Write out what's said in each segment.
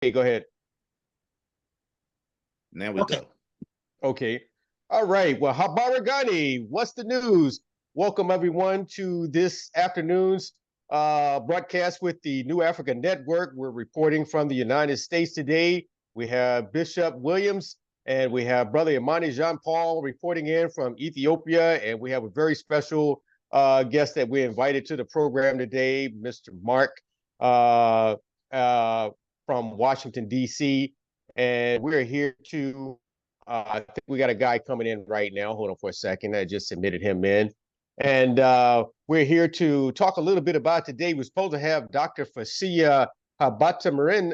Hey, go ahead. Now we Okay. go. Okay. All right. Well, Habaragani, what's the news? Welcome everyone to this afternoon's broadcast with the New Africa Network. We're reporting from the United States today. We have Bishop Williams and we have Brother Imani Jean Paul reporting in from Ethiopia. And we have a very special guest that we invited to the program today, Mr. Mark uh, uh, from Washington, D.C. And we're here to I think we got a guy coming in right now. Hold on for a second. I just submitted him in. And we're here to talk a little bit about today. We're supposed to have Dr. Fasia Habatamarin.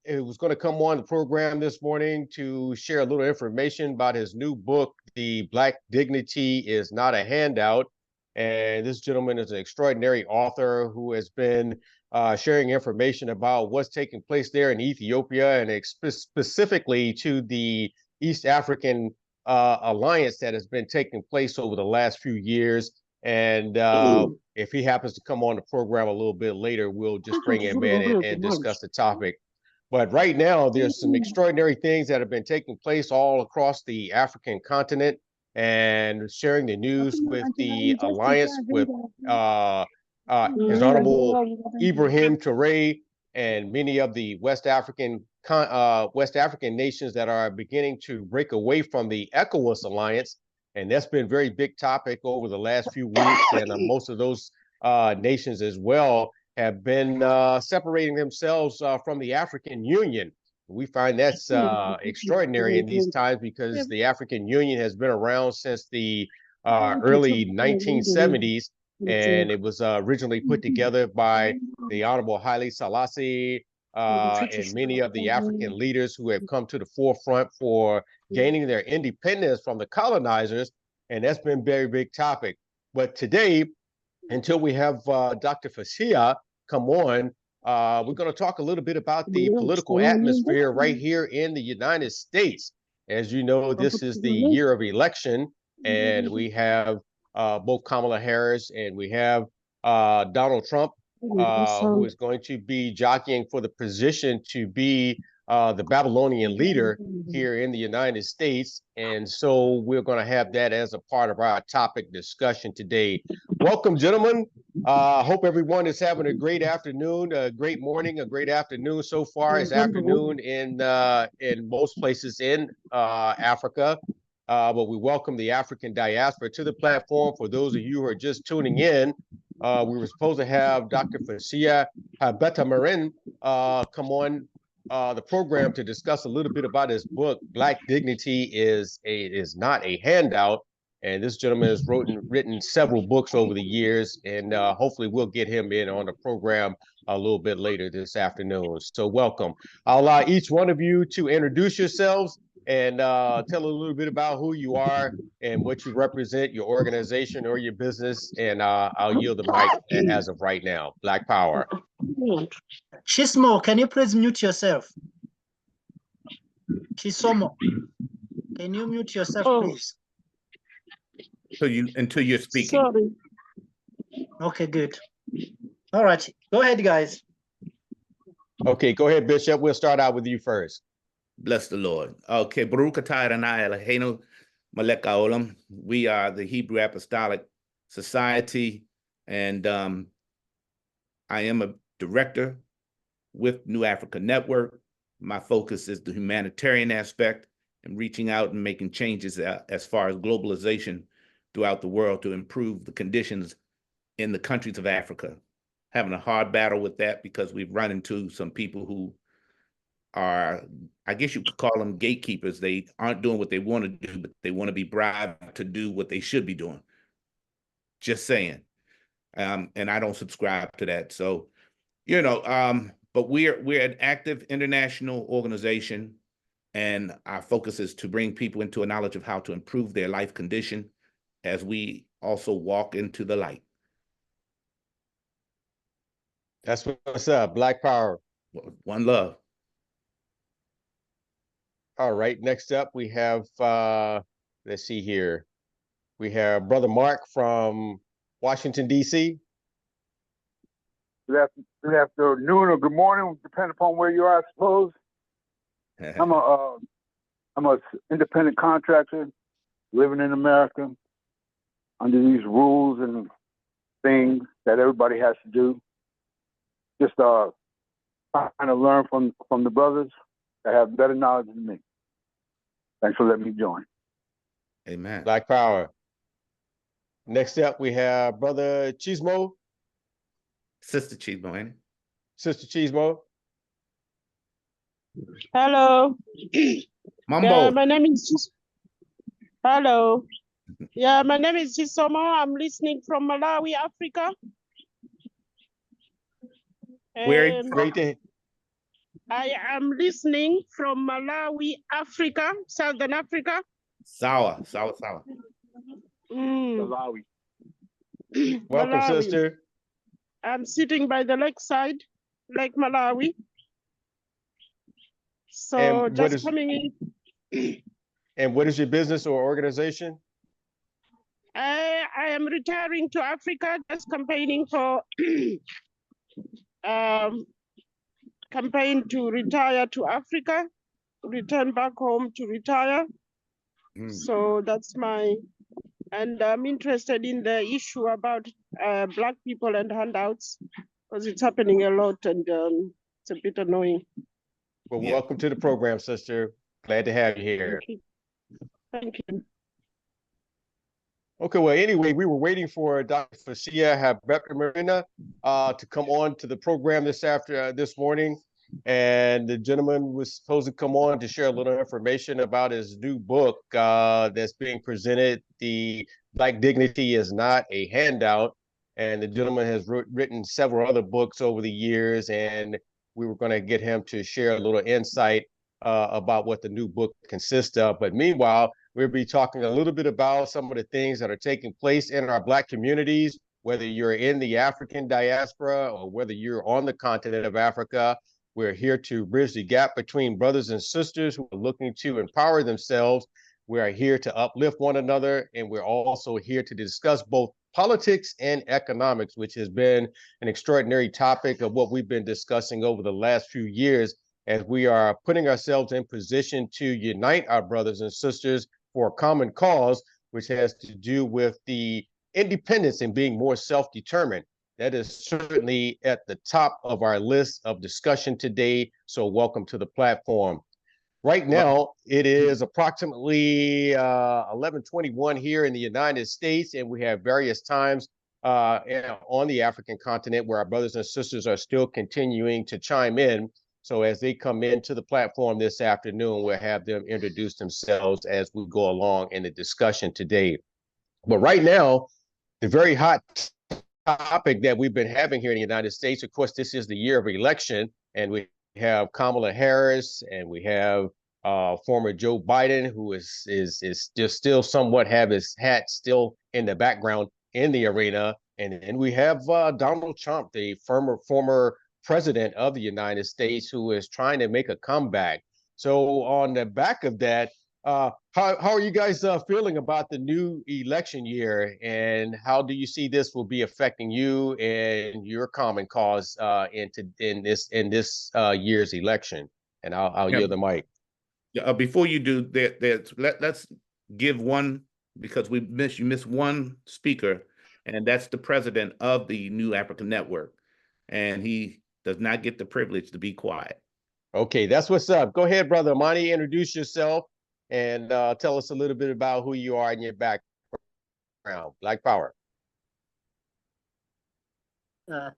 Who was going to come on the program this morning to share a little information about his new book, The Black Dignity is Not a Handout. And this gentleman is an extraordinary author who has been sharing information about what's taking place there in Ethiopia and specifically to the East African alliance that has been taking place over the last few years. And if he happens to come on the program a little bit later, we'll just bring him in and discuss the topic. But right now, there's some extraordinary things that have been taking place all across the African continent and sharing the news with the alliance with His Honorable Ibrahim Traore and many of the West African nations that are beginning to break away from the ECOWAS alliance, and that's been a very big topic over the last few weeks. And most of those nations as well have been separating themselves from the African Union. We find that's extraordinary in these times because the African Union has been around since the early 1970s, and it was originally put together by the Honorable Haile Selassie and many of the African leaders who have come to the forefront for gaining their independence from the colonizers, and that's been a very big topic. But today, until we have Dr. Fasia come on, we're going to talk a little bit about the political atmosphere right here in the United States. As you know, this is the year of election, and we have both Kamala Harris and we have Donald Trump, who is going to be jockeying for the position to be the Babylonian leader here in the United States. And so we're going to have that as a part of our topic discussion today. Welcome, gentlemen. Hope everyone is having a great afternoon, a great morning, a great afternoon so far. It's afternoon in most places in Africa. But we welcome the African diaspora to the platform. For those of you who are just tuning in, we were supposed to have Dr. Fasia Habatamarin come on the program to discuss a little bit about his book, Black Dignity is Not a Handout. And this gentleman has written several books over the years, and hopefully we'll get him in on the program a little bit later this afternoon. So welcome. I'll allow each one of you to introduce yourselves and tell a little bit about who you are and what you represent, your organization or your business. And I'll yield the mic as of right now. Black Power. Chismo, can you please mute yourself? Chisomo, can you mute yourself, please? Until you're speaking. Sorry. Okay, good. All right, go ahead, guys. Okay, go ahead, Bishop. We'll start out with you first. Bless the Lord. Okay, Baruch atah Adonai Eloheinu melech haolam. We are the Hebrew Apostolic Society, and I am a director with New Africa Network. My focus is the humanitarian aspect and reaching out and making changes as far as globalization throughout the world to improve the conditions in the countries of Africa. Having a hard battle with that because we've run into some people who are, I guess you could call them gatekeepers. They aren't doing what they want to do, but they want to be bribed to do what they should be doing. Just saying. And I don't subscribe to that. So, but we're an active international organization, and our focus is to bring people into a knowledge of how to improve their life condition as we also walk into the light. That's what's up, Black Power. One love. All right, next up we have, let's see here. We have Brother Mark from Washington, D.C. good afternoon or good morning, depending upon where you are, I suppose. I'm a independent contractor living in America under these rules and things that everybody has to do. Just trying to learn from the brothers that have better knowledge than me. Thanks for letting me join. Amen. Black Power. Next up, we have Brother Chismo, Sister Chismo, ain't it? Sister Chismo. Hello. Mambo. Yeah, my name is Hello. Yeah, my name is Chisomo. I'm listening from Malawi, Africa. Where Great to I am listening from Malawi, Africa, Southern Africa. Sour. Malawi. welcome, Malawi. sister. I'm sitting by the lakeside, Lake Malawi. So And what just is- coming in. And what is your business or organization? I am retiring to Africa, just campaigning for campaign to retire to Africa, return back home to retire. So that's and I'm interested in the issue about Black people and handouts, because it's happening a lot and it's a bit annoying. Well, Yeah. welcome to the program, sister. Glad to have you here. Thank you. Thank you. Okay, well, anyway, we were waiting for Dr. Facia Habib Marina to come on to the program this morning. And the gentleman was supposed to come on to share a little information about his new book that's being presented. The Black Dignity is Not a Handout. And the gentleman has written several other books over the years, and we were going to get him to share a little insight about what the new book consists of. But meanwhile, we'll be talking a little bit about some of the things that are taking place in our Black communities, whether you're in the African diaspora or whether you're on the continent of Africa. We're here to bridge the gap between brothers and sisters who are looking to empower themselves. We are here to uplift one another, and we're also here to discuss both politics and economics, which has been an extraordinary topic of what we've been discussing over the last few years, as we are putting ourselves in position to unite our brothers and sisters for a common cause, which has to do with the independence and being more self-determined. That is certainly at the top of our list of discussion today. So welcome to the platform. Right now, it is approximately 11:21 here in the United States, and we have various times on the African continent where our brothers and sisters are still continuing to chime in. So as they come into the platform this afternoon, we'll have them introduce themselves as we go along in the discussion today. But right now, the very hot topic that we've been having here in the United States, of course, this is the year of election, and we have Kamala Harris, and we have former Joe Biden, who is just still somewhat have his hat still in the background in the arena, and then we have Donald Trump, the former president of the United States, who is trying to make a comeback. So on the back of that, how are you guys feeling about the new election year, and how do you see this will be affecting you and your common cause in this year's election? And I'll yield the mic. Before you do that, let's give one, because you missed one speaker, and that's the president of the New African Network, and he does not get the privilege to be quiet. Okay, that's what's up. Go ahead, Brother Amani, introduce yourself and tell us a little bit about who you are and your background. Black Power.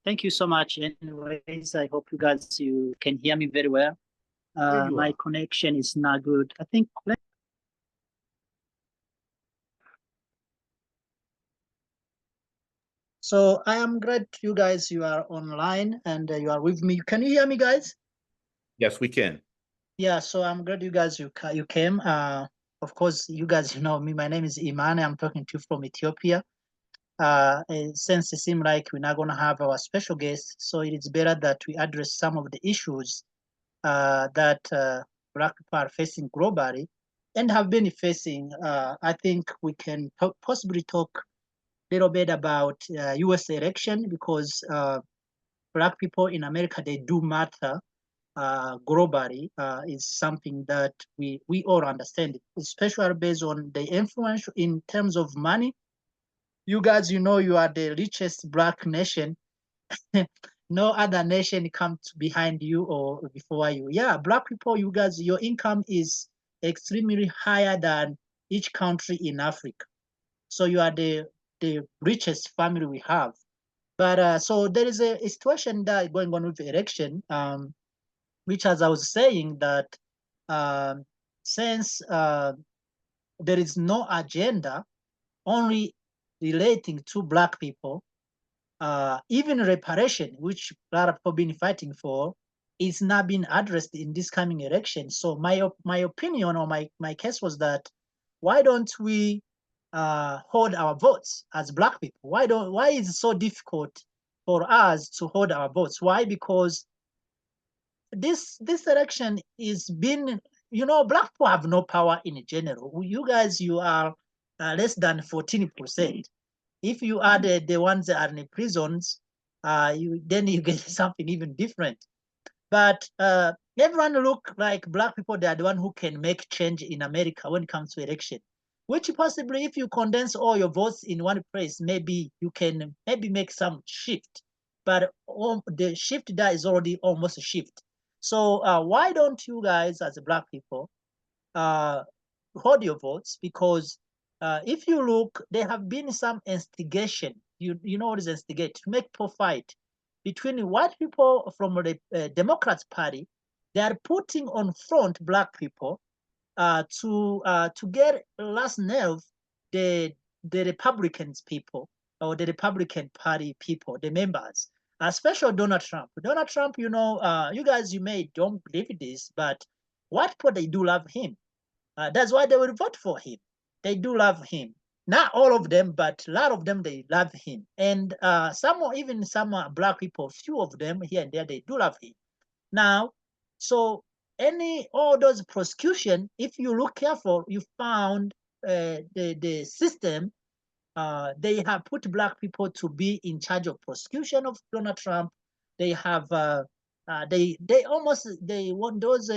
Thank you so much. Anyways, I hope you can hear me very well. My connection is not good. I think. So I am glad you guys, you are online and you are with me. Can you hear me, guys? Yes, we can. Yeah, so I'm glad you guys, you came. Of course, you guys, you know me. My name is Imane. I'm talking to you from Ethiopia. Since it seems like we're not going to have our special guest, so it is better that we address some of the issues that Black people are facing globally and have been facing. I think we can possibly talk a little bit about U.S. election, because Black people in America, they do matter globally, is something that we all understand, especially based on the influence in terms of money. You guys, you know, you are the richest Black nation. No other nation comes behind you or before you. Yeah, Black people, you guys, your income is extremely higher than each country in Africa. So you are the richest family we have. But so there is a situation that going on with the election, which, as I was saying, that since there is no agenda only relating to Black people, even reparation, which a lot of people have been fighting for, is not being addressed in this coming election. So my opinion or my case was that why don't we hold our votes as Black people? Why is it so difficult for us to hold our votes? Why? Because this election is been, you know, Black people have no power in general. You guys, you are less than 14%. If you are the ones that are in the prisons, then you get something even different. But everyone look like Black people, they are the one who can make change in America when it comes to election. Which possibly, if you condense all your votes in one place, maybe you can make some shift. But the shift that is already almost a shift. So why don't you guys, as Black people, hold your votes? Because if you look, there have been some instigation. You know what is instigate? To make profit between white people from the Democrats Party. They are putting on front Black people to get last nerve the Republicans people or the Republican Party people, the members, especially Donald Trump. Donald Trump, you know, you guys, you may don't believe this, but white people, they do love him. That's why they will vote for him. They do love him. Not all of them, but a lot of them, they love him. And some Black people, few of them here and there, they do love him. Now, so all those prosecution, if you look careful, you found the system, they have put Black people to be in charge of prosecution of Donald Trump. They have they want those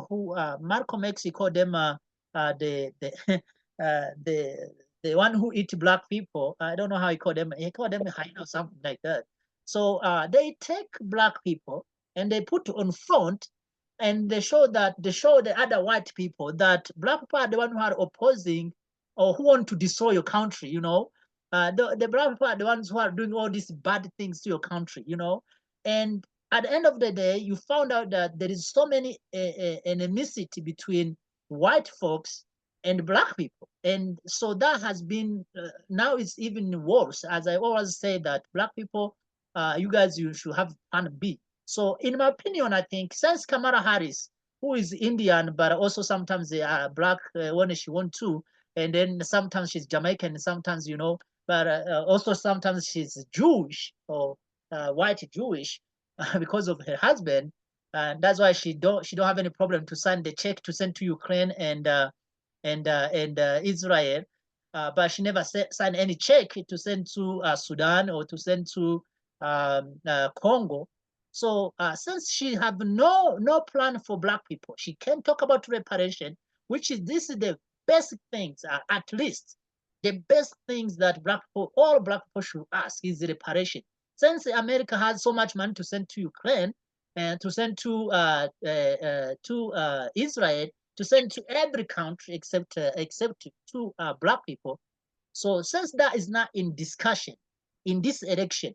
who Malcolm X, he called them the the one who eat Black people. I don't know how he called them. He called them hyena or something like that. So they take Black people and they put on front, and they show the other white people that Black people are the one who are opposing or who want to destroy your country. You know, the Black people are the ones who are doing all these bad things to your country. You know, and at the end of the day, you found out that there is so many animosity between white folks and Black people, and so that has been now it's even worse. As I always say, that Black people, you guys, you should have plan B. So, in my opinion, I think since Kamala Harris, who is Indian, but also sometimes they are Black when she wants to, and then sometimes she's Jamaican, sometimes, you know, but also sometimes she's Jewish or white Jewish because of her husband. That's why she don't have any problem to sign the check to send to Ukraine and Israel, but she never signed any check to send to Sudan or to send to Congo. So since she have no plan for Black people, she can talk about reparation, which is the best things, at least the best things that all Black people should ask is reparation. Since America has so much money to send to Ukraine and to send to Israel, to send to every country except to Black people. So since that is not in discussion in this election,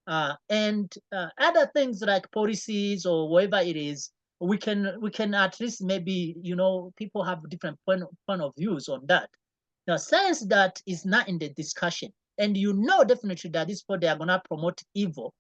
and other things like policies or whatever it is, we can at least maybe, you know, people have different point of views on that. Now, since that is not in the discussion, and you know definitely that this people, they are gonna promote evil,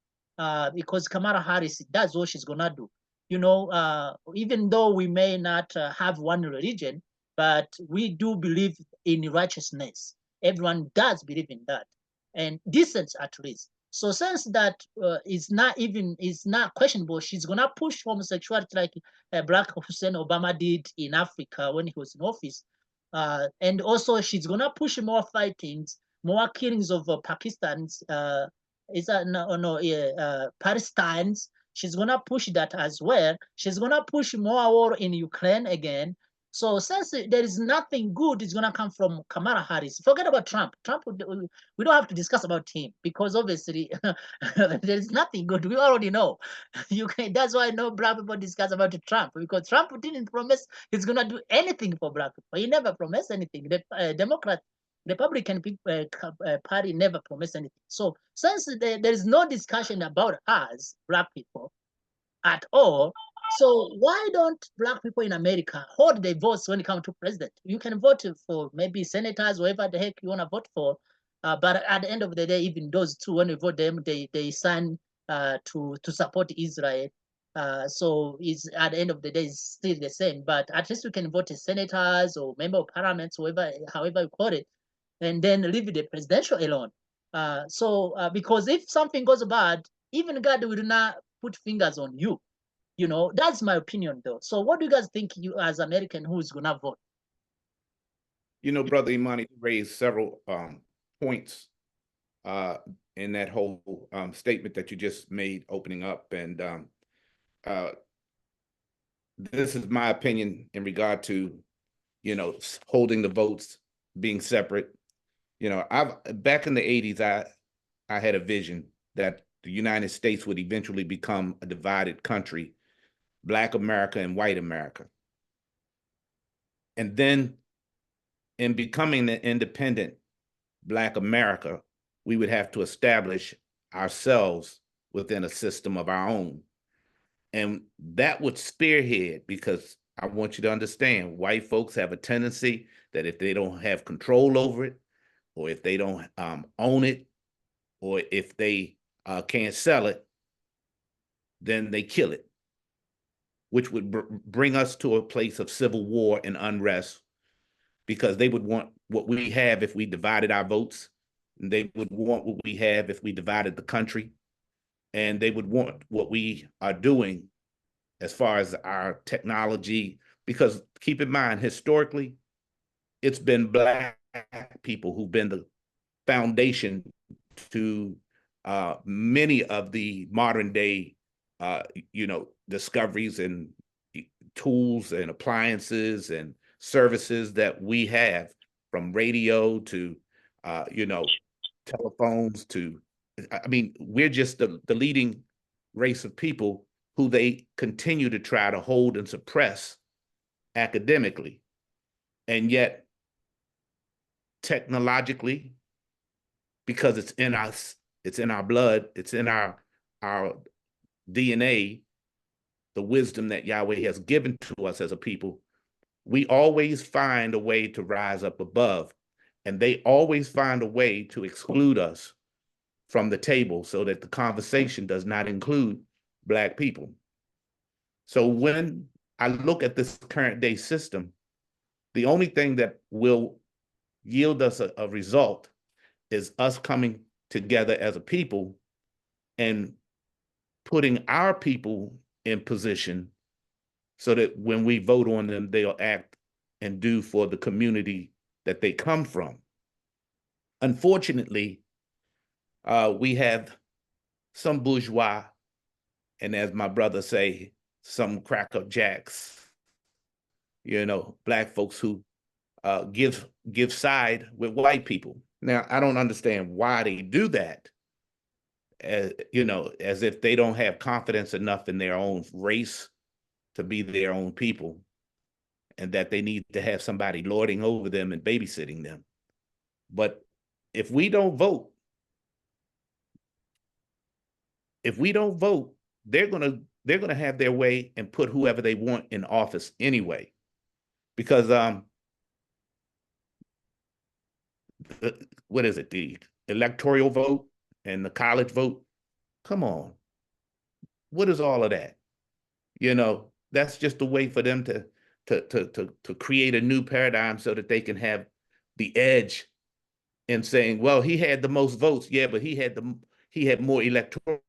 because Kamala Harris, that's what she's gonna do. You know, even though we may not have one religion, but we do believe in righteousness. Everyone does believe in that, and decency at least. So since that is not questionable, she's gonna push homosexuality like Barack Hussein Obama did in Africa when he was in office, and also she's gonna push more fightings, more killings of Pakistans Palestinians. She's gonna push that as well. She's gonna push more war in Ukraine again. So since there is nothing good is gonna come from Kamala Harris, forget about Trump. We don't have to discuss about him because obviously there is nothing good. We already know. That's why no black people discuss about Trump, because Trump didn't promise he's gonna do anything for black people. He never promised anything. The Republican Party never promised anything. So since there is no discussion about us, black people, at all, so why don't black people in America hold their votes when it comes to president? You can vote for maybe senators, whoever the heck you want to vote for, but at the end of the day, even those two, when you vote them, they sign to support Israel. So it's at the end of the day, it's still the same. But at least we can vote as senators or member of parliament, however you call it, and then leave the presidential alone. Because if something goes bad, even God will not put fingers on you. You know, that's my opinion, though. So what do you guys think, you as American, who is going to vote? You know, Brother Imani raised several points in that whole statement that you just made opening up. And this is my opinion in regard to, you know, holding the votes, being separate. You know, back in the 80s, I had a vision that the United States would eventually become a divided country, Black America and white America. And then in becoming the independent Black America, we would have to establish ourselves within a system of our own. And that would spearhead, because I want you to understand, white folks have a tendency that if they don't have control over it, or if they don't own it, or if they can't sell it, then they kill it, which would bring us to a place of civil war and unrest, because they would want what we have if we divided our votes, and they would want what we have if we divided the country, and they would want what we are doing as far as our technology, because keep in mind, historically, it's been Black people who've been the foundation to many of the modern day, you know, discoveries and tools and appliances and services that we have, from radio to, you know, telephones to, I mean, we're just the leading race of people who they continue to try to hold and suppress academically. And yet, technologically, because it's in us, it's in our blood, it's in our DNA, the wisdom that Yahweh has given to us as a people, we always find a way to rise up above. And they always find a way to exclude us from the table so that the conversation does not include Black people. So when I look at this current day system, the only thing that will yield us a result is us coming together as a people and putting our people in position so that when we vote on them, they'll act and do for the community that they come from. Unfortunately, we have some bourgeois, and as my brother say, some cracker jacks, you know, Black folks who give side with white people. Now, I don't understand why they do that, you know, as if they don't have confidence enough in their own race to be their own people, and that they need to have somebody lording over them and babysitting them. But if we don't vote, they're gonna have their way and put whoever they want in office anyway. Because what is it, the electoral vote and the college vote? Come on, what is all of that? You know, that's just a way for them to create a new paradigm so that they can have the edge in saying, well, he had the most votes, yeah, but he had more electoral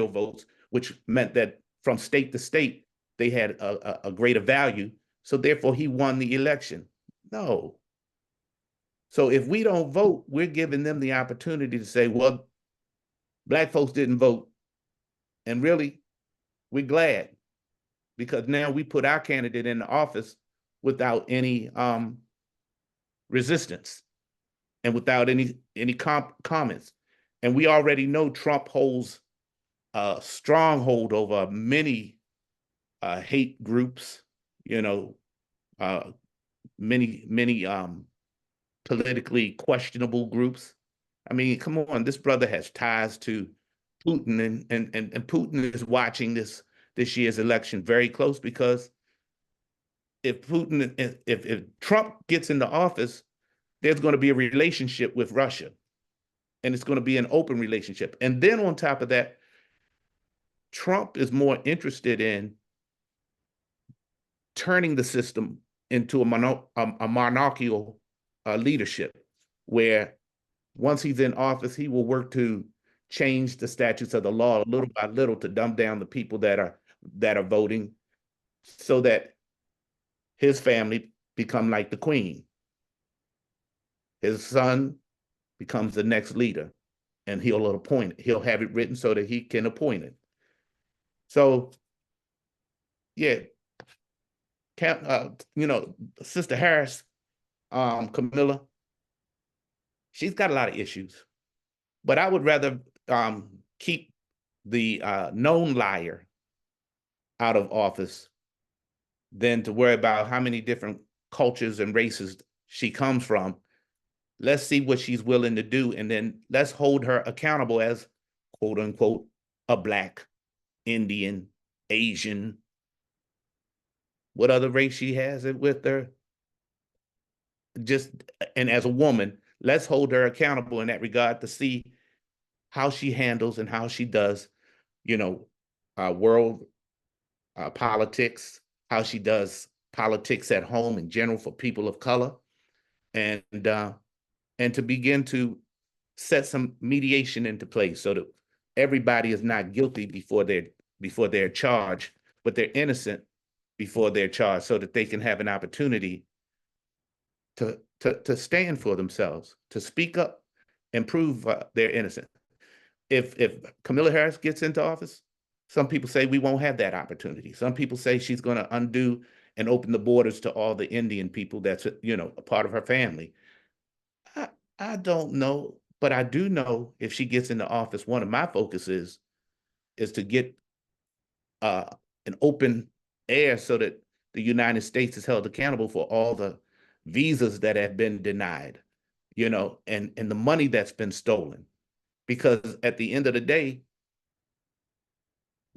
votes, which meant that from state to state they had a greater value, so therefore he won the election. No. So if we don't vote, we're giving them the opportunity to say, well, Black folks didn't vote. And really, we're glad, because now we put our candidate in the office without any resistance and without any comments. And we already know Trump holds a stronghold over many hate groups, you know, many politically questionable groups. I mean, come on, this brother has ties to Putin, and Putin is watching this year's election very close, because if Trump gets into office, there's going to be a relationship with Russia, and it's going to be an open relationship. And then on top of that, Trump is more interested in turning the system into a monarchical leadership, where once he's in office, he will work to change the statutes of the law little by little to dumb down the people that are voting, so that his family become like the queen. His son becomes the next leader, and he'll have it written so that he can appoint it. So, yeah, you know, Sister Harris, Camilla, she's got a lot of issues, but I would rather keep the known liar out of office than to worry about how many different cultures and races she comes from. Let's see what she's willing to do, and then let's hold her accountable as, quote unquote, a Black, Indian, Asian, what other race she has it with her. And as a woman, let's hold her accountable in that regard to see how she handles and how she does, you know, world politics, how she does politics at home in general for people of color, and to begin to set some mediation into place so that everybody is not guilty before they're charged, but they're innocent before they're charged, so that they can have an opportunity to stand for themselves, to speak up and prove they're innocent. If Kamala Harris gets into office, some people say we won't have that opportunity. Some people say she's going to undo and open the borders to all the Indian people that's, you know, a part of her family. I don't know, but I do know if she gets into office, one of my focuses is to get an open air so that the United States is held accountable for all the visas that have been denied, you know, and the money that's been stolen. Because at the end of the day,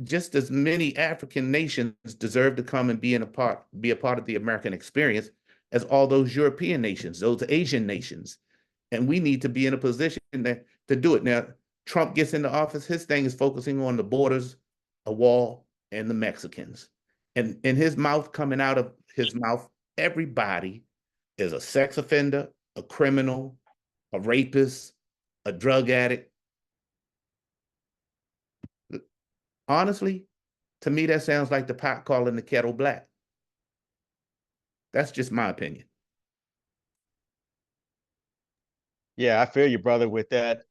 just as many African nations deserve to come and be a part of the American experience as all those European nations, those Asian nations. And we need to be in a position to do it. Now, Trump gets into office, his thing is focusing on the borders, a wall, and the Mexicans. And in his mouth, coming out of his mouth, everybody is a sex offender, a criminal, a rapist, a drug addict. Honestly, to me, that sounds like the pot calling the kettle black. That's just my opinion. Yeah, I feel you, brother, with that.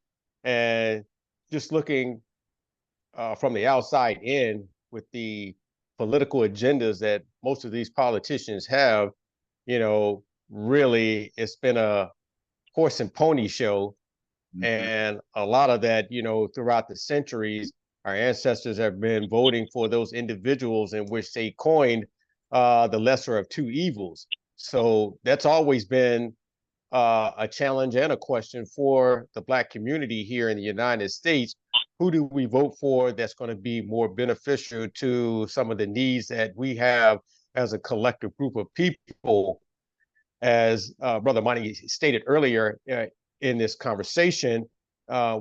And just looking from the outside in with the political agendas that most of these politicians have, you know, really it's been a horse and pony show. Mm-hmm. And a lot of that, you know, throughout the centuries, our ancestors have been voting for those individuals in which they coined the lesser of two evils. So that's always been a challenge and a question for the Black community here in the United States. Who do we vote for that's going to be more beneficial to some of the needs that we have as a collective group of people? As Brother Monty stated earlier in this conversation,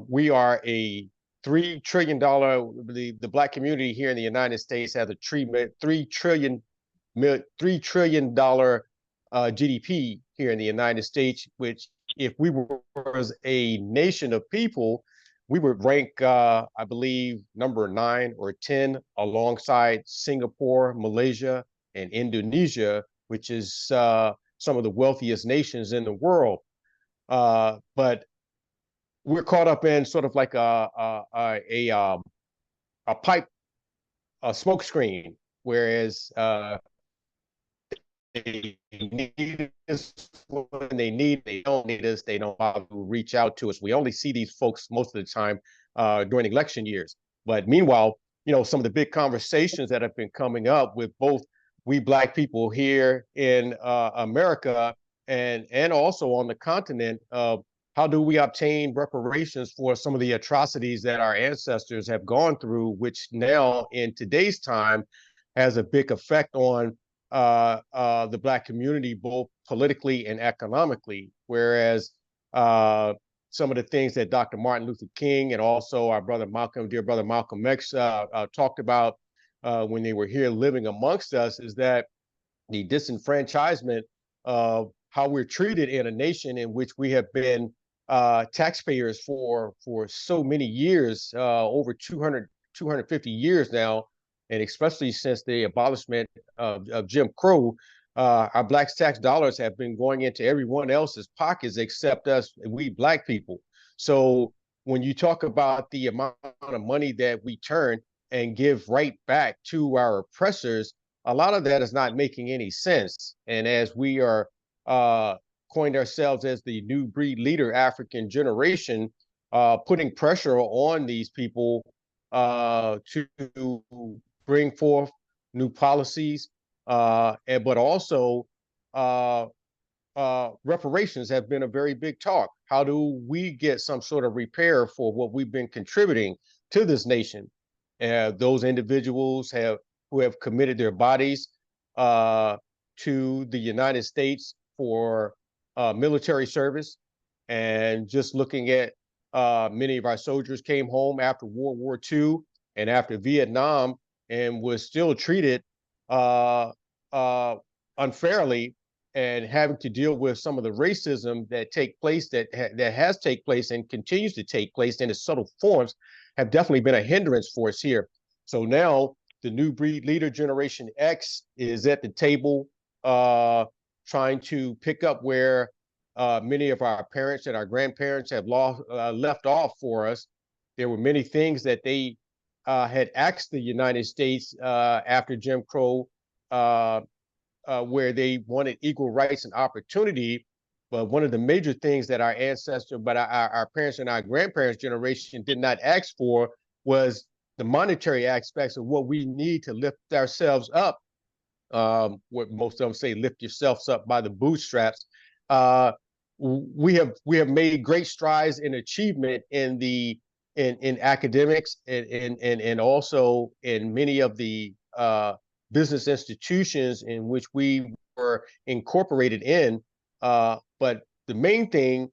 we are a $3 trillion, the Black community here in the United States has a $3 trillion GDP here in the United States, which if we were a nation of people, we would rank, I believe, number 9 or 10 alongside Singapore, Malaysia, and Indonesia, which is some of the wealthiest nations in the world. But we're caught up in sort of like a pipe, a smoke screen, whereas they need us when they need, they don't need us, they don't bother to reach out to us. We only see these folks most of the time during election years. But meanwhile, you know, some of the big conversations that have been coming up with both we Black people here in America and also on the continent, how do we obtain reparations for some of the atrocities that our ancestors have gone through, which now in today's time has a big effect on the Black community, both politically and economically. Whereas some of the things that Dr. Martin Luther King and also our brother Malcolm, dear brother Malcolm X, talked about when they were here living amongst us is that the disenfranchisement of how we're treated in a nation in which we have been taxpayers for so many years, over 250 years now, and especially since the abolishment of Jim Crow, our Black tax dollars have been going into everyone else's pockets except us, we Black people. So when you talk about the amount of money that we turn and give right back to our oppressors, a lot of that is not making any sense. And as we are coined ourselves as the new breed leader African generation, putting pressure on these people to bring forth new policies, but also reparations have been a very big talk. How do we get some sort of repair for what we've been contributing to this nation? Those individuals who have committed their bodies to the United States for military service, and just looking at many of our soldiers came home after World War II and after Vietnam and was still treated unfairly and having to deal with some of the racism that has taken place and continues to take place in its subtle forms have definitely been a hindrance for us here. So now the new breed leader Generation X is at the table trying to pick up where many of our parents and our grandparents have left off for us. There were many things that they had asked the United States after Jim Crow, where they wanted equal rights and opportunity. But one of the major things that our ancestors, but our parents and our grandparents' generation did not ask for was the monetary aspects of what we need to lift ourselves up. What most of them say, lift yourselves up by the bootstraps. We have made great strides in achievement in academics and also in many of the business institutions in which we were incorporated in. But the main thing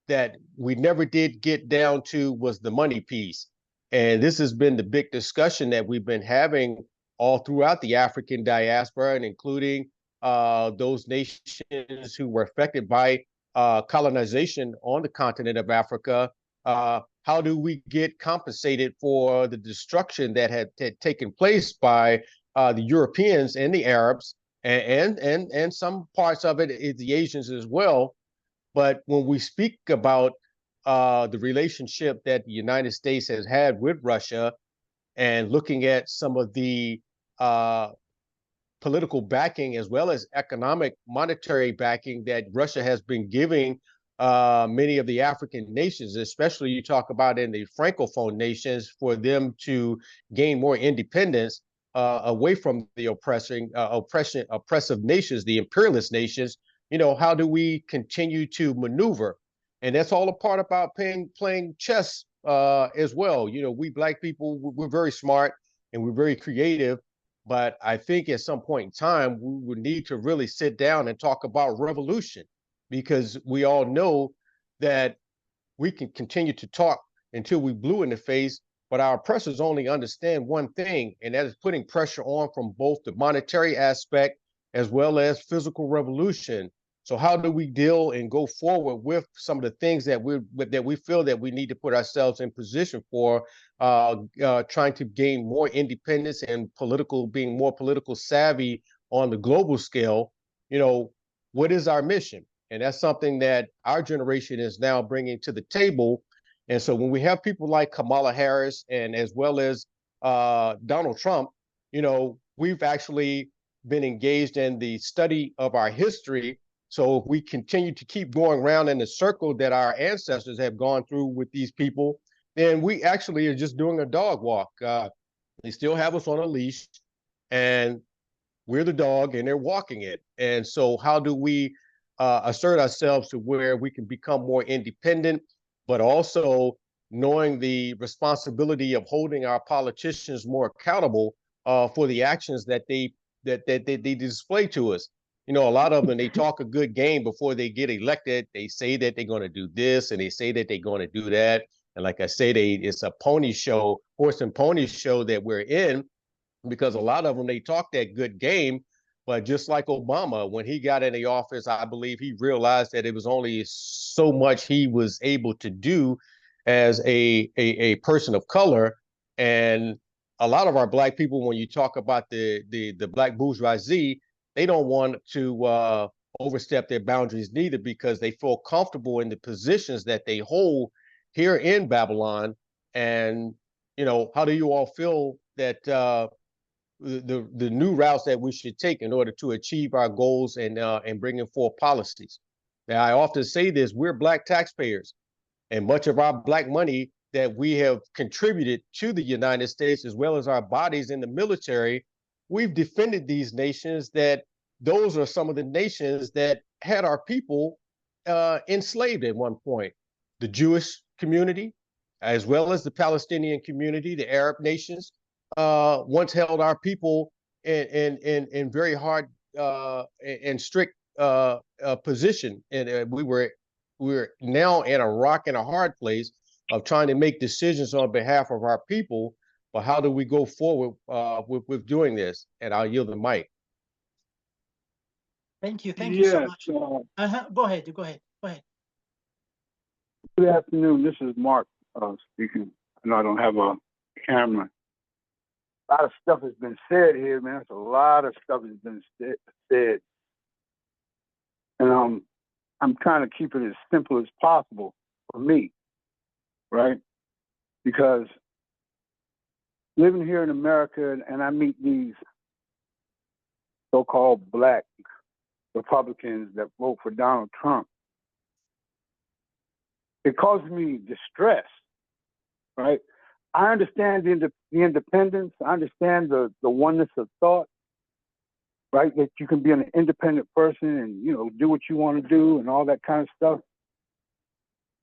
that we never did get down to was the money piece. And this has been the big discussion that we've been having all throughout the African diaspora, and including those nations who were affected by colonization on the continent of Africa. How do we get compensated for the destruction that had taken place by the Europeans and the Arabs, and some parts of it is the Asians as well? But when we speak about the relationship that the United States has had with Russia, and looking at some of the political backing as well as economic monetary backing that Russia has been giving many of the African nations, especially you talk about in the Francophone nations, for them to gain more independence away from the oppressive nations, the imperialist nations. You know, how do we continue to maneuver? And that's all a part about playing chess as well. You know, we Black people, we're very smart and we're very creative, but I think at some point in time, we would need to really sit down and talk about revolution, because we all know that we can continue to talk until we blue in the face, but our oppressors only understand one thing, and that is putting pressure on from both the monetary aspect as well as physical revolution. So how do we deal and go forward with some of the things that we feel that we need to put ourselves in position for, trying to gain more independence and being more political savvy on the global scale? You know, what is our mission? And that's something that our generation is now bringing to the table. And so when we have people like Kamala Harris and as well as Donald Trump, you know, we've actually been engaged in the study of our history. So if we continue to keep going around in the circle that our ancestors have gone through with these people, then we actually are just doing a dog walk. They still have us on a leash, and we're the dog and they're walking it. And so how do we assert ourselves to where we can become more independent, but also knowing the responsibility of holding our politicians more accountable for the actions that they display to us. You know, a lot of them, they talk a good game before they get elected. They say that they're going to do this and they say that they're going to do that. And like I say, it's a pony show, horse and pony show that we're in, because a lot of them, they talk that good game, but just like Obama, when he got in the office, I believe he realized that it was only so much he was able to do as a person of color. And a lot of our black people, when you talk about the black bourgeoisie, they don't want to overstep their boundaries neither, because they feel comfortable in the positions that they hold here in Babylon. And, you know, how do you all feel that the new routes that we should take in order to achieve our goals and bringing forth policies? Now, I often say this: we're black taxpayers, and much of our black money that we have contributed to the United States, as well as our bodies in the military, we've defended these nations. That those are some of the nations that had our people enslaved at one point. The Jewish community, as well as the Palestinian community, the Arab nations, once held our people in very hard and strict position, and we're now in a rock and a hard place of trying to make decisions on behalf of our people. But how do we go forward with doing this? And I'll yield the mic. Thank you so Yes. much. Go ahead. Good afternoon. This is Mark speaking. I know I don't have a camera. A lot of stuff has been said here, man. There's a lot of stuff has been said. And I'm trying to keep it as simple as possible for me, right? Because living here in America, and I meet these so-called black Republicans that vote for Donald Trump, it causes me distress, right? I understand the independence. I understand the oneness of thought, right? That you can be an independent person and, you know, do what you want to do and all that kind of stuff.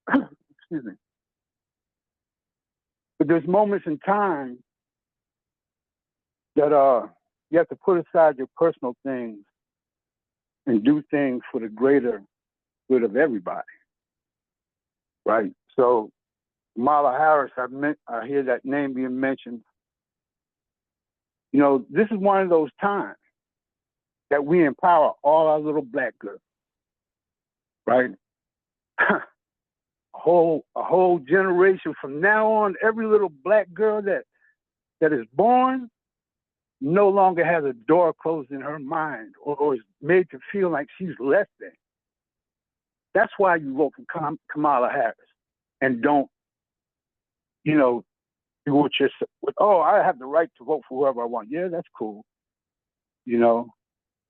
Excuse me. But there's moments in time that you have to put aside your personal things and do things for the greater good of everybody, right? So Kamala Harris, I hear that name being mentioned. You know, this is one of those times that we empower all our little black girls, right? a whole generation from now on, every little black girl that is born no longer has a door closed in her mind or is made to feel like she's less than. That's why you vote for Kamala Harris and don't, you know, do what you're, oh, I have the right to vote for whoever I want. Yeah, that's cool. You know,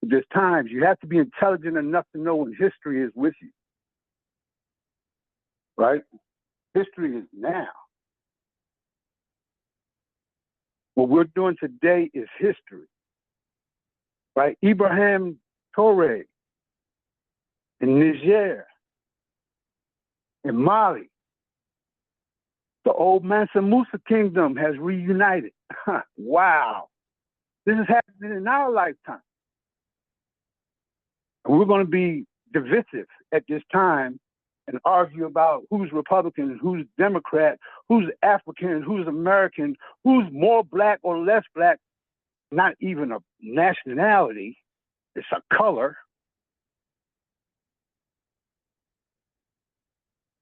but there's times you have to be intelligent enough to know when history is with you, right? History is now. What we're doing today is history, right? Ibrahim Traoré in Niger, in Mali, the old Mansa Musa kingdom has reunited. Wow. This is happening in our lifetime. And we're going to be divisive at this time and argue about who's Republican, who's Democrat, who's African, who's American, who's more black or less black. Not even a nationality, it's a color.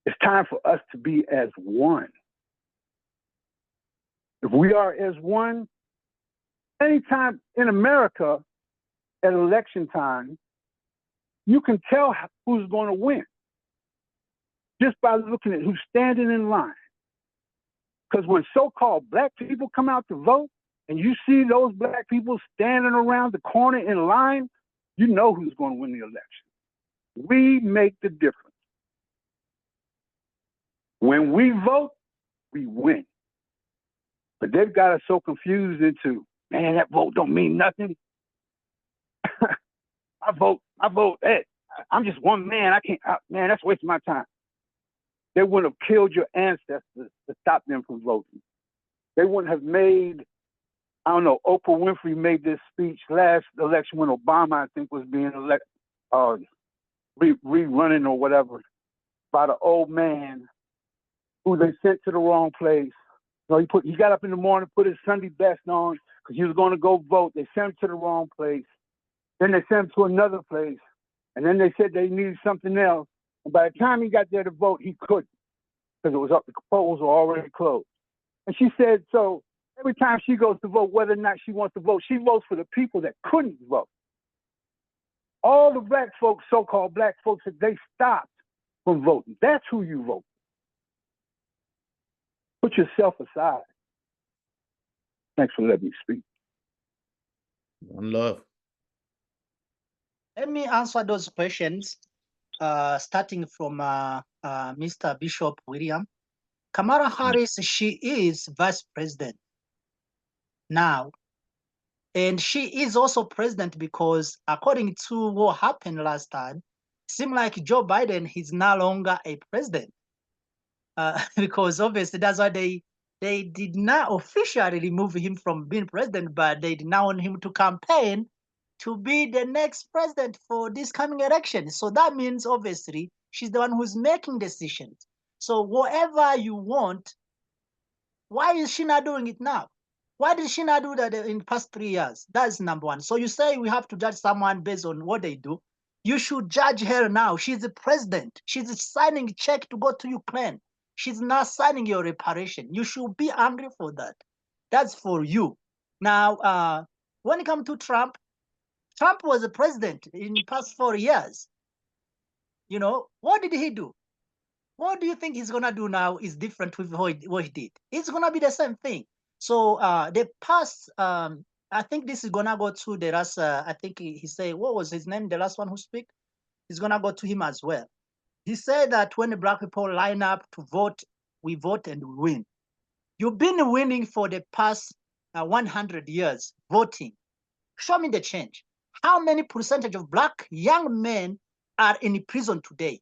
It's time for us to be as one. If we are as one, anytime in America at election time, you can tell who's going to win just by looking at who's standing in line. Because when so-called black people come out to vote, and you see those black people standing around the corner in line, you know who's going to win the election. We make the difference. When we vote, we win. But they've got us so confused into, man, that vote don't mean nothing. I vote. Hey, I'm just one man. Man, that's wasting my time. They wouldn't have killed your ancestors to stop them from voting. They wouldn't have made, I don't know, Oprah Winfrey made this speech last election when Obama, I think, was being elected, rerunning or whatever, by the old man who they sent to the wrong place. So he got up in the morning, put his Sunday best on because he was going to go vote. They sent him to the wrong place. Then they sent him to another place. And then they said they needed something else. And by the time he got there to vote, he couldn't because the polls were already closed. And she said, so every time she goes to vote, whether or not she wants to vote, she votes for the people that couldn't vote. All the black folks, so-called black folks, they stopped from voting. That's who you vote. Put yourself aside. Thanks for letting me speak. One love. Let me answer those questions, starting from Mr. Bishop William. Kamala Harris, she is vice president now. And she is also president because according to what happened last time, it seemed like Joe Biden is no longer a president. Because obviously that's why they did not officially remove him from being president, but they did not want him to campaign to be the next president for this coming election. So that means obviously she's the one who's making decisions. So whatever you want, why is she not doing it now? Why did she not do that in the past 3 years? That's number one. So you say we have to judge someone based on what they do. You should judge her now. She's the president. She's signing a check to go to Ukraine. She's not signing your reparation. You should be angry for that. That's for you. Now, when it comes to Trump, Trump was a president in the past 4 years. You know, what did he do? What do you think he's going to do now is different with what he did? It's going to be the same thing. So the past, I think this is going to go to the last, I think he said, what was his name? The last one who speak? He's going to go to him as well. He said that when the black people line up to vote, we vote and we win. You've been winning for the past 100 years, voting. Show me the change. How many percentage of black young men are in prison today?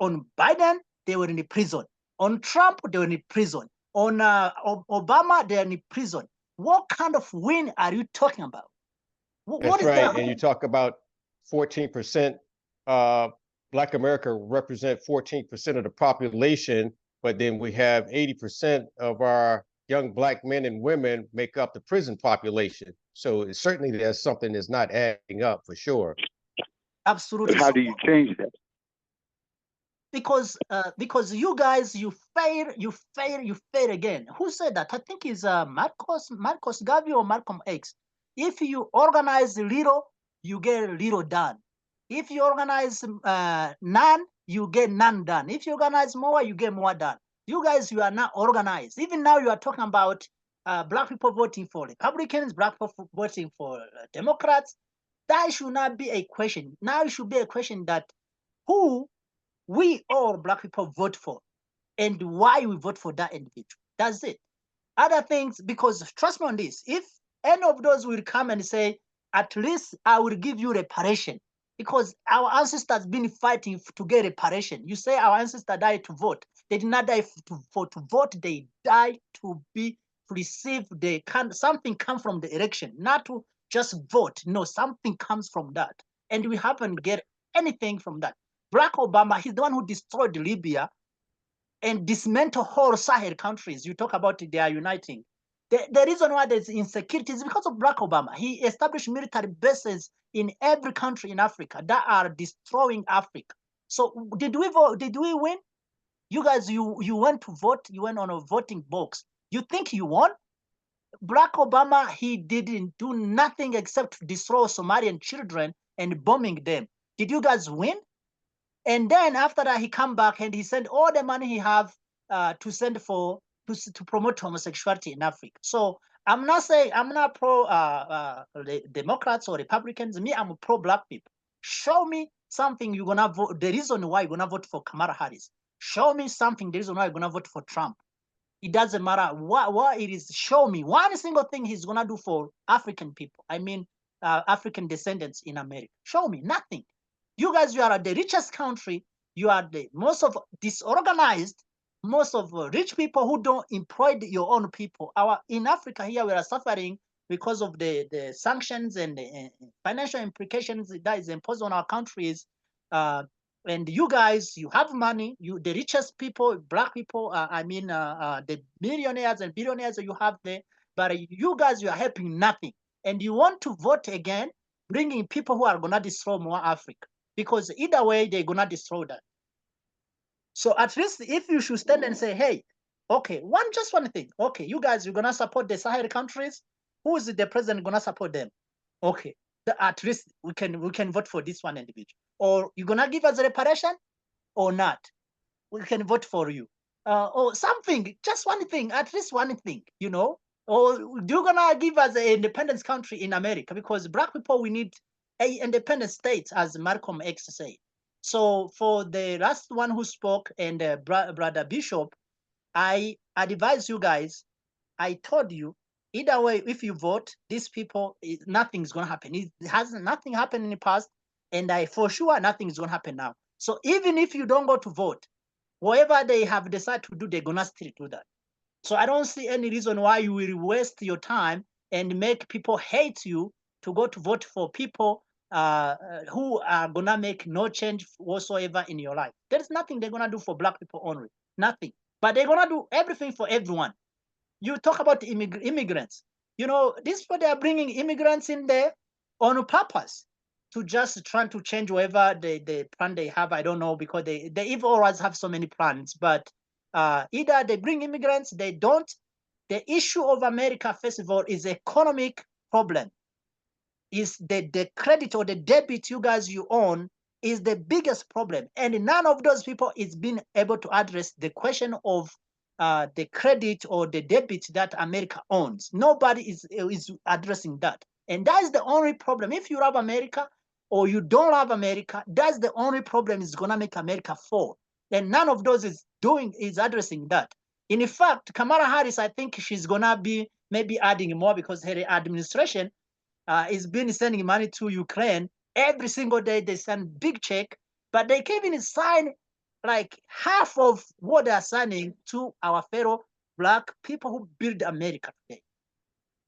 On Biden, they were in prison. On Trump, they were in prison. On Obama, they're in prison. What kind of win are you talking about? That's right. And you talk about 14%. Black America represent 14% of the population, but then we have 80% of our young black men and women make up the prison population. So certainly there's something that's not adding up for sure. Absolutely. But how do you change that? Because you guys, you fail again. Who said that? I think it's Marcos Garvey or Malcolm X. If you organize little, you get little done. If you organize none, you get none done. If you organize more, you get more done. You guys, you are not organized. Even now, you are talking about black people voting for Republicans, black people voting for Democrats. That should not be a question. Now it should be a question that who we all black people vote for and why we vote for that individual. That's it. Other things, because trust me on this, if any of those will come and say, at least I will give you reparation, because our ancestors been fighting to get reparation. You say our ancestors died to vote. They did not die to vote. They died to be received. Something come from the election, not to just vote. No, something comes from that. And we haven't get anything from that. Barack Obama, he's the one who destroyed Libya and dismantled whole Sahel countries. You talk about it, they are uniting. The reason why there's insecurity is because of Barack Obama. He established military bases in every country in Africa that are destroying Africa. So did we vote? Did we win? You guys, you went to vote. You went on a voting box. You think you won? Barack Obama, he didn't do nothing except destroy Somalian children and bombing them. Did you guys win? And then after that, he come back and he sent all the money he have to send for to promote homosexuality in Africa. So I'm not saying I'm not pro the Democrats or Republicans. Me, I'm pro black people. Show me something you're gonna vote. The reason why you're gonna vote for Kamala Harris. Show me something. The reason why you're gonna vote for Trump. It doesn't matter what it is. Show me one single thing he's gonna do for African people. I mean, African descendants in America. Show me nothing. You guys, you are the richest country. You are the most of disorganized, most of rich people who don't employ your own people. In Africa here, we are suffering because of the sanctions and the financial implications that is imposed on our countries. And you guys, you have money. You, the richest people, black people. The millionaires and billionaires that you have there. But you guys, you are helping nothing. And you want to vote again, bringing people who are gonna destroy more Africa. Because either way, they're gonna destroy that. So at least if you should stand and say, hey, okay, just one thing. Okay, you guys, you're gonna support the Sahel countries. Who is the president gonna support them? Okay, at least we can vote for this one individual. Or you're gonna give us a reparation or not? We can vote for you. Or something, just one thing, at least one thing, you know. Or you're gonna give us an independence country in America, because black people, we need a independent state, as Malcolm X said. So for the last one who spoke, and Brother Bishop, I advise you guys, I told you, either way, if you vote, these people, nothing's gonna happen. It hasn't, nothing happened in the past, and for sure nothing's gonna happen now. So even if you don't go to vote, whatever they have decided to do, they're gonna still do that. So I don't see any reason why you will waste your time and make people hate you to go to vote for people who are gonna make no change whatsoever in your life. There's nothing they're gonna do for black people only, nothing. But they're gonna do everything for everyone. You talk about immigrants. You know, these people, they are bringing immigrants in there on purpose to just trying to change whatever the plan they have. I don't know, because they even always have so many plans. But either they bring immigrants, they don't. The issue of America, first of all, is economic problem. Is the credit or the debit you guys you own is the biggest problem, and none of those people is being able to address the question of the credit or the debit that America owns. Nobody is addressing that, and that is the only problem. If you love America or you don't love America, that's the only problem is gonna make America fall. And none of those is addressing that. In fact, Kamala Harris, I think she's gonna be maybe adding more, because her administration is been sending money to Ukraine every single day. They send big check, but they can't even sign like half of what they are signing to our fellow black people who build America today.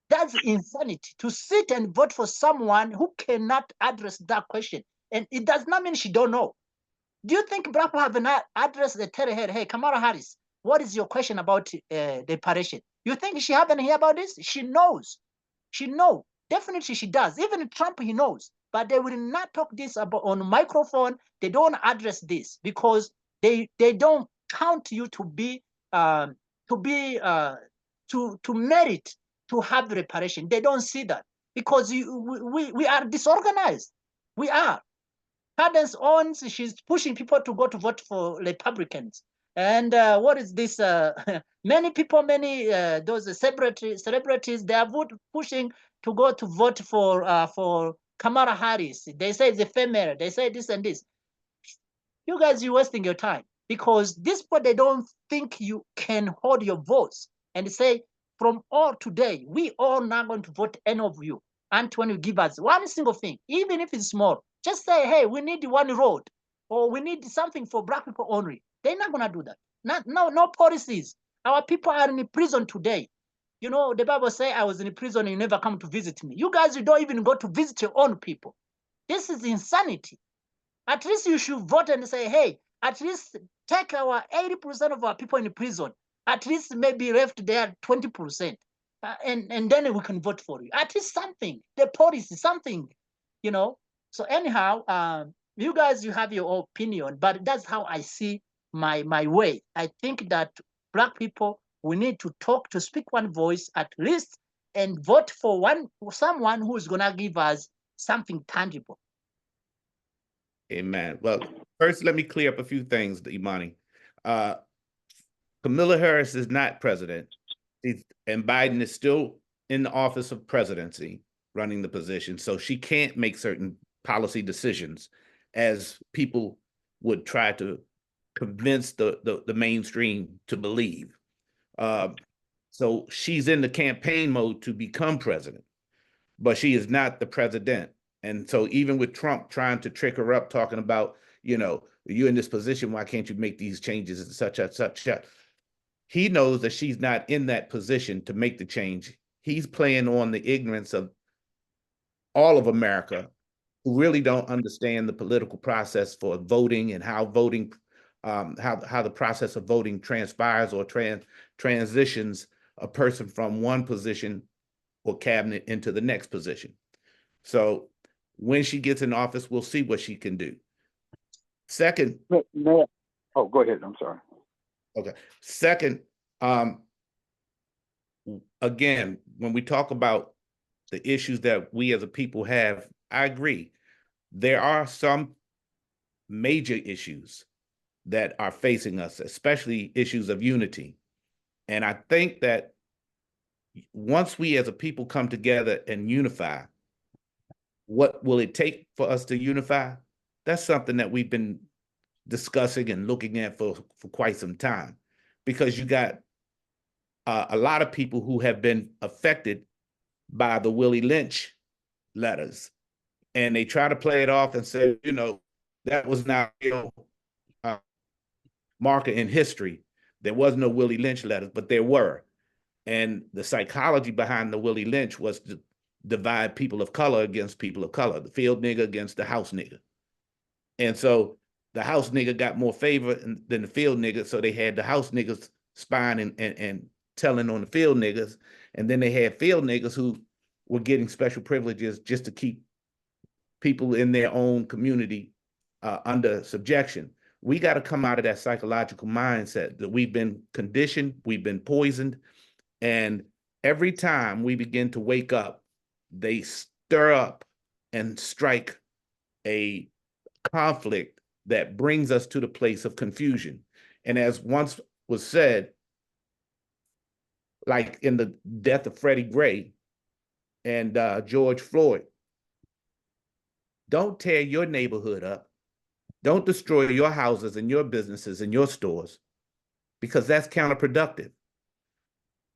That's insanity, to sit and vote for someone who cannot address that question. And it does not mean she don't know. Do you think black people have not addressed the tell her, hey, Kamala Harris, what is your question about the reparation? You think she haven't heard about this? She knows. She knows. Definitely she does. Even Trump, he knows. But they will not talk this about on microphone. They don't address this because they don't count you to merit to have reparation. They don't see that, because we are disorganized. We are. Cadence owns, she's pushing people to go to vote for Republicans. And what is this? Many people, those celebrities, they are pushing to go to vote for Kamala Harris. They say it's a female. They say this and this. You guys, you're wasting your time, because this part, they don't think you can hold your votes and say, from all today, we all not going to vote any of you. And when you give us one single thing, even if it's small, just say, hey, we need one road, or we need something for black people only. They're not gonna do that. No policies. Our people are in prison today. You know, the Bible says, I was in prison and you never come to visit me. You guys, you don't even go to visit your own people. This is insanity. At least you should vote and say, hey, at least take our 80% of our people in prison. At least maybe left there 20%. And then we can vote for you. At least something, the policy, something, you know. So anyhow, you guys, you have your opinion, but that's how I see my way. I think that black people, we need to talk, to speak one voice at least, and vote for someone who is gonna give us something tangible. Amen. Well, first, let me clear up a few things, Imani. Kamala Harris is not president, and Biden is still in the office of presidency, running the position, so she can't make certain policy decisions as people would try to convince the mainstream to believe. So she's in the campaign mode to become president, but she is not the president. And so even with Trump trying to trick her up, talking about, you're in this position, why can't you make these changes and such, he knows that she's not in that position to make the change. He's playing on the ignorance of all of America who really don't understand the political process for voting and how voting, how the process of voting transpires or transitions a person from one position or cabinet into the next position. So when she gets in office, we'll see what she can do. Second, oh, go ahead. I'm sorry. Okay. Second, again, when we talk about the issues that we as a people have, I agree. There are some major issues that are facing us, especially issues of unity. And I think that once we as a people come together and unify, what will it take for us to unify? That's something that we've been discussing and looking at for quite some time, because you got a lot of people who have been affected by the Willie Lynch letters, and they try to play it off and say, that was not a marker in history. There was no Willie Lynch letters, but there were. And the psychology behind the Willie Lynch was to divide people of color against people of color, the field nigger against the house nigger. And so the house nigger got more favor than the field nigger, so they had the house niggers spying and telling on the field niggers, and then they had field niggers who were getting special privileges just to keep people in their own community under subjection. We got to come out of that psychological mindset that we've been conditioned, we've been poisoned, and every time we begin to wake up, they stir up and strike a conflict that brings us to the place of confusion. And as once was said, like in the death of Freddie Gray and George Floyd, don't tear your neighborhood up. Don't destroy your houses and your businesses and your stores, because that's counterproductive.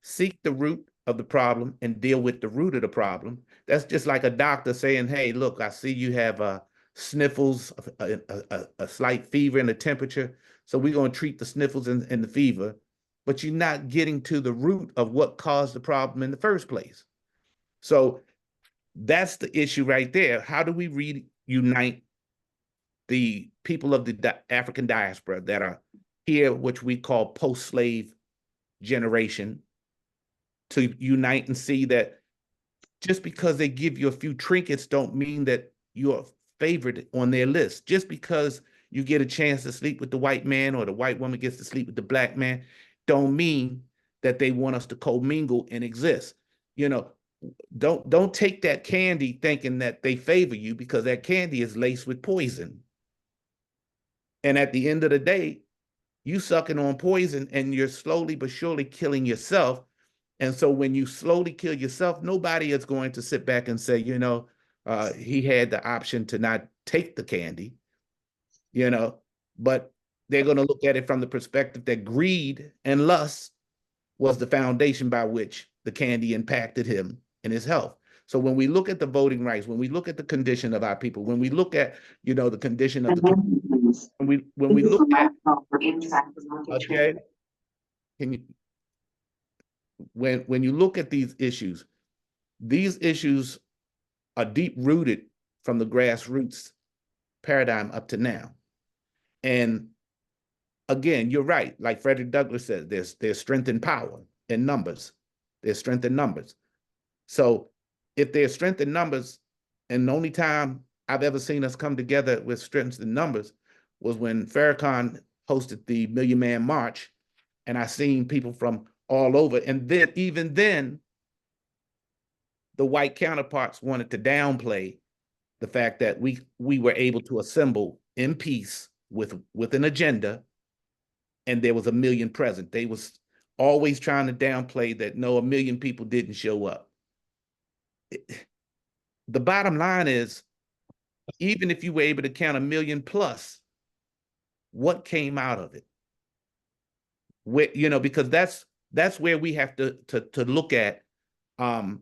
Seek the root of the problem and deal with the root of the problem. That's just like a doctor saying, hey, look, I see you have sniffles, a slight fever and a temperature, so we're going to treat the sniffles and the fever, but you're not getting to the root of what caused the problem in the first place. So that's the issue right there. How do we reunite the people of the African diaspora that are here, which we call post-slave generation, to unite and see that just because they give you a few trinkets don't mean that you're favored on their list. Just because you get a chance to sleep with the white man or the white woman gets to sleep with the black man don't mean that they want us to commingle and exist. Don't take that candy thinking that they favor you, because that candy is laced with poison. And at the end of the day, you sucking on poison and you're slowly but surely killing yourself. And so when you slowly kill yourself, nobody is going to sit back and say, he had the option to not take the candy, but they're going to look at it from the perspective that greed and lust was the foundation by which the candy impacted him and his health. So when we look at the voting rights, when we look at the condition of our people, when we look at, the condition of when we look at, okay, when you look at these issues are deep rooted from the grassroots paradigm up to now. And again, you're right. Like Frederick Douglass said, there's strength in power in numbers. There's strength in numbers. So if there's strength in numbers, and the only time I've ever seen us come together with strength in numbers was when Farrakhan hosted the Million Man March, and I seen people from all over. And then even then, the white counterparts wanted to downplay the fact that we were able to assemble in peace with an agenda and there was 1 million present. They was always trying to downplay that no, 1 million people didn't show up. The bottom line is, even if you were able to count 1 million plus, what came out of it? Where, you know, because that's where we have to look at who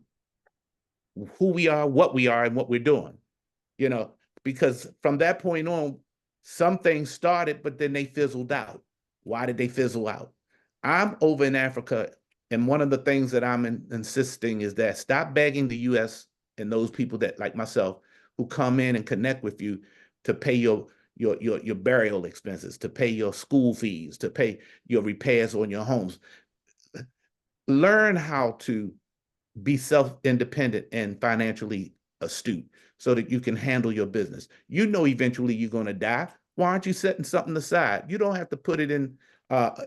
we are, what we are, and what we're doing. You know, because from that point on, some things started, but then they fizzled out. Why did they fizzle out? I'm over in Africa, and one of the things that I'm insisting is that stop begging the U.S. and those people that, like myself, who come in and connect with you to pay your burial expenses, to pay your school fees, to pay your repairs on your homes. Learn how to be self-independent and financially astute so that you can handle your business. You know, eventually you're going to die. Why aren't you setting something aside? You don't have to put it in,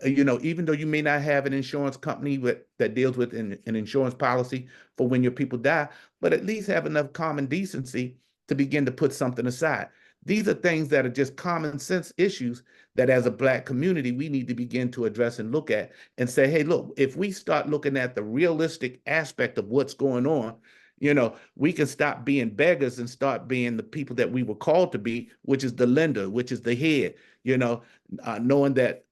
you know, even though you may not have an insurance company that deals with an insurance policy for when your people die, but at least have enough common decency to begin to put something aside. These are things that are just common sense issues that as a Black community, we need to begin to address and look at and say, hey, look, if we start looking at the realistic aspect of what's going on, you know, we can stop being beggars and start being the people that we were called to be, which is the lender, which is the head, you know, knowing that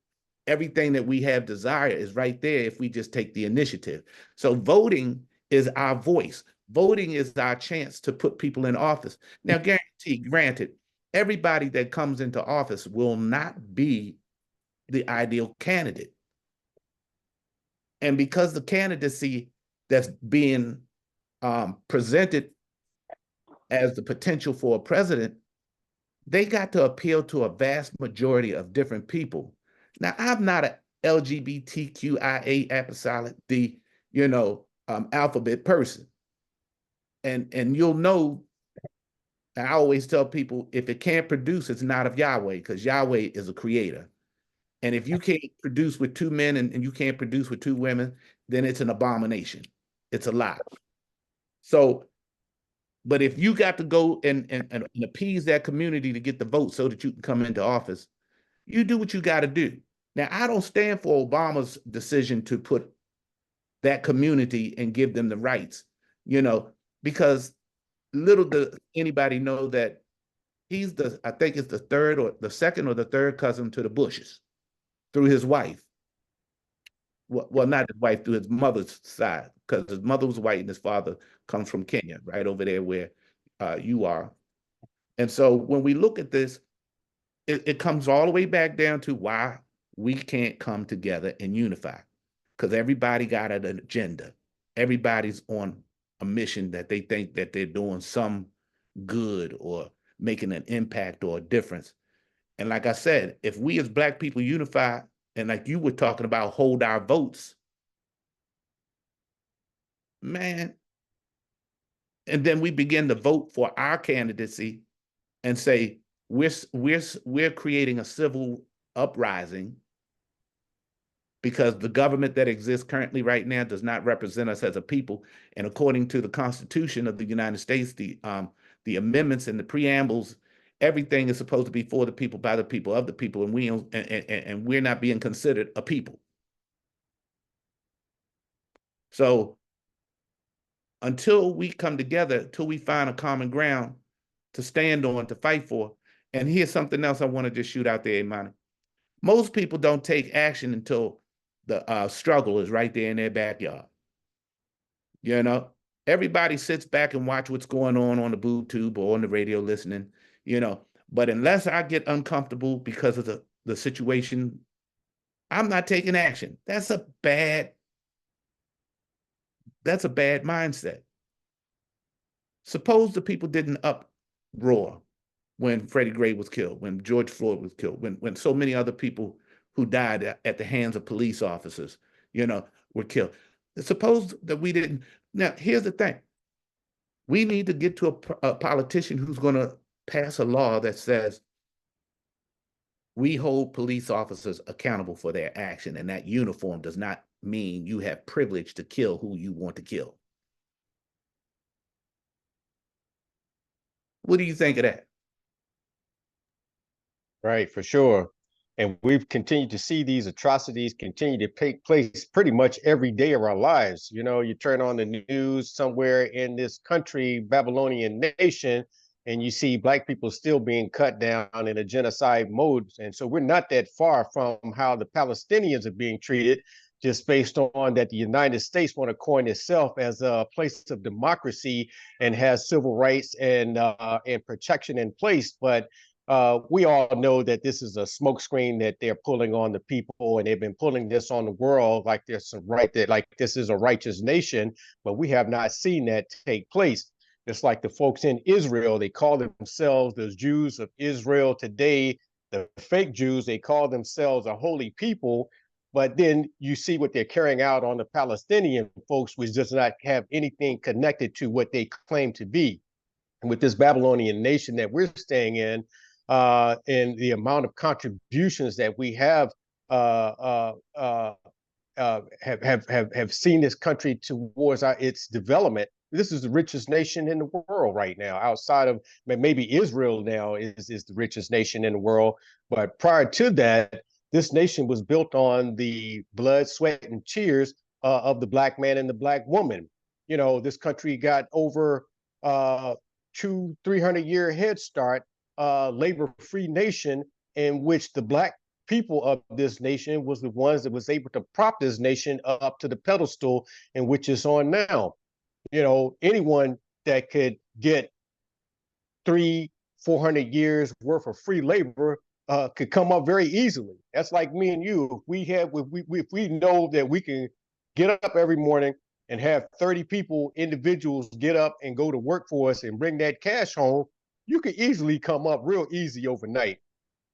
everything that we have desire is right there if we just take the initiative. So voting is our voice. Voting is our chance to put people in office. Now, granted, everybody that comes into office will not be the ideal candidate. And because the candidacy that's being presented as the potential for a president, they got to appeal to a vast majority of different people. Now, I'm not an LGBTQIA apostolic, you know, alphabet person. And you'll know, I always tell people, if it can't produce, it's not of Yahweh, because Yahweh is a creator. And if you can't produce with 2 men and you can't produce with 2 women, then it's an abomination. It's a lie. So, but if you got to go and appease that community to get the vote so that you can come into office, you do what you got to do. Now, I don't stand for Obama's decision to put that community and give them the rights, you know, because little does anybody know that he's I think it's the second or the third cousin to the Bushes through his wife. Well, not his wife, through his mother's side, because his mother was white and his father comes from Kenya, right over there where you are. And so when we look at this, it comes all the way back down to why we can't come together and unify, because everybody got an agenda. Everybody's on a mission that they think that they're doing some good or making an impact or a difference. And like I said, if we as Black people unify, and like you were talking about, hold our votes, man, and then we begin to vote for our candidacy and say, we're creating a civil uprising because the government that exists currently right now does not represent us as a people. And according to the Constitution of the United States, the amendments and the preambles, everything is supposed to be for the people, by the people, of the people, and we're not being considered a people. So until we come together, until we find a common ground to stand on, to fight for, and here's something else I want to just shoot out there, Imani. Most people don't take action until the struggle is right there in their backyard. You know, everybody sits back and watch what's going on the boob tube or on the radio listening, you know, but unless I get uncomfortable because of the situation, I'm not taking action. That's a bad mindset. Suppose the people didn't uproar when Freddie Gray was killed, when George Floyd was killed, when so many other people who died at the hands of police officers, you know, were killed. Suppose that we didn't. Now, here's the thing. We need to get to a politician who's going to pass a law that says we hold police officers accountable for their action, and that uniform does not mean you have privilege to kill who you want to kill. What do you think of that? Right, for sure. And we've continued to see these atrocities continue to take place pretty much every day of our lives. You know, you turn on the news somewhere in this country, Babylonian nation, and you see Black people still being cut down in a genocide mode. And so we're not that far from how the Palestinians are being treated, just based on that the United States want to coin itself as a place of democracy and has civil rights and protection in place. But we all know that this is a smokescreen that they're pulling on the people, and they've been pulling this on the world like there's some right that like this is a righteous nation, but we have not seen that take place. Just like the folks in Israel, they call themselves the Jews of Israel today, the fake Jews, they call themselves a holy people, but then you see what they're carrying out on the Palestinian folks, which does not have anything connected to what they claim to be. And with this Babylonian nation that we're staying in, and the amount of contributions that we have seen this country towards its development. This is the richest nation in the world right now, outside of maybe Israel now is the richest nation in the world. But prior to that, this nation was built on the blood, sweat, and tears of the Black man and the Black woman. You know, this country got over 200-300-year head start, labor-free nation in which the Black people of this nation was the ones that was able to prop this nation up to the pedestal in which it's on now. You know, anyone that could get 300-400 years worth of free labor could come up very easily. That's like me and you. If we know that we can get up every morning and have 30 individuals get up and go to work for us and bring that cash home, you could easily come up real easy overnight.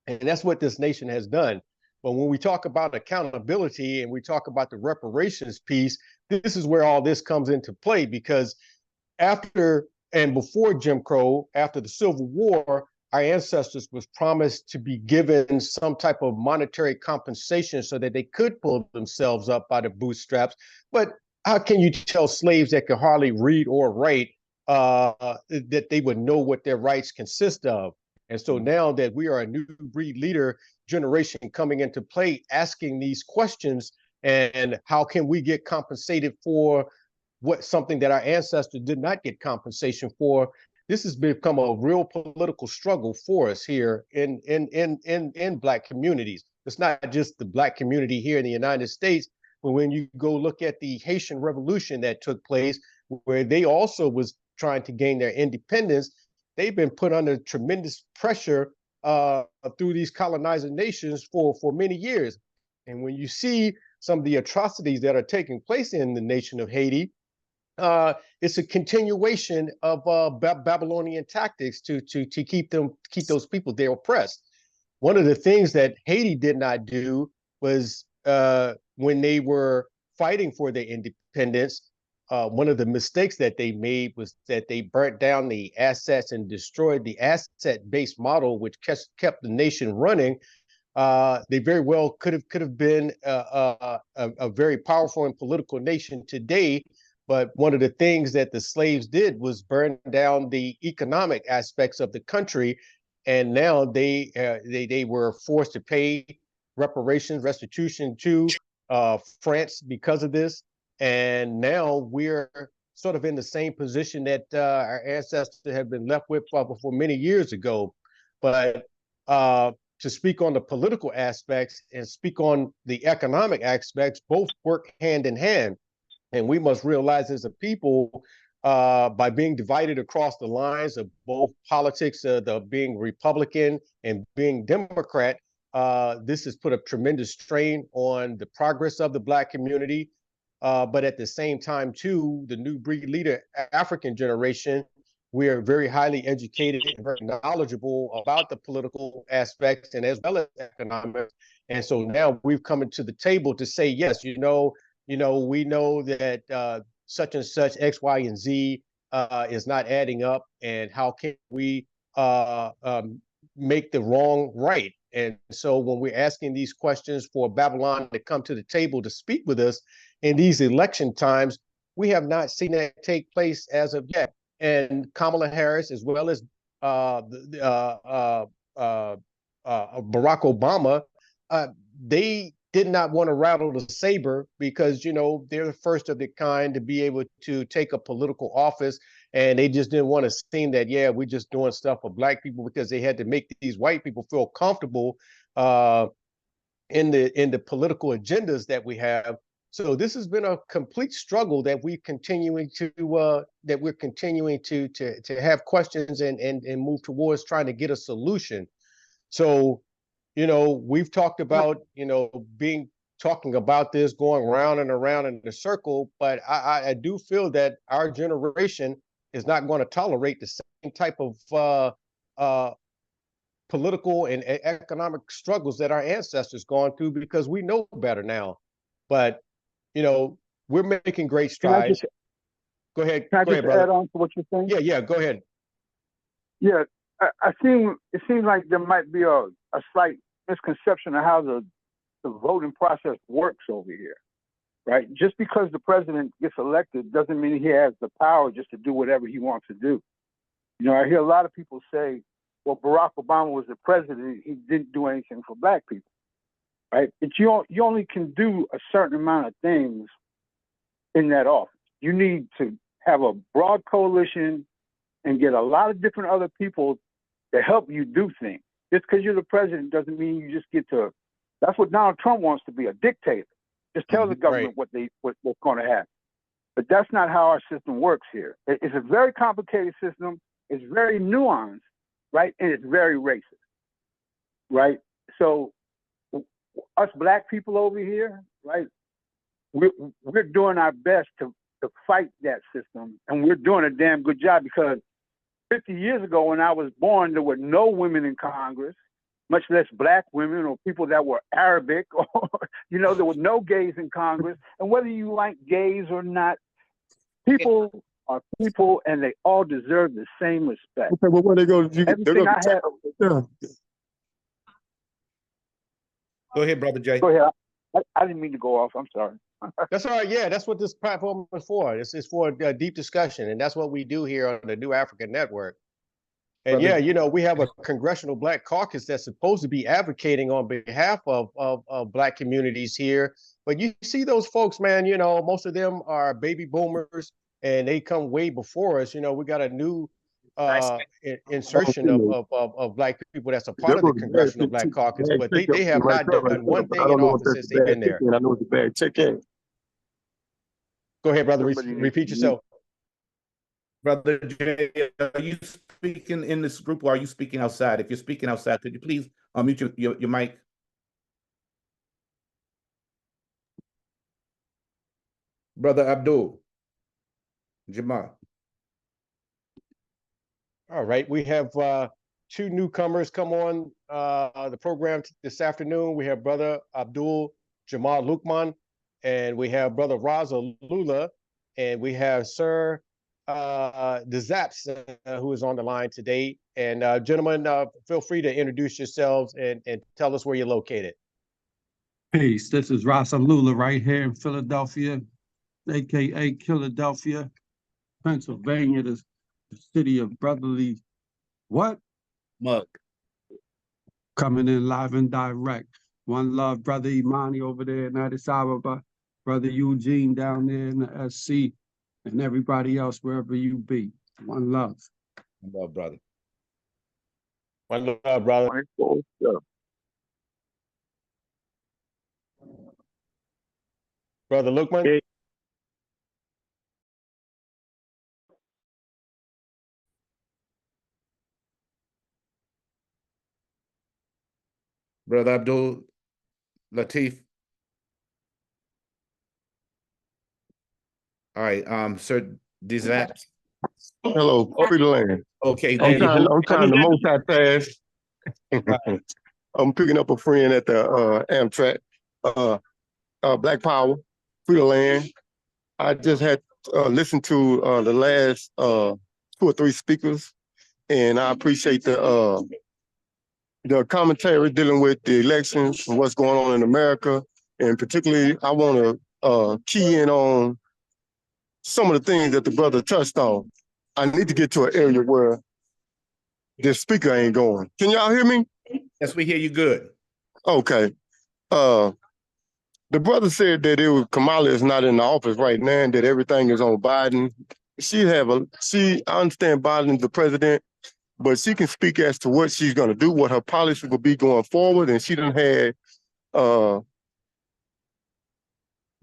And that's what this nation has done. But when we talk about accountability and we talk about the reparations piece, this is where all this comes into play, because after and before Jim Crow, after the Civil War, our ancestors was promised to be given some type of monetary compensation so that they could pull themselves up by the bootstraps. But how can you tell slaves that could hardly read or write that they would know what their rights consist of? And so now that we are a new breed leader generation coming into play, asking these questions, and how can we get compensated for something that our ancestors did not get compensation for? This has become a real political struggle for us here in Black communities. It's not just the Black community here in the United States, but when you go look at the Haitian Revolution that took place, where they also was trying to gain their independence, they've been put under tremendous pressure through these colonizing nations for many years. And when you see some of the atrocities that are taking place in the nation of Haiti, it's a continuation of Babylonian tactics to keep those people there oppressed. One of the things that Haiti did not do was when they were fighting for their independence, one of the mistakes that they made was that they burnt down the assets and destroyed the asset-based model, which kept the nation running. They very well could have been a very powerful and political nation today. But one of the things that the slaves did was burn down the economic aspects of the country, and now they were forced to pay restitution to France because of this. And now we're sort of in the same position that our ancestors have been left with for many years ago. But to speak on the political aspects and speak on the economic aspects, both work hand in hand. And we must realize as a people, by being divided across the lines of both politics, the being Republican and being Democrat, this has put a tremendous strain on the progress of the Black community. But at the same time, too, the new breed leader African generation, we are very highly educated and very knowledgeable about the political aspects and as well as economics. And so now we've come to the table to say, yes, we know that such and such X, Y, and Z is not adding up, and how can we make the wrong right? And so when we're asking these questions for Babylon to come to the table to speak with us in these election times, we have not seen that take place as of yet. And Kamala Harris, as well as Barack Obama, they did not want to rattle the saber because, you know, they're the first of their kind to be able to take a political office. And they just didn't want to seem that, yeah, we're just doing stuff for black people, because they had to make these white people feel comfortable in the political agendas that we have. So this has been a complete struggle that we're continuing to have questions and move towards trying to get a solution. So, you know, we've talked about, you know, talking about this, going round and around in the circle, but I do feel that our generation is not going to tolerate the same type of political and economic struggles that our ancestors gone through, because we know better now. But, you know, we're making great strides. Go ahead. Can I Go just ahead, add on to what you're saying? Yeah, go ahead. Yeah, it seems like there might be a slight misconception of how the voting process works over here, right? Just because the president gets elected doesn't mean he has the power just to do whatever he wants to do. You know, I hear a lot of people say, well, Barack Obama was the president, he didn't do anything for black people, right? But you only can do a certain amount of things in that office. You need to have a broad coalition and get a lot of different other people to help you do things. Just because you're the president doesn't mean you just get to. That's what Donald Trump wants to be, a dictator. Just tell the government right. what's going to happen. But that's not how our system works here. It's a very complicated system. It's very nuanced, right? And it's very racist, right? So us black people over here, right? We're doing our best to fight that system, and we're doing a damn good job, because 50 years ago when I was born, there were no women in Congress, much less black women or people that were Arabic, or, you know, there were no gays in Congress. And whether you like gays or not, people are people, and they all deserve the same respect. Okay, well, where they go? Everything I have. Go ahead, Brother Jay. Go ahead. I didn't mean to go off. I'm sorry. That's all right. Yeah, that's what this platform is for. It's for a deep discussion, and that's what we do here on the New African Network. And Brother, yeah, you know, we have a Congressional Black Caucus that's supposed to be advocating on behalf of black communities here. But you see those folks, man, you know, most of them are baby boomers, and they come way before us. You know, we got a new insertion of black people that's a part of the Congressional Black Caucus, but they have not done one thing in office since they've been there. I know it's a bad check-in. Go ahead, brother. Repeat yourself. Brother Jay, are you speaking in this group, or are you speaking outside? If you're speaking outside, could you please unmute your mic? Brother Abdul Jamal. All right, we have two newcomers come on the program this afternoon. We have Brother Abdul Jamal Lukman, and we have Brother Raza Lula, and we have Sir Zaps, who is on the line today. And gentlemen, feel free to introduce yourselves and tell us where you're located. Peace. This is Raza Lula right here in Philadelphia, aka Philadelphia, Pennsylvania, the city of brotherly Mug. Coming in live and direct. One love, Brother Imani over there in Addis Ababa, Brother Eugene down there in the SC, and everybody else wherever you be. One love. One love, brother. One love, brother. Brother Lukman. Hey. Brother Abdul Latif. All right, Sir Zaps. Hello, free to land. Okay. I'm trying to multitask. I'm picking up a friend at the Amtrak. Black Power, free to land. I just had listened to the last 2 or 3 speakers, and I appreciate the commentary dealing with the elections and what's going on in America. And particularly, I want to key in on some of the things that the brother touched on. I need to get to an area where this speaker ain't going. Can y'all hear me? Yes, we hear you good. Okay. The brother said that Kamala is not in the office right now and that everything is on Biden. I understand Biden's the president, but she can speak as to what she's going to do, what her policy will be going forward. And she done had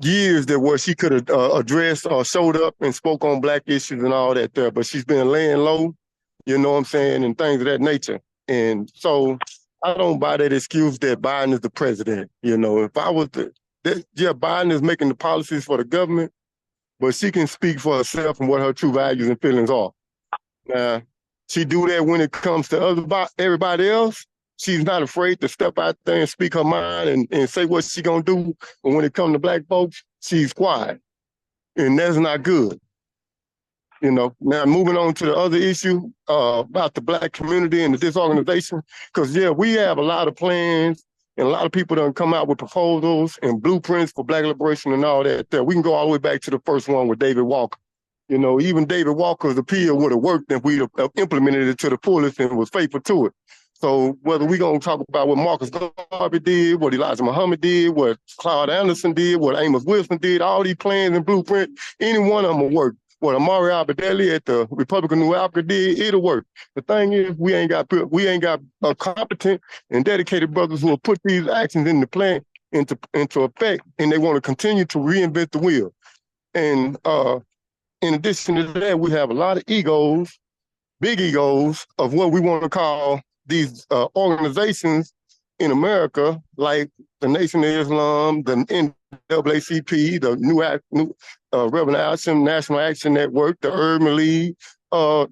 years that where she could have addressed or showed up and spoke on black issues and all that there, but she's been laying low, you know what I'm saying, and things of that nature. And so I don't buy that excuse that Biden is the president. You know, if I was Biden is making the policies for the government, but she can speak for herself and what her true values and feelings are. Now, she do that when it comes to everybody else. She's not afraid to step out there and speak her mind and say what she gonna do. But when it comes to black folks, she's quiet. And that's not good. You know, now moving on to the other issue about the black community and the disorganization, because we have a lot of plans and a lot of people done come out with proposals and blueprints for black liberation and all that. We can go all the way back to the first one with David Walker. You know, even David Walker's appeal would have worked if we implemented it to the fullest and was faithful to it. So whether we're going to talk about what Marcus Garvey did, what Elijah Muhammad did, what Claude Anderson did, what Amos Wilson did, all these plans and blueprints, any one of them will work. What Amari Abedeli at the Republic of New Africa did, it'll work. The thing is, we ain't got competent and dedicated brothers who will put these actions into play, into effect, and they want to continue to reinvent the wheel. And in addition to that, we have a lot of egos, big egos of what we want to call these organizations in America, like the Nation of Islam, the NAACP, the New Reverend Action, National Action Network, the Urban League, and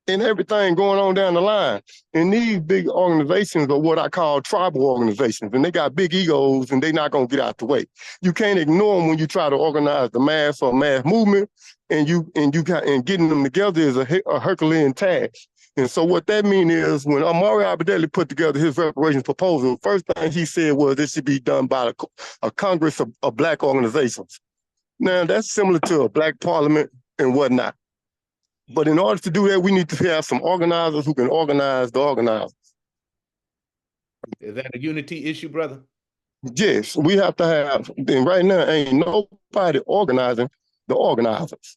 everything going on down the line. And these big organizations are what I call tribal organizations, and they got big egos, and they're not going to get out the way. You can't ignore them when you try to organize the mass or mass movement, and getting them together is a Herculean task. And so what that means is when Amari Abedeli put together his reparations proposal, first thing he said was this should be done by a Congress of black organizations. Now, that's similar to a black parliament and whatnot. But in order to do that, we need to have some organizers who can organize the organizers. Is that a unity issue, brother? Yes, we have to have, and right now ain't nobody organizing the organizers,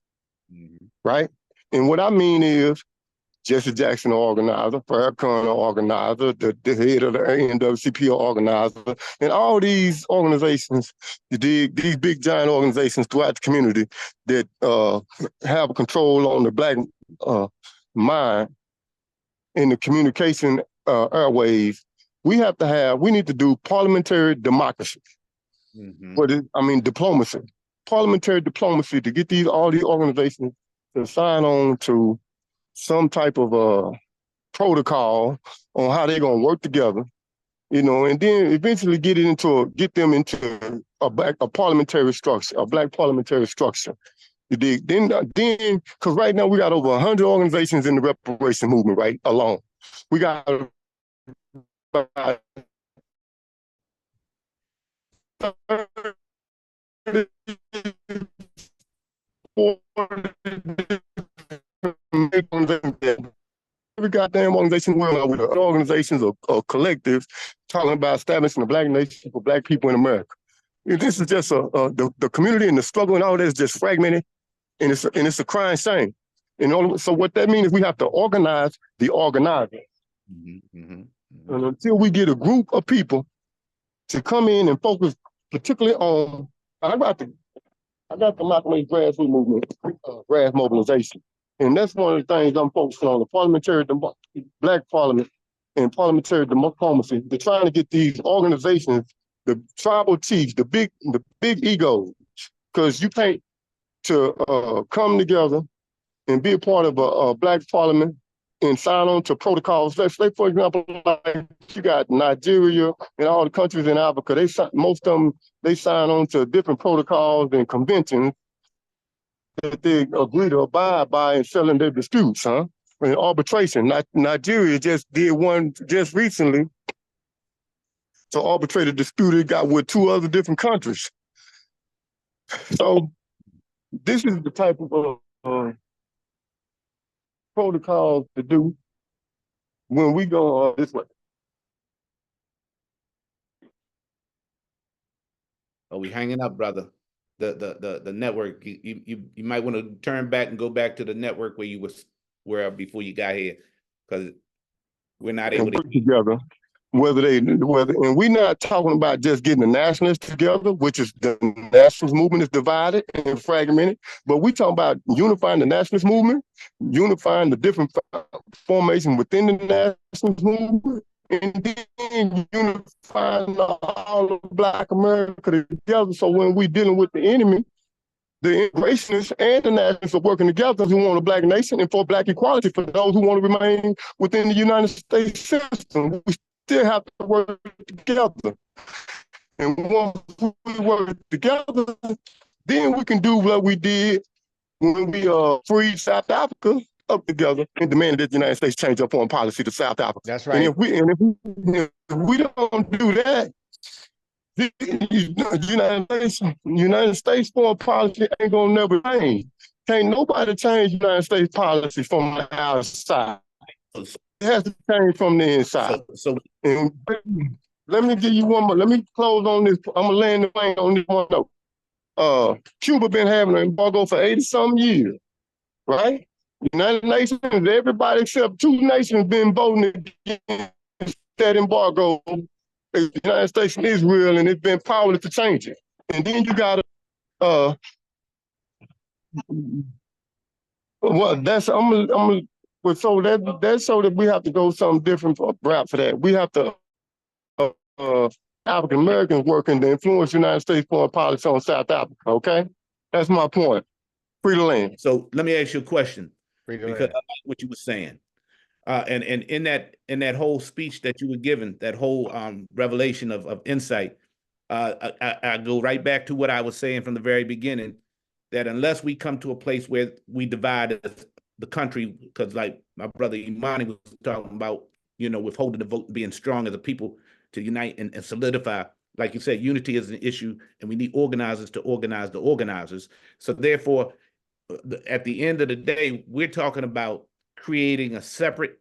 right? And what I mean is, Jesse Jackson, organizer, Farrakhan, organizer, the head of the NAACP organizer, and all these organizations, these big giant organizations throughout the community that have control on the black mind in the communication airways. We need to do parliamentary democracy. Diplomacy. Parliamentary diplomacy to get all these organizations to sign on to some type of protocol on how they're gonna work together, you know, and then eventually get them into a parliamentary structure, a black parliamentary structure. You dig? Then, because right now we got over 100 organizations in the reparation movement, right? Alone, we got every goddamn organization with organizations or collectives talking about establishing a black nation for black people in America. And this is just the community and the struggle and all that is just fragmented, and it's a crying shame. So what that means is we have to organize the organizers. And until we get a group of people to come in and focus particularly on, I got the Malcolm X grassroots movement, grass mobilization. And that's one of the things I'm focusing on, the parliamentary, black parliament and parliamentary diplomacy. They're trying to get these organizations, the tribal chiefs, the big egos, because you can't to come together and be a part of a black parliament and sign on to protocols. Let's say, for example, like you got Nigeria and all the countries in Africa, most of them, they sign on to different protocols and conventions that they agree to abide by in settling their disputes, And arbitration. Nigeria just did one just recently to arbitrate a dispute it got with 2 other different countries. So this is the type of protocols to do when we go this way. Oh, we hanging up, brother. The network. You might want to turn back and go back to the network where you were before you got here, because we're not able And to. work together. And we're not talking about just getting the nationalists together, which is the nationalist movement is divided and fragmented, but we talking about unifying the nationalist movement, unifying the different formations within the nationalist movement, and then unifying all of Black America together. So when we're dealing with the enemy, the integrationists and the nationalists are working together who want a Black nation and for Black equality for those who want to remain within the United States system. We still have to work together. And once we work together, then we can do what we did when we freed South Africa up together and demanded that the United States change our foreign policy to South Africa. That's And right. if we don't do that, the United States foreign policy ain't gonna never change. Can't nobody change United States policy from the outside. It has to change from the inside. So And let me give you one more. Let me close on this. I'm gonna land the plane on this one note. Cuba been having an embargo for 80-some years, right? United Nations, everybody except 2 nations been voting against that embargo. The United States and Israel, and it's been powerless to change it. And then you got well, that's so that's so that we have to go something different for that. We have to African Americans working to influence United States foreign policy on South Africa. Okay, that's my point. Free the land. So let me ask you a question, Free the because land. I like what you were saying. And in that whole speech that you were given, that whole revelation of insight, I go right back to what I was saying from the very beginning, that unless we come to a place where we divide the country, because like my brother Imani was talking about, withholding the vote and being strong as a people to unite and solidify. Like you said, unity is an issue, and we need organizers to organize the organizers. So therefore, at the end of the day, we're talking about creating a separate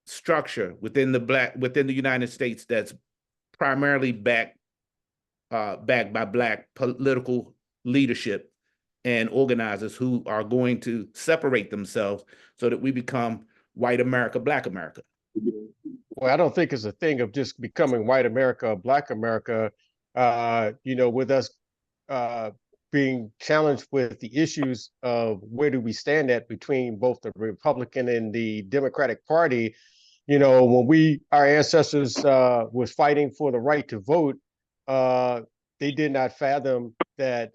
structure within the United States that's primarily backed by Black political leadership and organizers who are going to separate themselves so that we become white America, Black America. Well, I don't think it's a thing of just becoming white America or Black America. With us being challenged with the issues of where do we stand at between both the Republican and the Democratic Party. When our ancestors was fighting for the right to vote, they did not fathom that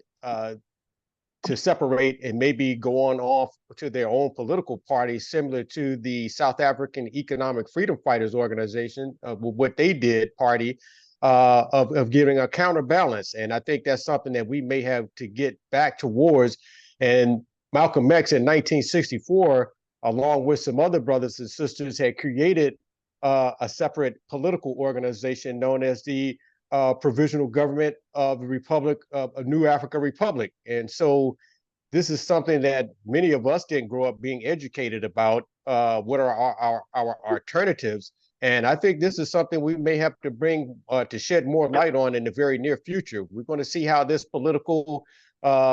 to separate and maybe go on off to their own political party, similar to the South African Economic Freedom Fighters Organization, what they did, party, of giving a counterbalance. And I think that's something that we may have to get back towards. And Malcolm X in 1964, along with some other brothers and sisters, had created a separate political organization known as the Provisional Government of the Republic of New Africa Republic. And so this is something that many of us didn't grow up being educated about. What are our alternatives? And I think this is something we may have to bring to shed more light on in the very near future. We're going to see how this political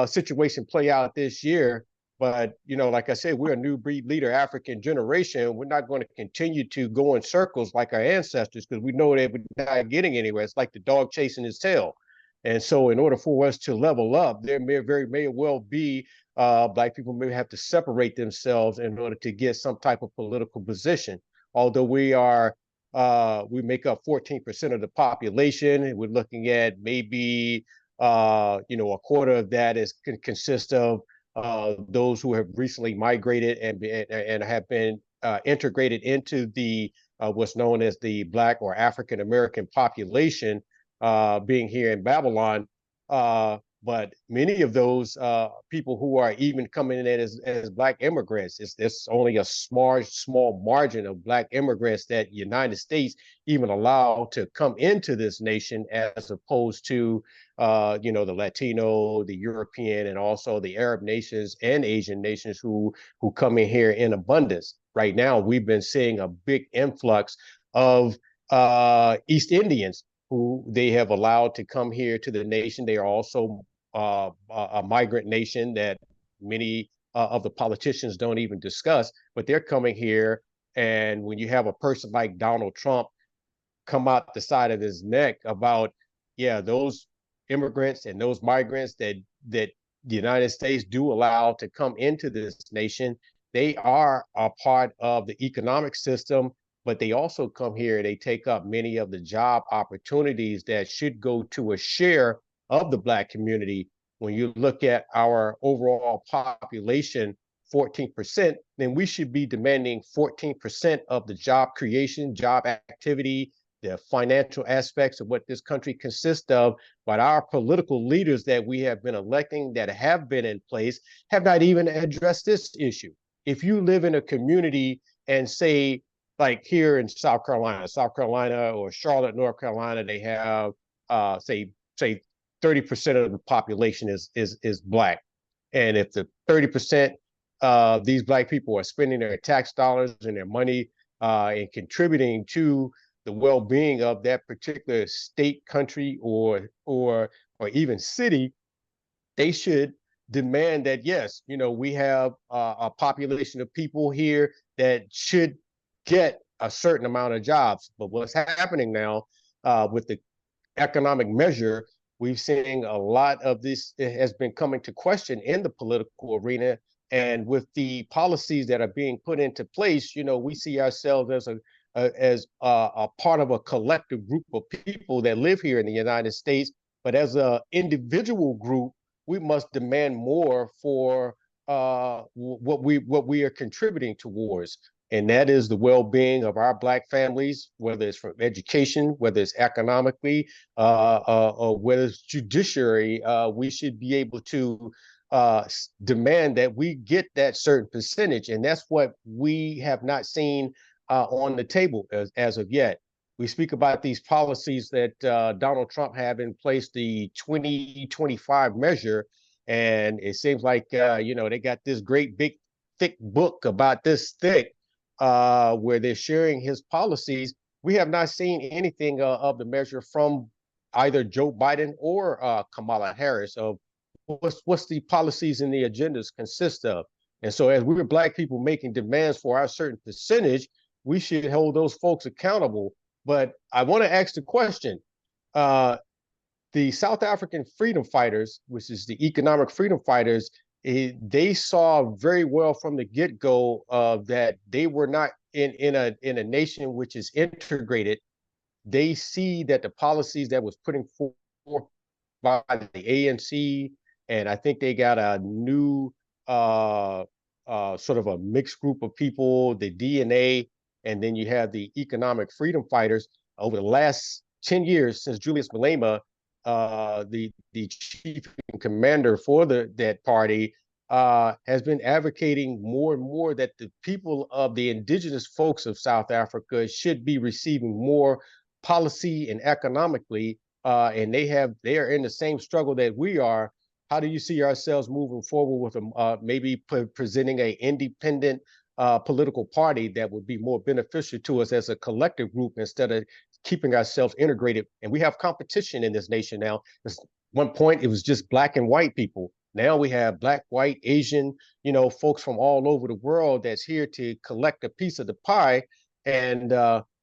situation play out this year. But, like I said, we're a new breed leader African generation. We're not going to continue to go in circles like our ancestors, because we know that we're not getting anywhere. It's like the dog chasing his tail. And so in order for us to level up, there may well be Black people may have to separate themselves in order to get some type of political position. Although we make up 14% of the population, we're looking at maybe a quarter of that consists of those who have recently migrated and have been integrated into the what's known as the Black or African American population, being here in Babylon. But many of those people who are even coming in as Black immigrants, it's only a small margin of Black immigrants that the United States even allow to come into this nation, as opposed to the Latino, the European, and also the Arab nations and Asian nations who come in here in abundance. Right now, we've been seeing a big influx of East Indians who they have allowed to come here to the nation. They are also a migrant nation that many of the politicians don't even discuss, but they're coming here. And when you have a person like Donald Trump come out the side of his neck about, yeah, those immigrants and those migrants that the United States do allow to come into this nation, they are a part of the economic system, but they also come here and they take up many of the job opportunities that should go to a share of the Black community. When you look at our overall population, 14%, then we should be demanding 14% of the job creation, job activity, the financial aspects of what this country consists of. But our political leaders that we have been electing, that have been in place, have not even addressed this issue. If you live in a community and say, like here in South Carolina or Charlotte, North Carolina, they have say 30% of the population is Black. And if the 30% these Black people are spending their tax dollars and their money and contributing to the well-being of that particular state, country, or even city, they should demand that, yes, we have a population of people here that should get a certain amount of jobs. But what's happening now with the economic measure, we've seen a lot of this has been coming to question in the political arena. And with the policies that are being put into place, we see ourselves as a part of a collective group of people that live here in the United States. But as an individual group, we must demand more for what we are contributing towards. And that is the well-being of our Black families, whether it's from education, whether it's economically, or whether it's judiciary. We should be able to demand that we get that certain percentage. And that's what we have not seen on the table as of yet. We speak about these policies that Donald Trump have in place, the 2025 measure, and it seems like they got this great big thick book about this thick where they're sharing his policies. We have not seen anything of the measure from either Joe Biden or Kamala Harris of what's the policies and the agendas consist of. And so as we were Black people making demands for our certain percentage, we should hold those folks accountable. But I want to ask the question, the South African freedom fighters, which is the economic freedom fighters, they saw very well from the get-go that they were not in a nation which is integrated. They see that the policies that was putting forth by the ANC, and I think they got a new sort of a mixed group of people, the DNA, and then you have the economic freedom fighters. Over the last 10 years since Julius Malema, the chief and commander for that party, has been advocating more and more that the people of the indigenous folks of South Africa should be receiving more policy and economically, and they are in the same struggle that we are. How do you see ourselves moving forward with maybe presenting an independent political party that would be more beneficial to us as a collective group instead of keeping ourselves integrated? And we have competition in this nation now. At one point, it was just Black and white people. Now we have Black, white, Asian, folks from all over the world that's here to collect a piece of the pie. And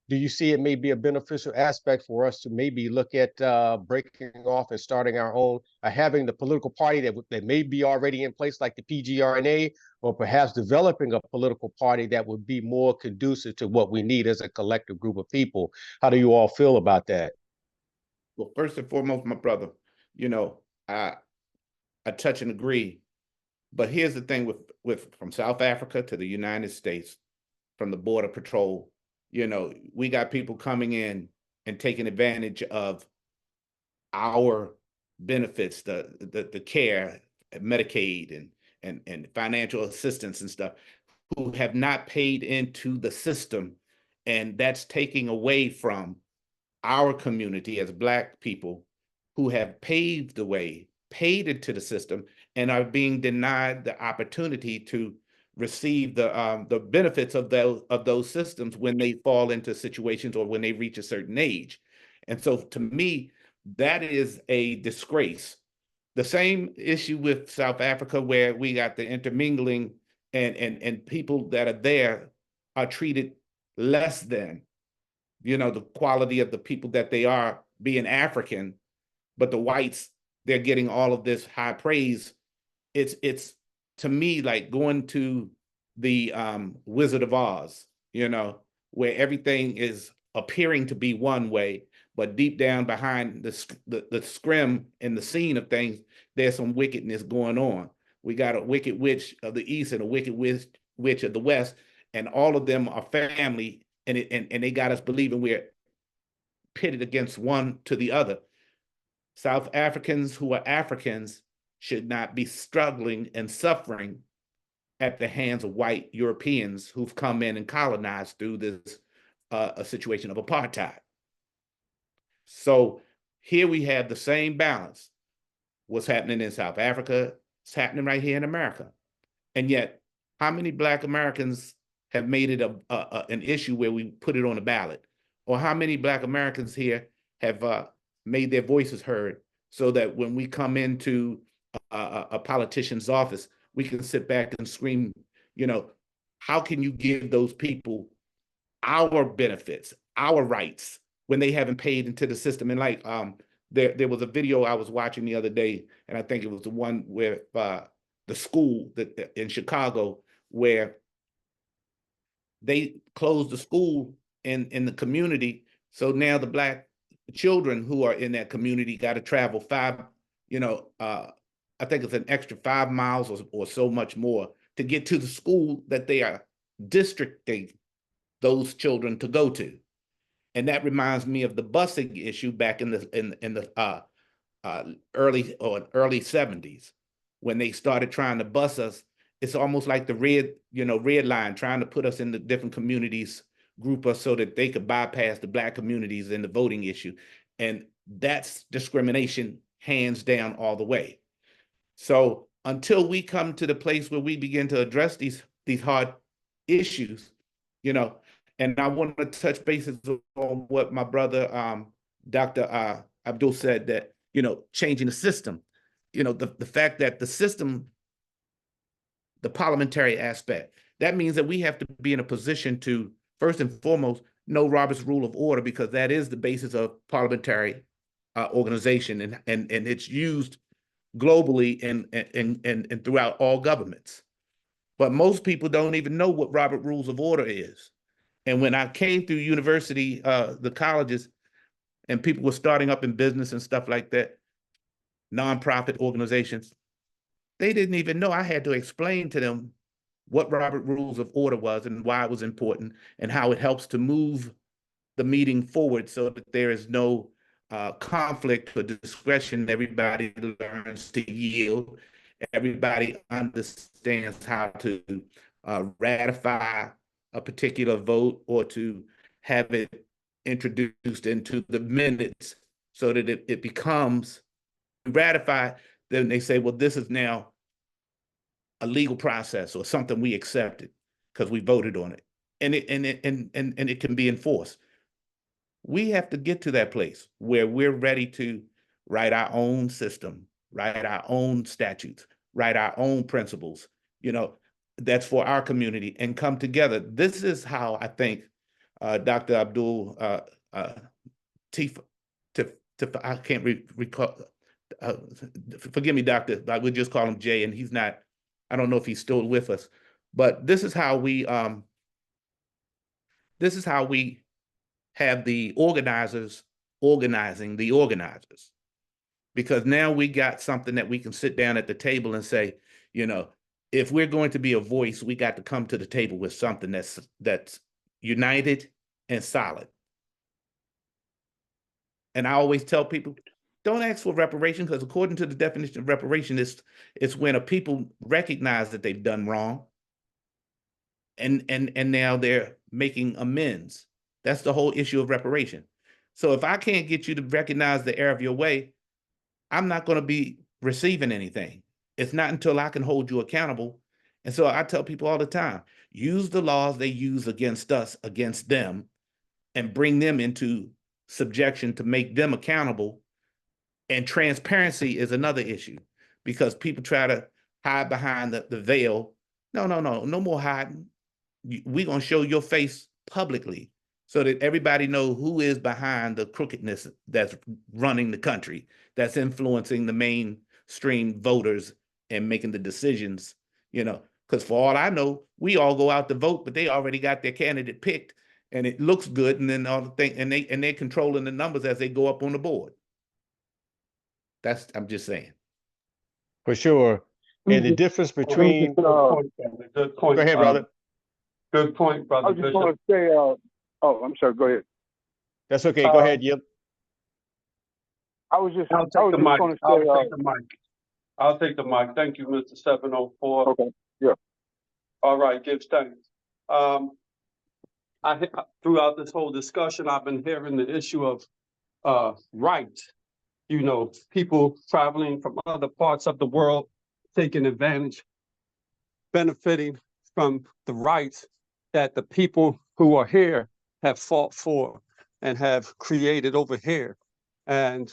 do you see it may be a beneficial aspect for us to maybe look at breaking off and starting our own, having the political party that may be already in place, like the PGRNA, or perhaps developing a political party that would be more conducive to what we need as a collective group of people? How do you all feel about that? Well, first and foremost, my brother, I touch and agree. But here's the thing with from South Africa to the United States, from the Border Patrol, we got people coming in and taking advantage of our benefits, the care, Medicaid and financial assistance and stuff, who have not paid into the system. And that's taking away from our community as Black people who have paved the way, paid into the system, and are being denied the opportunity to receive the benefits of those systems when they fall into situations or when they reach a certain age. And so to me, that is a disgrace. The same issue with South Africa, where we got the intermingling and people that are there are treated less than, the quality of the people that they are being African, but the whites, they're getting all of this high praise. It's to me like going to the Wizard of Oz, where everything is appearing to be one way, but deep down behind the scrim and the scene of things, there's some wickedness going on. We got a wicked witch of the east and a wicked witch of the west, and all of them are family, and they got us believing we're pitted against one to the other. South Africans who are Africans should not be struggling and suffering at the hands of white Europeans who've come in and colonized through this a situation of apartheid. So here we have the same balance. What's happening in South Africa, it's happening right here in America. And yet, how many Black Americans have made it an issue where we put it on the ballot? Or how many Black Americans here have made their voices heard so that when we come into a politician's office, we can sit back and scream, how can you give those people our benefits, our rights, when they haven't paid into the system? And like, there was a video I was watching the other day, and I think it was the one where the school that in Chicago, where they closed the school in the community. So now the Black children who are in that community got to travel I think it's an extra 5 miles or so much more to get to the school that they are districting those children to go to. And that reminds me of the busing issue back in the early 70s, when they started trying to bus us. It's almost like the red line, trying to put us in the different communities, group us so that they could bypass the Black communities in the voting issue. And that's discrimination, hands down, all the way. So until we come to the place where we begin to address these hard issues, and I want to touch bases on what my brother, Dr. Abdul said, that, changing the system, the fact that the system, the parliamentary aspect, that means that we have to be in a position to, first and foremost, know Robert's Rule of Order, because that is the basis of parliamentary organization, and it's used globally and throughout all governments. But most people don't even know what Robert Rules of Order is. And when I came through university, the colleges, and people were starting up in business and stuff like that, nonprofit organizations, they didn't even know. I had to explain to them what Robert Rules of Order was and why it was important and how it helps to move the meeting forward so that there is no conflict or discretion. Everybody learns to yield. Everybody understands how to ratify a particular vote or to have it introduced into the minutes so that it becomes ratified. Then they say, well, this is now a legal process or something we accepted because we voted on it, and it can be enforced. We have to get to that place where we're ready to write our own system, write our own statutes, write our own principles, that's for our community, and come together. This is how I think Dr. Abdul, I can't recall, forgive me, doctor, I would just call him Jay, and he's not, I don't know if he's still with us, but this is how we have the organizers organizing the organizers, because now we got something that we can sit down at the table and say, if we're going to be a voice, we got to come to the table with something that's united and solid. And I always tell people, don't ask for reparation, because according to the definition of reparation, it's when a people recognize that they've done wrong and now they're making amends. That's the whole issue of reparation. So if I can't get you to recognize the error of your way, I'm not going to be receiving anything. It's not until I can hold you accountable. And so I tell people all the time, use the laws they use against us, against them, and bring them into subjection to make them accountable. And transparency is another issue because people try to hide behind the veil. No more hiding. We're going to show your face publicly so that everybody know who is behind the crookedness that's running the country, that's influencing the mainstream voters and making the decisions, you know, because for all I know, we all go out to vote, but they already got their candidate picked and it looks good. And then all the thing, and they're controlling the numbers as they go up on the board. I'm just saying. For sure. And the difference between, Good point. go ahead, brother. Good point, brother. I just want to say, I'm sorry, go ahead. That's okay. Go ahead, Yip. I'll take the mic. I'll take the mic. Thank you, Mr. 704. Okay. Yeah. All right. Give thanks. Throughout this whole discussion, I've been hearing the issue of rights. You know, people traveling from other parts of the world, taking advantage, benefiting from the rights that the people who are here have fought for and have created over here. And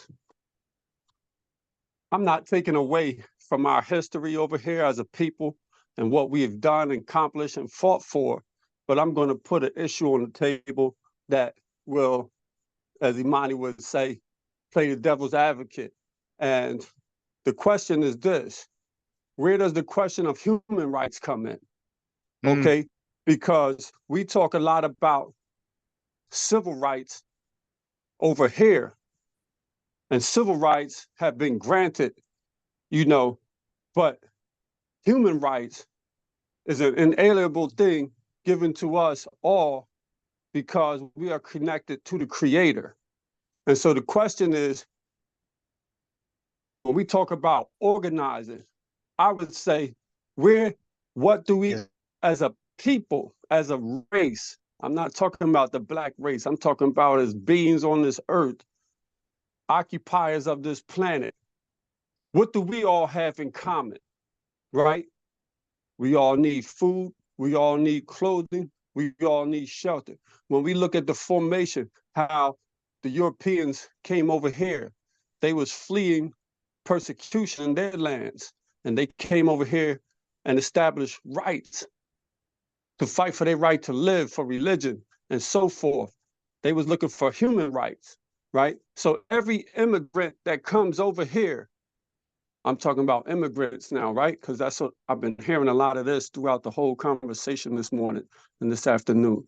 I'm not taking away from our history over here as a people and what we have done and accomplished and fought for, but I'm going to put an issue on the table that will, as Imani would say, play the devil's advocate. And the question is this: where does the question of human rights come in? Okay, because we talk a lot about civil rights over here, and civil rights have been granted, you know, but human rights is an inalienable thing given to us all because we are connected to the Creator. And so the question is, when we talk about organizing, I would say, what do we, as a people, as a race, I'm not talking about the Black race, I'm talking about as beings on this earth, occupiers of this planet, what do we all have in common, right? We all need food, we all need clothing, we all need shelter. When we look at the formation, how the Europeans came over here, they was fleeing persecution in their lands, and they came over here and established rights to fight for their right to live, for religion, and so forth. They was looking for human rights, right? So every immigrant that comes over here, I'm talking about immigrants now, right? Because that's what I've been hearing a lot of this throughout the whole conversation this morning and this afternoon.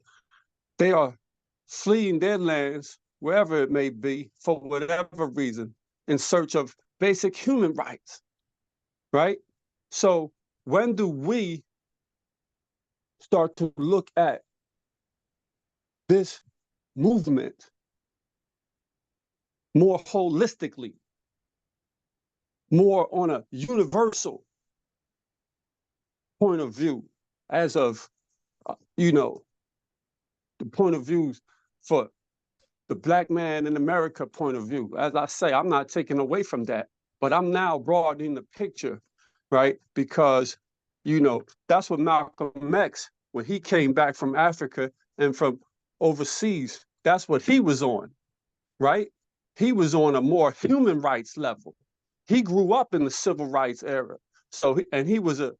They are fleeing their lands, wherever it may be, for whatever reason, in search of basic human rights, right? So when do we start to look at this movement more holistically, more on a universal point of view, as of, you know, the point of views for the Black man in America point of view? As I say, I'm not taking away from that, but I'm now broadening the picture, right? Because, you know, that's what Malcolm X, when he came back from Africa and from overseas, that's what he was on, right? He was on a more human rights level. He grew up in the civil rights era. So, and he was a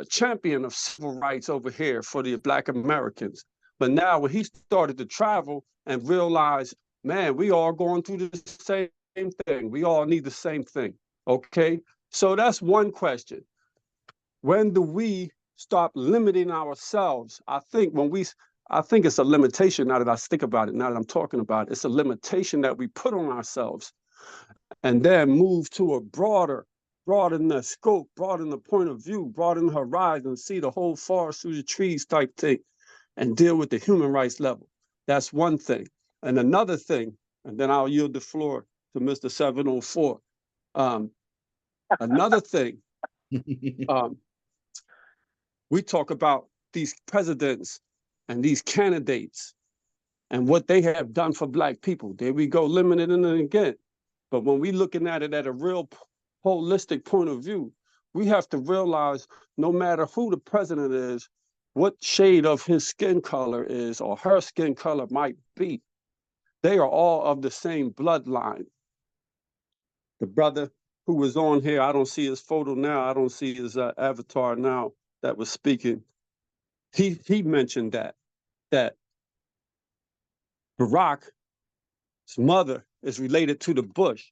champion of civil rights over here for the Black Americans. But now when he started to travel and realize, man, we all going through the same thing. We all need the same thing, okay? So that's one question. When do we stop limiting ourselves? I think it's a limitation now that I think about it, now that I'm talking about it. It's a limitation that we put on ourselves and then move to a broaden the scope, broaden the point of view, broaden the horizon, see the whole forest through the trees type thing, and deal with the human rights level. That's one thing. And another thing, and then I'll yield the floor to Mr. 704. Another thing, we talk about these presidents and these candidates and what they have done for Black people. There we go, limited in it again. But when we looking at it at a real holistic point of view, we have to realize no matter who the president is, what shade of his skin color is or her skin color might be, They are all of the same bloodline. The brother who was on here, I don't see his photo now, I don't see his avatar now that was speaking. He mentioned that Barack's mother is related to the Bush.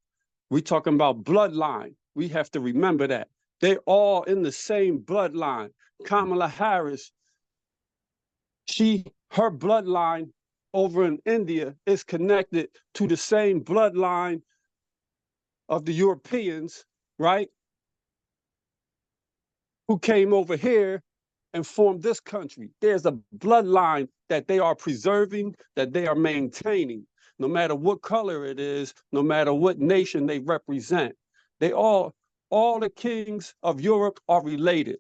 We talking about bloodline. We have to remember that. They're all in the same bloodline. Kamala Harris, her bloodline over in India is connected to the same bloodline of the Europeans, right? Who came over here and formed this country. There's a bloodline that they are preserving, that they are maintaining, no matter what color it is, no matter what nation they represent. They all the kings of Europe are related.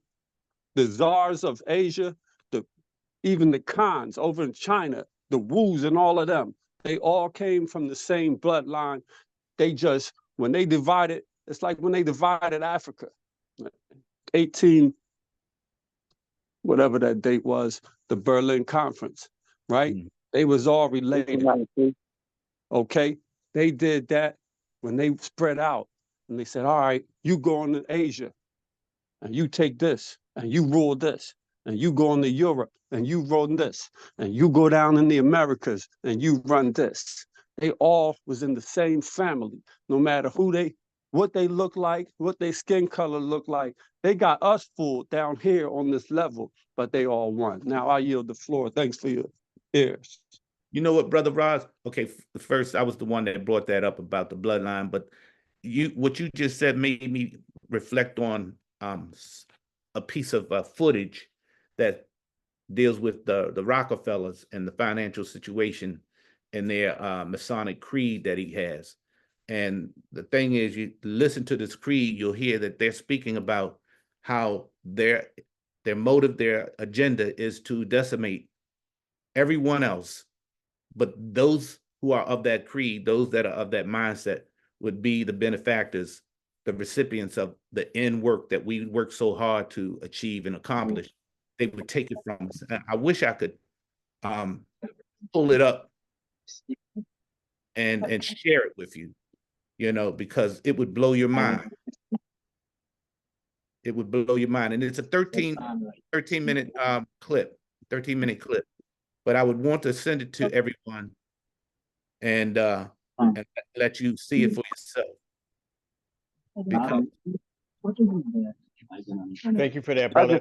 The czars of Asia, even the Khans over in China, the Wus and all of them, they all came from the same bloodline. They just, when they divided, it's like when they divided Africa, 18, whatever that date was, the Berlin Conference, right? Mm-hmm. They was all related. Okay, they did that when they spread out, and they said, all right, you go into Asia, and you take this, and you rule this, and you go into Europe, and you run this, and you go down in the Americas, and you run this. They all was in the same family, no matter what they look like, what their skin color look like. They got us fooled down here on this level, but they all won. Now I yield the floor. Thanks for your ears. You know what, Brother Roz? Okay, first I was the one that brought that up about the bloodline, but what you just said made me reflect on a piece of footage that deals with the Rockefellers and the financial situation and their Masonic creed that he has. And the thing is, you listen to this creed, you'll hear that they're speaking about how their motive, their agenda is to decimate everyone else. But those who are of that creed, those that are of that mindset, would be the benefactors, the recipients of the end work that we work so hard to achieve and accomplish. They would take it from us. I wish I could pull it up and share it with you, because it would blow your mind. It would blow your mind. And it's a 13-minute clip, 13-minute clip. But I would want to send it to everyone and let you see it for yourself. Because thank you for that, brother. I'd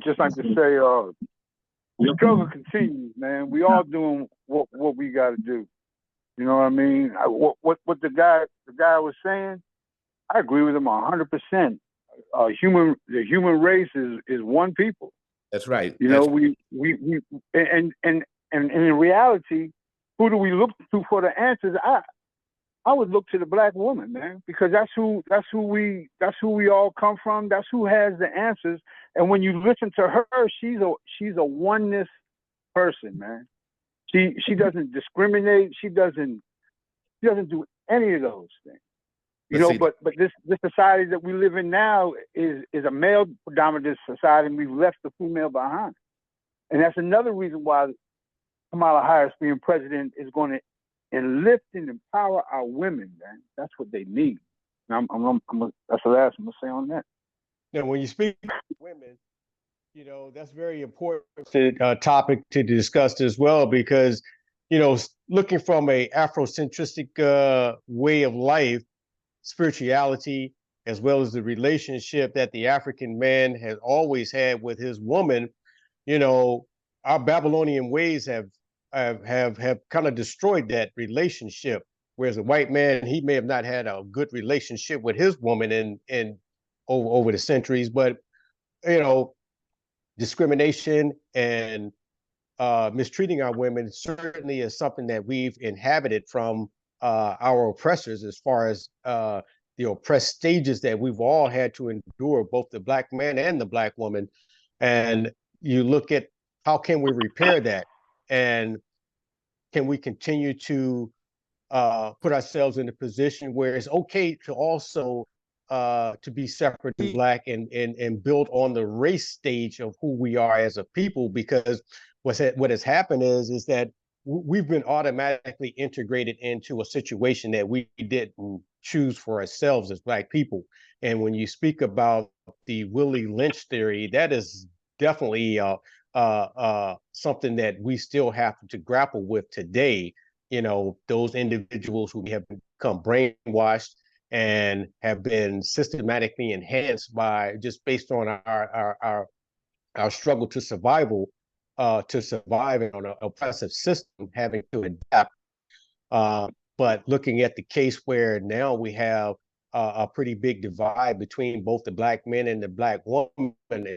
just like to say, the struggle continues, man. We all doing what we got to do. You know what I mean? What the guy was saying, I agree with him 100%. The human race is one people. That's right. We and in reality, who do we look to for the answers? I would look to the Black woman, man, because that's who we all come from. That's who has the answers. And when you listen to her, she's a oneness person, man. She doesn't discriminate. She doesn't do any of those things. But this society that we live in now is a male dominant society, and we've left the female behind. And that's another reason why Kamala Harris being president is going to enlift and empower our women, man. That's what they need. And that's the last I'm gonna say on that. Now, when you speak to women, that's very important topic to discuss as well, because looking from a Afrocentric way of life, spirituality, as well as the relationship that the African man has always had with his woman, our Babylonian ways have kind of destroyed that relationship. Whereas a white man, he may have not had a good relationship with his woman in over the centuries, but discrimination and mistreating our women certainly is something that we've inhabited from our oppressors, as far as the oppressed stages that we've all had to endure, both the Black man and the Black woman. And you look at how can we repair that, and can we continue to put ourselves in a position where it's okay to also to be separate and Black and build on the race stage of who we are as a people. Because what has happened is that we've been automatically integrated into a situation that we didn't choose for ourselves as Black people. And when you speak about the Willie Lynch theory, that is definitely something that we still have to grapple with today. You know, those individuals who have become brainwashed and have been systematically enhanced by just based on our struggle to survival, to survive on an oppressive system, having to adapt. But looking at the case where now we have a pretty big divide between both the Black men and the Black woman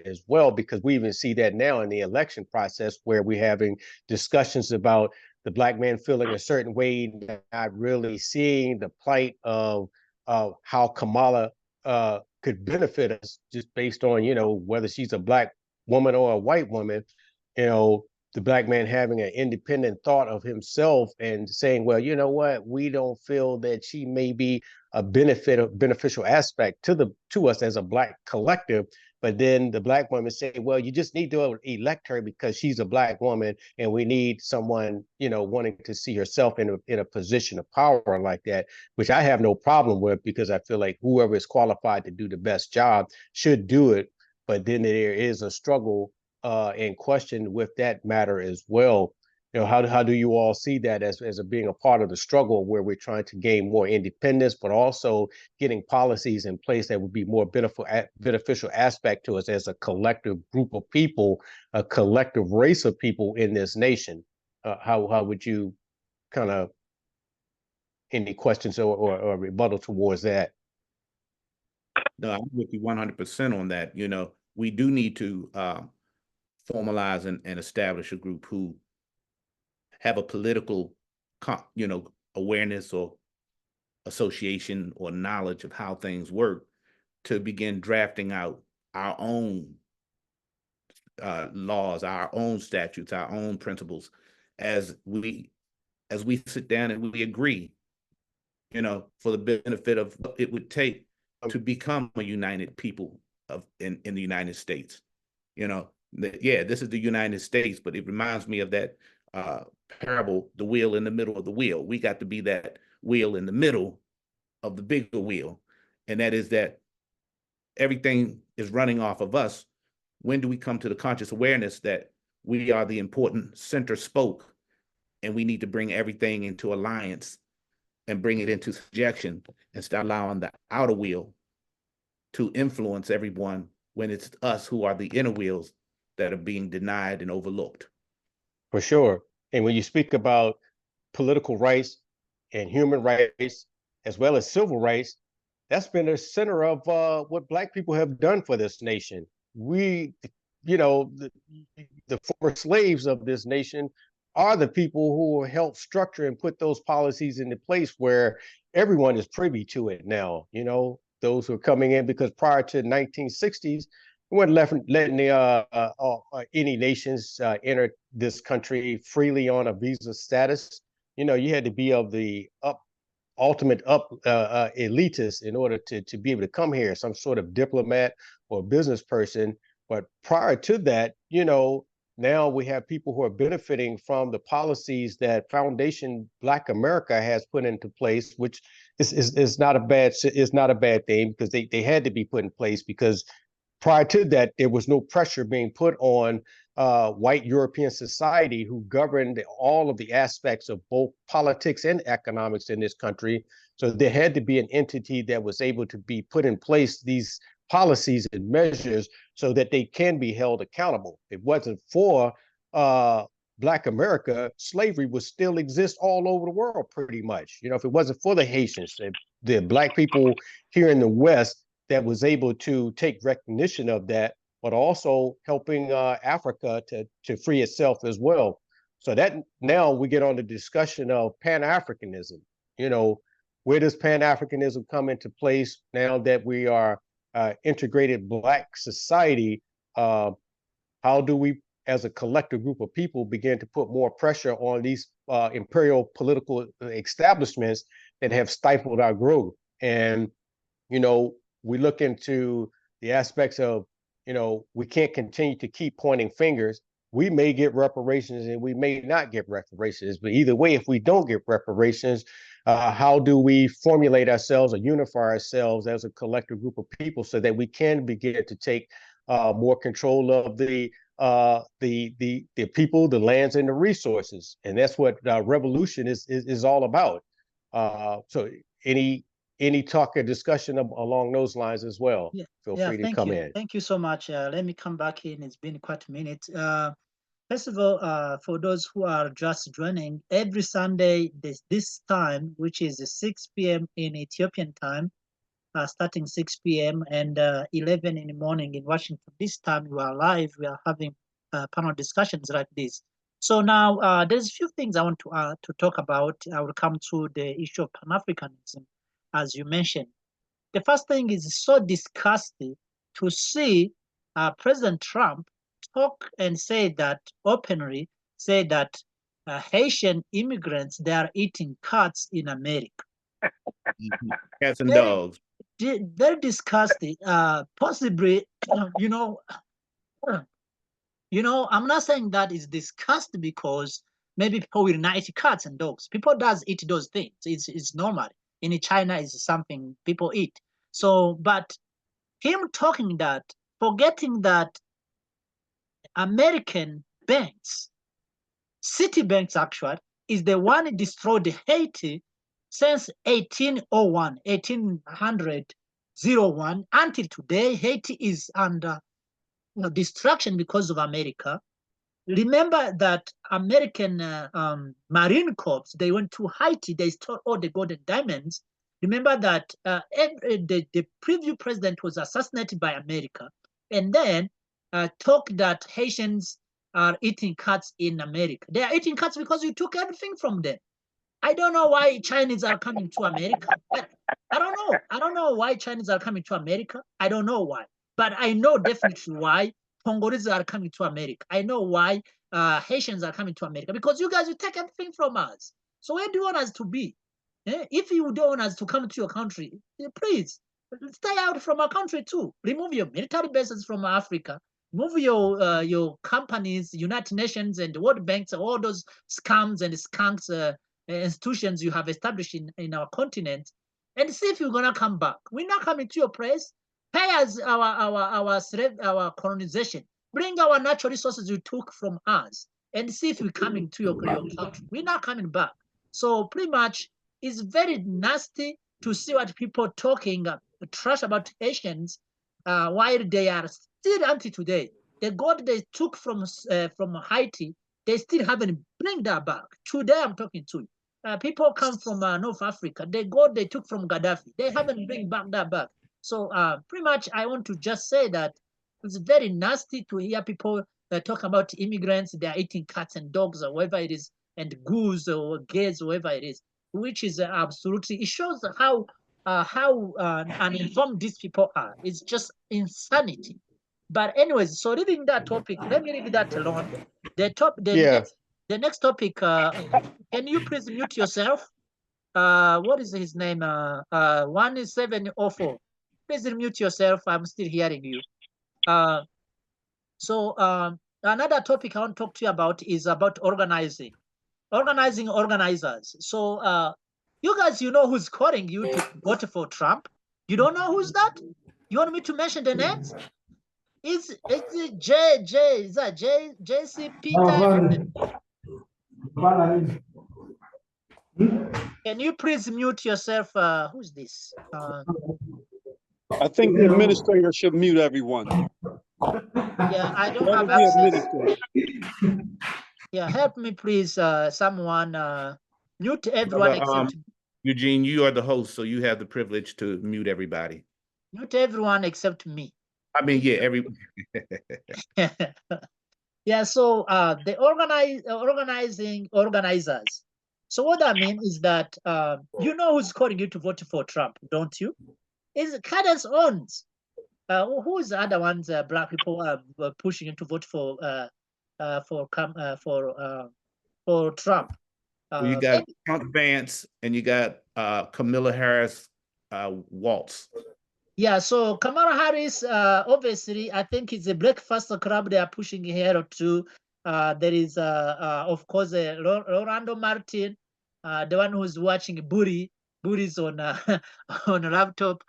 as well, because we even see that now in the election process where we're having discussions about the Black man feeling a certain way, not really seeing the plight of how Kamala could benefit us just based on, you know, whether she's a Black woman or a white woman, you know, the Black man having an independent thought of himself and saying, well, you know what, we don't feel that she may be a beneficial aspect to us as a Black collective. But then the Black women say, well, you just need to elect her because she's a Black woman, and we need someone, you know, wanting to see herself in a position of power like that, which I have no problem with, because I feel like whoever is qualified to do the best job should do it. But then there is a struggle and question with that matter as well. You know, how do you all see that as being a part of the struggle where we're trying to gain more independence, but also getting policies in place that would be more beneficial aspect to us as a collective group of people, a collective race of people in this nation? How would you kind of, any questions or rebuttal towards that? No, I'm with you 100% on that. You know, we do need to formalize and establish a group who have a political, you know, awareness or association or knowledge of how things work to begin drafting out our own laws, our own statutes, our own principles, as we sit down and we agree, you know, for the benefit of what it would take to become a united people in the United States. You know, yeah, this is the United States, but it reminds me of that parable, the wheel in the middle of the wheel. We got to be that wheel in the middle of the bigger wheel. And that is that everything is running off of us. When do we come to the conscious awareness that we are the important center spoke, and we need to bring everything into alliance and bring it into subjection and start allowing the outer wheel to influence everyone, when it's us who are the inner wheels that are being denied and overlooked. For sure. And when you speak about political rights and human rights, as well as civil rights, that's been the center of what Black people have done for this nation. We, you know, the former slaves of this nation are the people who helped structure and put those policies into place where everyone is privy to it now. You know, those who are coming in, because prior to the 1960s, we weren't letting any nations enter this country freely on a visa status. You know, you had to be of the ultimate elitist in order to be able to come here, some sort of diplomat or business person. But prior to that, you know, now we have people who are benefiting from the policies that Foundation Black America has put into place, which is not a bad thing, because they had to be put in place, because prior to that, there was no pressure being put on white European society, who governed all of the aspects of both politics and economics in this country. So there had to be an entity that was able to be put in place these policies and measures so that they can be held accountable. If it wasn't for Black America, slavery would still exist all over the world, pretty much. You know, if it wasn't for the Haitians, the Black people here in the West that was able to take recognition of that, but also helping Africa to free itself as well. So that now we get on the discussion of Pan-Africanism. You know, where does Pan-Africanism come into place now that we are integrated Black society? How do we, as a collective group of people, begin to put more pressure on these imperial political establishments that have stifled our growth? And, you know, we look into the aspects of, you know, we can't continue to keep pointing fingers. we may get reparations and we may not get reparations. But either way, if we don't get reparations, how do we formulate ourselves or unify ourselves as a collective group of people so that we can begin to take more control of the people, the lands, and the resources? And that's what revolution is all about. So any talk or discussion along those lines as well? Yeah. Feel Yeah, free to thank come you. in. Thank you so much. Let me come back in. It's been quite a minute. First of all, for those who are just joining, every Sunday, this time, which is 6 p.m. in Ethiopian time, starting 6 p.m. and 11 in the morning in Washington. This time we are live. We are having panel discussions like this. So now there's a few things I want to talk about. I will come to the issue of Pan-Africanism, as you mentioned. The first thing is so disgusting to see President Trump talk and say that openly, say that Haitian immigrants, they are eating cats in America. Cats and dogs. Very disgusting. Possibly, you know, I'm not saying that is disgusting because maybe people will not eat cats and dogs. People does eat those things. It's normal. In China, it's something people eat. So, but him talking that, forgetting that American banks, Citibanks actually, is the one that destroyed Haiti since 1801 until today. Haiti is under destruction because of America. Remember that American Marine Corps, they went to Haiti, they stole all the gold and diamonds. Remember that the previous president was assassinated by America, and then talk that Haitians are eating cats in America. They are eating cats because you took everything from them. I don't know why Chinese are coming to America. I don't know. I don't know why Chinese are coming to America. I don't know why. But I know definitely why Congolese are coming to America. I know why Haitians are coming to America. Because you guys, you take everything from us. So where do you want us to be? If you don't want us to come to your country, please stay out from our country too. Remove your military bases from Africa. Move your companies, United Nations and the World Banks, all those scams and skunks institutions you have established in our continent, and see if you're gonna come back. We're not coming to your place. Pay us our colonization. Bring our natural resources you took from us, and see if we're coming to your country. We're not coming back. So pretty much, it's very nasty to see what people talking trash about Haitians while they are still until today. The gold they took from Haiti, they still haven't bring that back. Today I'm talking to you. People come from North Africa. The gold they took from Gaddafi, they haven't bring back that back. So pretty much I want to just say that it's very nasty to hear people talk about immigrants. They are eating cats and dogs or whatever it is, and goose or gays or whatever it is, which is absolutely, it shows how uninformed these people are. It's just insanity. But anyways, so leaving that topic, let me leave that alone. The next topic, can you please mute yourself? What is his name? 1704. Please mute yourself. I'm still hearing you. So another topic I want to talk to you about is about organizing organizers. So you guys, you know who's calling you to vote for Trump? You don't know who's that? You want me to mention the names? It's is that JC Peter? Can you please mute yourself? Who's this? I think the administrator should mute everyone. Yeah, I don't have access. Yeah, help me please, someone mute everyone except Eugene, you are the host, so you have the privilege to mute everybody. Mute everyone except me. I mean, yeah, everyone. Yeah, so the organizers. So what I mean is that you know who's calling you to vote for Trump, don't you? It's Cadence Owens. Who's the other ones? Black people are pushing you to vote for Trump. You got Trump Vance and you got Kamala Harris Waltz. Yeah, so Kamala Harris, obviously, I think it's a breakfast club they are pushing her to. There is, of course, Rolando Martin, the one who's watching Booties on on a laptop.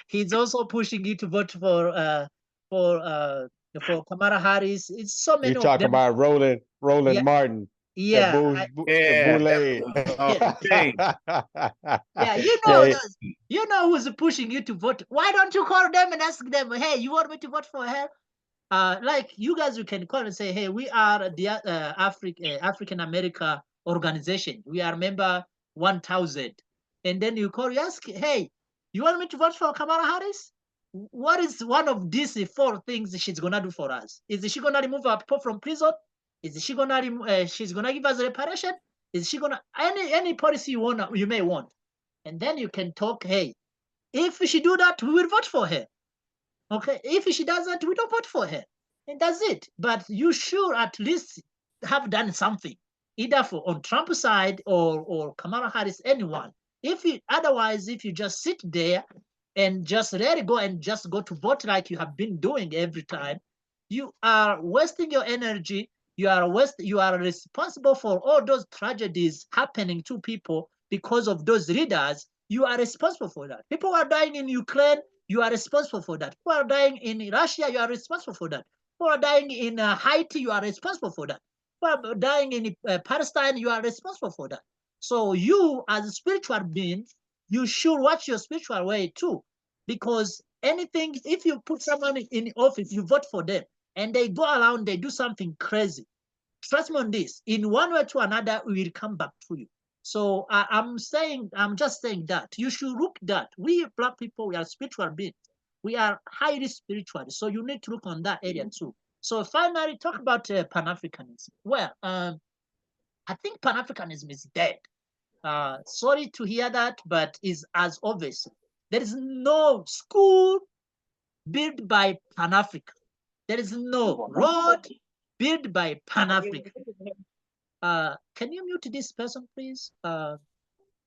He's also pushing you to vote for Kamala Harris. It's so many You're of talking them. about Roland Yeah, Martin. yeah, Okay. yeah. Yeah. You know who's pushing you to vote. Why don't you call them and ask them, hey, you want me to vote for her? Like you guys, you can call and say, hey, we are the African America organization. We are member 1,000. And then you call, you ask, hey, you want me to vote for Kamala Harris? What is one of these 4 things she's gonna do for us? Is she gonna remove our people from prison? Is she gonna she's gonna give us reparation? Is she gonna any policy you may want? And then you can talk, hey, if she do that, we will vote for her. Okay, if she doesn't, we don't vote for her. And that's it. But you should at least have done something, either for on Trump's side or Kamala Harris, anyone. Otherwise, if you just sit there and just let it go and just go to vote like you have been doing every time, you are wasting your energy. You are responsible for all those tragedies happening to people because of those leaders. You are responsible for that. People are dying in Ukraine. You are responsible for that. People are dying in Russia. You are responsible for that. People are dying in Haiti. You are responsible for that. People are dying in Palestine. You are responsible for that. So you, as a spiritual being, you should watch your spiritual way too, because anything, if you put someone in office, you vote for them, and they go around, they do something crazy. Trust me on this. In one way to another, we will come back to you. So I'm just saying that you should look that we Black people, we are spiritual beings. We are highly spiritual. So you need to look on that area too. So finally, talk about Pan-Africanism. Well, I think Pan-Africanism is dead. Sorry to hear that, but is as obvious. There is no school built by Pan-Africa. There is no road built by Pan-Africa. Can you mute this person, please?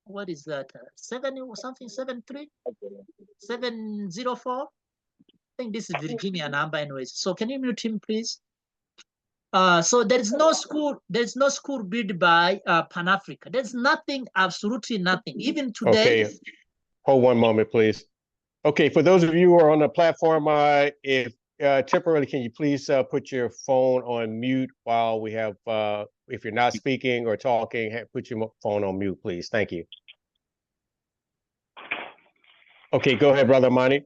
What is that? 73? 704? I think this is Virginia number anyways. So can you mute him, please? So there is no school built by Pan-Africa. There's nothing, absolutely nothing. Even today. Okay. Hold one moment, please. Okay, for those of you who are on the platform, if temporarily, can you please put your phone on mute while we have, if you're not speaking or talking, put your phone on mute, please. Thank you. Okay, go ahead, Brother Mani.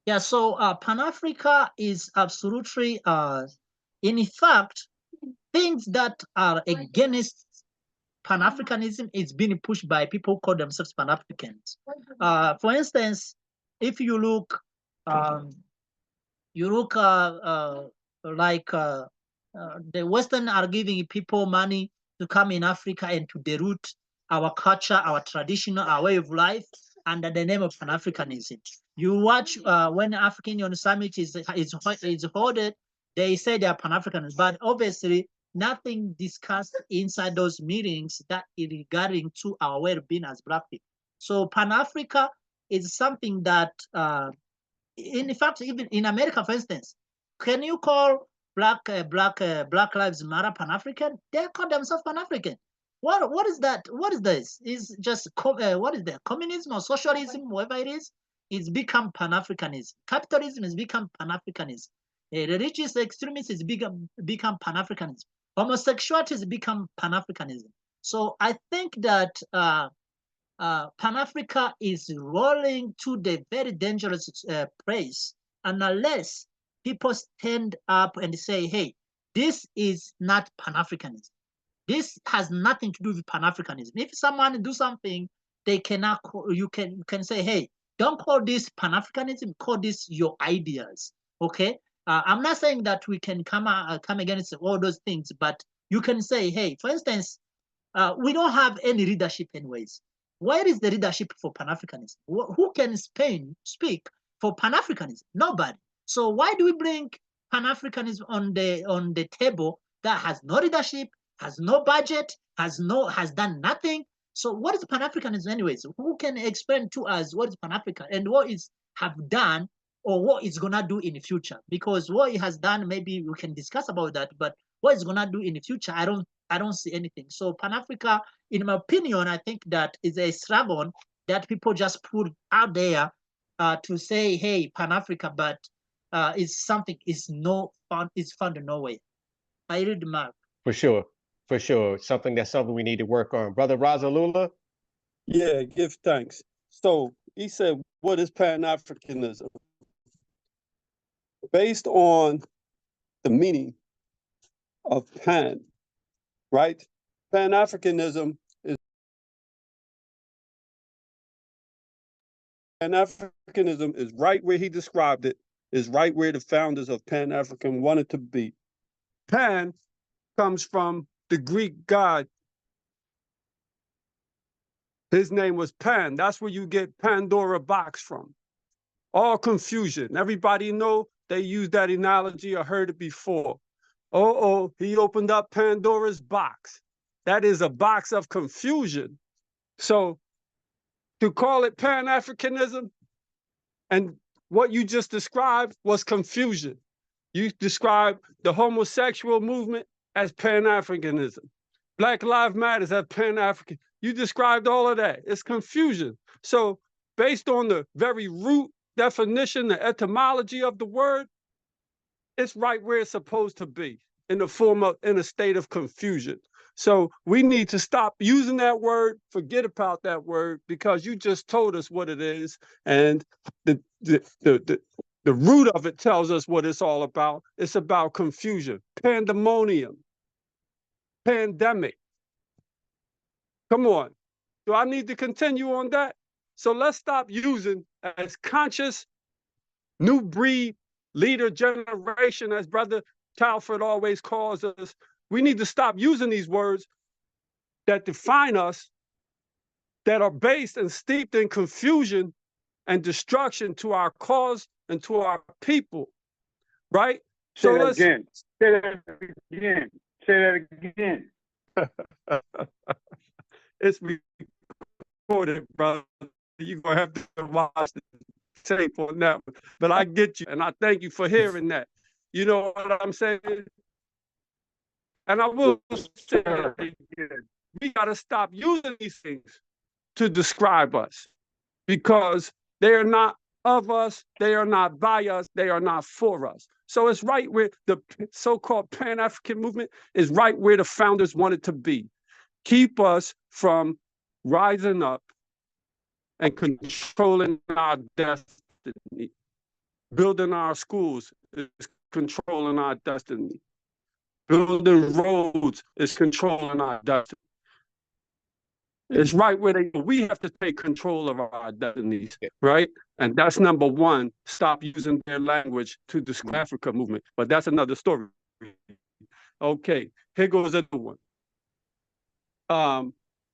Yeah, so Pan-Africa is absolutely, in fact, things that are against Pan-Africanism is being pushed by people who call themselves Pan-Africans. For instance, if you look, like the Western are giving people money to come in Africa and to deroot our culture, our tradition, our way of life under the name of Pan-Africanism. You watch when African Union Summit is held, they say they are Pan-Africans, but obviously nothing discussed inside those meetings that is regarding to our well-being as Black people. So Pan-Africa is something that, in fact, even in America, for instance, can you call Black Lives Matter Pan-African? They call themselves Pan-African. What is that? What is this? Is just what is that? Communism or socialism, whatever it is, it's become Pan-Africanism. Capitalism has become Pan-Africanism. Religious extremism has become Pan-Africanism. Homosexuality has become Pan-Africanism. So I think that Pan-Africa is rolling to the very dangerous place, and unless people stand up and say, hey, this is not Pan-Africanism. This has nothing to do with Pan-Africanism. If someone do something, they cannot call, you can say, hey, don't call this Pan-Africanism, call this your ideas, okay? I'm not saying that we can come against all those things, but you can say, hey, for instance, we don't have any leadership anyways. Where is the leadership for Pan-Africanism? Who can speak for Pan-Africanism? Nobody. So why do we bring Pan-Africanism on the table that has no leadership, has no budget, has done nothing? So what is Pan-Africanism anyways? Who can explain to us what is Pan-African and what is have done or what it's gonna do in the future? Because what it has done, maybe we can discuss about that, but what it's gonna do in the future, I don't see anything. So Pan-Africa, in my opinion, I think that is a slogan that people just put out there to say, hey, Pan-Africa, but it's something is found nowhere. I read the map. For sure. For sure. Something we need to work on. Brother Razalula? Yeah, give thanks. So he said, what is Pan-Africanism? Based on the meaning of pan, right? Pan-Africanism is right where he described it, is right where the founders of Pan-African wanted to be. Pan comes from the Greek god. His name was Pan. That's where you get Pandora box from. All confusion. Everybody know they use that analogy or heard it before. Oh, he opened up Pandora's box. That is a box of confusion. So to call it Pan-Africanism and what you just described was confusion. You described the homosexual movement as Pan-Africanism. Black Lives Matter as Pan-African. You described all of that. It's confusion. So based on the very root definition, the etymology of the word, it's right where it's supposed to be, in a state of confusion. So we need to stop using that word, forget about that word, because you just told us what it is. And the root of it tells us what it's all about. It's about confusion, pandemonium, pandemic. Come on. Do I need to continue on that? So let's stop using as conscious new breed leader generation, as Brother Talford always calls us. We need to stop using these words that define us, that are based and steeped in confusion and destruction to our cause and to our people, right? Say that again. Say that again. Say that again. It's recorded, brother. You're going to have to watch the tape on that one. But I get you, and I thank you for hearing that. You know what I'm saying? And I will say, we got to stop using these things to describe us, because they are not of us, they are not by us, they are not for us. So it's right where the so-called Pan-African movement is, right where the founders wanted to be. Keep us from rising up and controlling our destiny. Building our schools is controlling our destiny. Building roads is controlling our destiny. It's right where we have to take control of our destinies, right? And that's number one. Stop using their language to describe the Africa movement. But that's another story. Okay, here goes another one.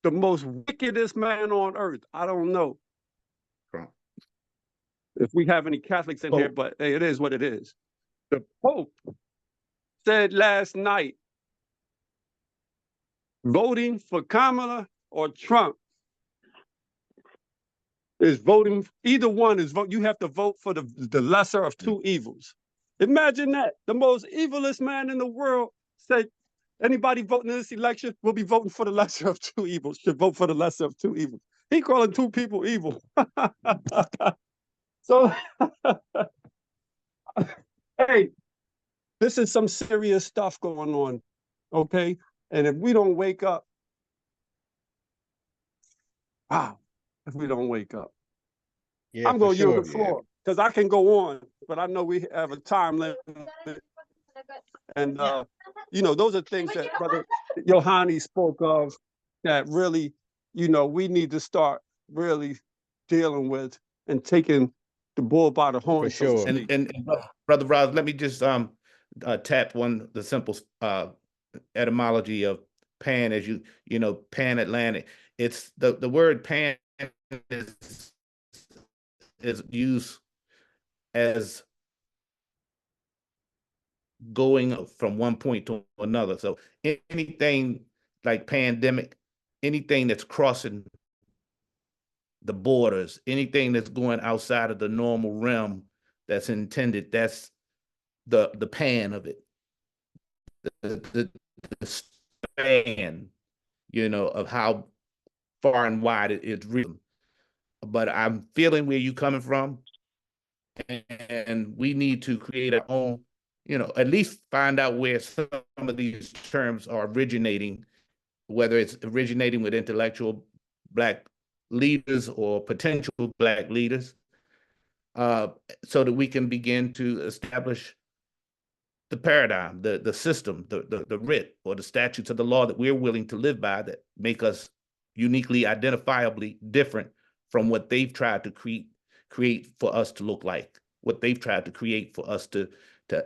The most wickedest man on earth. I don't know if we have any Catholics in here, but hey, it is what it is. The Pope said last night, voting for Kamala or Trump is voting, either one is vote. You have to vote for the lesser of two evils. Imagine that. The most evilest man in the world said, anybody voting in this election will be voting for the lesser of two evils, should vote for the lesser of two evils. He calling two people evil. So, hey, this is some serious stuff going on, okay? And if we don't wake up, wow, if we don't wake up. Yeah, I'm going to yield the floor, because I can go on, but I know we have a time limit. And, you know, those are things that Brother Yohani spoke of that really, you know, we need to start really dealing with and taking the bull by the horns. For sure. And Brother Ross, let me just tap the simple etymology of pan, as you know, pan-Atlantic. It's the word pan is used as going from one point to another. So anything like pandemic, anything that's crossing the borders, anything that's going outside of the normal realm that's intended, that's the pan of it. the span, you know, of how far and wide it's real. But I'm feeling where you're coming from, and we need to create our own, you know, at least find out where some of these terms are originating, whether it's originating with intellectual Black leaders or potential Black leaders, so that we can begin to establish the paradigm, the system, the writ or the statutes of the law that we're willing to live by, that make us uniquely identifiably different from what they've tried to create for us to look like, what they've tried to create for us to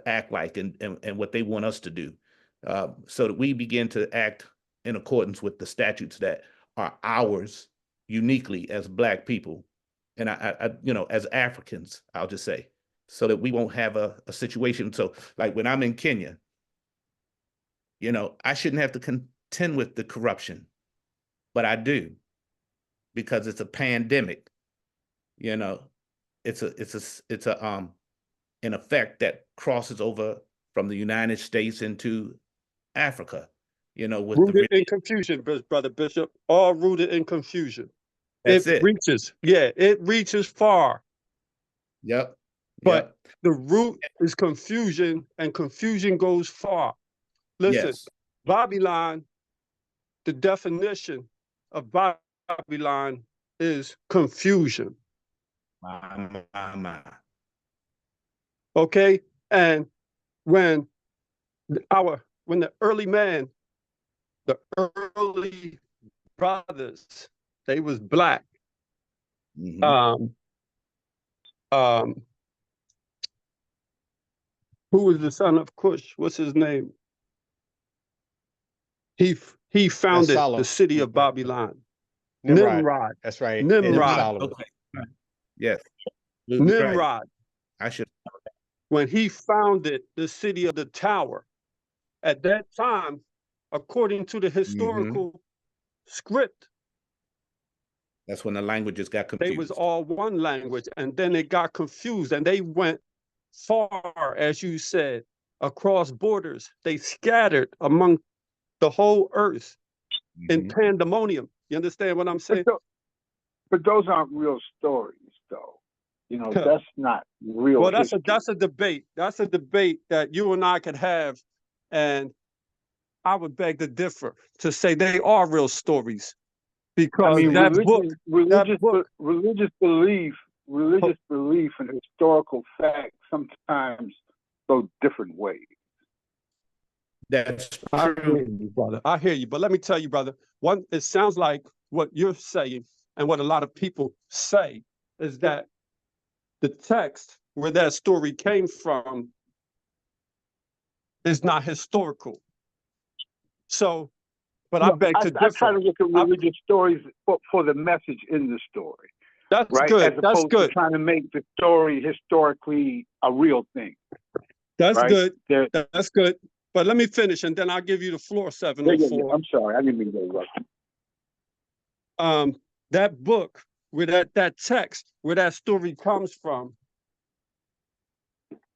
act like, and what they want us to do, so that we begin to act in accordance with the statutes that are ours uniquely as Black people, and I you know, as Africans, I'll just say, so that we won't have a situation. So like when I'm in Kenya, you know, I shouldn't have to contend with the corruption, but I do, because it's a pandemic. You know, it's an effect that crosses over from the United States into Africa, you know, with rooted in confusion, Brother Bishop, all rooted in confusion. That's it reaches, yeah, it reaches far. Yep. But the root is confusion, and confusion goes far. Listen, Yes. Babylon, the definition of Babylon is confusion. My. Okay? And when the early man, the early brothers, they was Black. Mhm. Who was the son of Cush? What's his name? He founded the Solomon. city of Babylon. Nimrod. Nimrod. That's right. Nimrod. Solomon. Okay. Yes. Nimrod. Right. I should. When he founded the city of the tower, at that time, according to the historical script, that's when the languages got confused. they was all one language, and then it got confused, and they went far, as you said, across borders. They scattered among the whole earth in pandemonium. You understand what I'm saying? But those aren't real stories, though. You know, that's not real. Well, that's a debate. That's a debate that you and I could have, and I would beg to differ to say they are real stories, because religious belief and historical fact sometimes go different ways. That's true. I hear you, brother. I hear you, but let me tell you, brother. It sounds like what you're saying, and what a lot of people say, is that the text where that story came from is not historical. So, but I beg to differ. I try to look at religious stories for the message in the story. That's right? good. As That's opposed good. to trying to make the story historically a real thing. That's right? good. That's good. But let me finish, and then I'll give you the floor, 704. I'm sorry, I didn't mean to interrupt. That book, where that text, where that story comes from,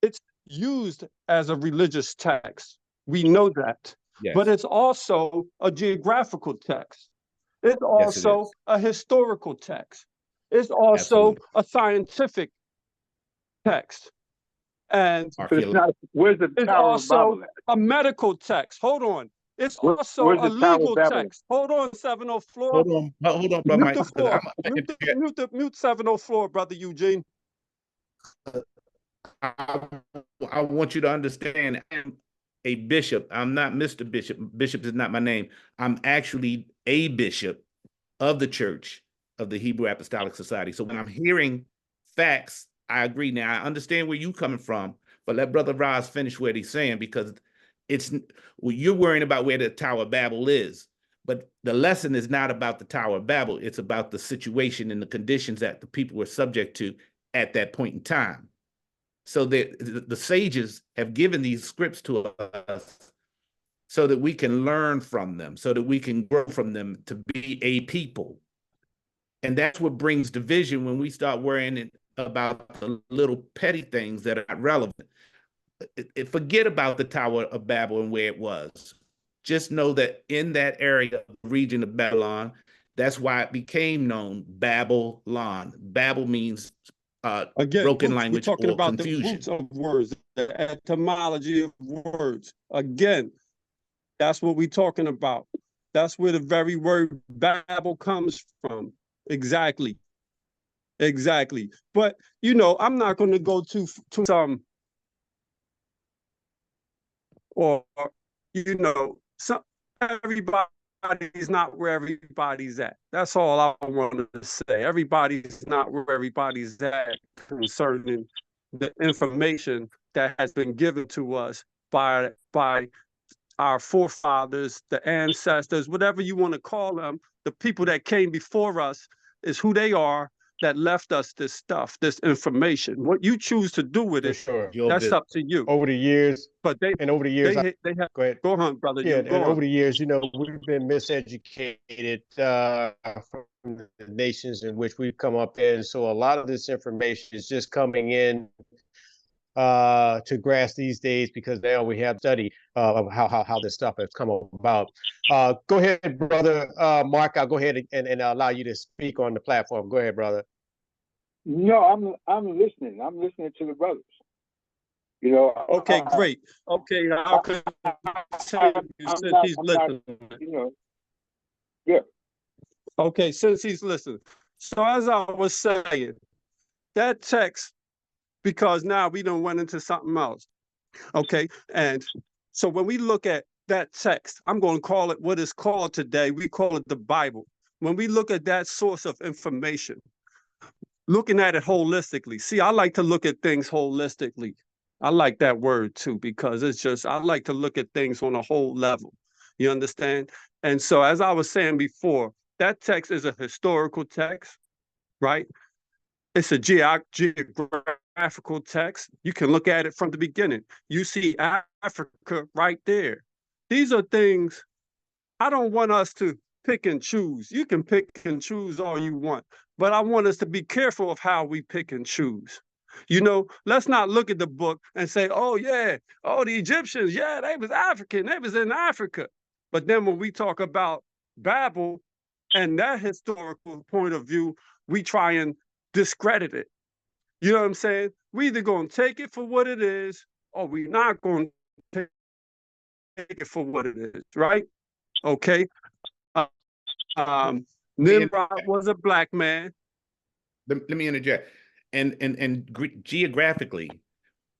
it's used as a religious text. We know that. Yes. But it's also a geographical text. It's also a historical text. It's also a scientific text. And where's the it's Tower also of Babel at? a medical text. Hold on. It's also a legal text. Hold on, 704. Hold on, brother Mike. Mute 704, brother Eugene. I want you to understand, I'm a bishop. I'm not Mr. Bishop. Bishop is not my name. I'm actually a bishop of the Church of the Hebrew Apostolic Society. So when I'm hearing facts, I agree. Now, I understand where you're coming from, but let Brother Roz finish what he's saying, because you're worrying about where the Tower of Babel is. But the lesson is not about the Tower of Babel. It's about the situation and the conditions that the people were subject to at that point in time. So the sages have given these scripts to us so that we can learn from them, so that we can grow from them to be a people. And that's what brings division when we start worrying about the little petty things that are not relevant. forget about the Tower of Babel and where it was. Just know that in that area, region of Babylon, that's why it became known Babylon. Babel means Again, broken roots, we're language talking or about confusion. the roots of words, the etymology of words. Again, that's what we're talking about. That's where the very word Babel comes from. Exactly. Exactly. But, you know, I'm not going to go to some, or, you know, some, everybody's not where everybody's at. That's all I want to say. Everybody's not where everybody's at concerning the information that has been given to us by our forefathers, the ancestors, whatever you want to call them. The people that came before us is who they are, that left us this stuff, this information. What you choose to do with For it, sure. that's up to you. Over the years, But they over the years, have go ahead. go on, brother. Yeah, You go and on. over the years, you know, we've been miseducated from the nations in which we've come up in. So a lot of this information is just coming in to grasp these days, because now we have study of how this stuff has come about. Go ahead, brother Mark. I'll go ahead and allow you to speak on the platform. Go ahead, brother. No, I'm listening. I'm listening to the brothers. You know. Okay, great. Okay, I'll continue since he's listening. You know. Yeah. Okay, since he's listening. So as I was saying, that text, because now we done went into something else. Okay, and so when we look at that text, I'm going to call it what is called today, we call it the Bible. When we look at that source of information, looking at it holistically. See, I like to look at things holistically. I like that word too, because it's just, I like to look at things on a whole level. You understand? And so as I was saying before, that text is a historical text, right? It's a geographical text. You can look at it from the beginning. You see Africa right there. These are things, I don't want us to pick and choose. You can pick and choose all you want, but I want us to be careful of how we pick and choose. You know, let's not look at the book and say, oh yeah, oh, the Egyptians, yeah, they was African, they was in Africa. But then when we talk about Babel and that historical point of view, we try and discredit it. You know what I'm saying? We either going to take it for what it is, or we're not going to take it for what it is, right? Okay. Nimrod was a black man. Let me interject. And geographically,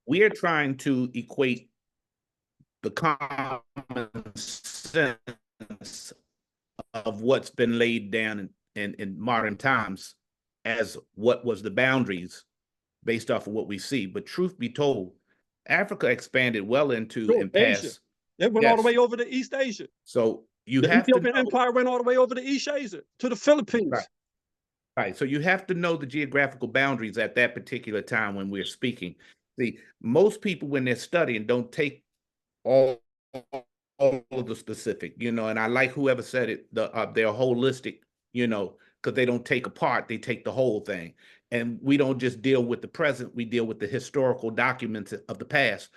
we are trying to equate the common sense of what's been laid down in modern times as what was the boundaries based off of what we see. But truth be told, Africa expanded well into and past. Asia. It went all the way over to East Asia. So you the have Ethiopian to Empire went all the way over to East Asia, to the Philippines. Right. So you have to know the geographical boundaries at that particular time when we're speaking. See, most people when they're studying don't take all of the specific, you know, and I like whoever said it, they're holistic, you know, because they don't take apart, they take the whole thing. And we don't just deal with the present, we deal with the historical documents of the past,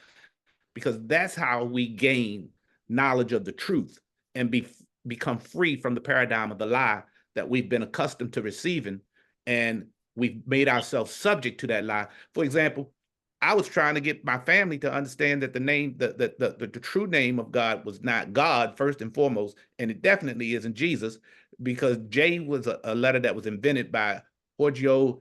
because that's how we gain knowledge of the truth and become free from the paradigm of the lie that we've been accustomed to receiving, and we've made ourselves subject to that lie. For example, I was trying to get my family to understand that the name, the true name of God was not God first and foremost, and it definitely isn't Jesus, because J was a letter that was invented by Gian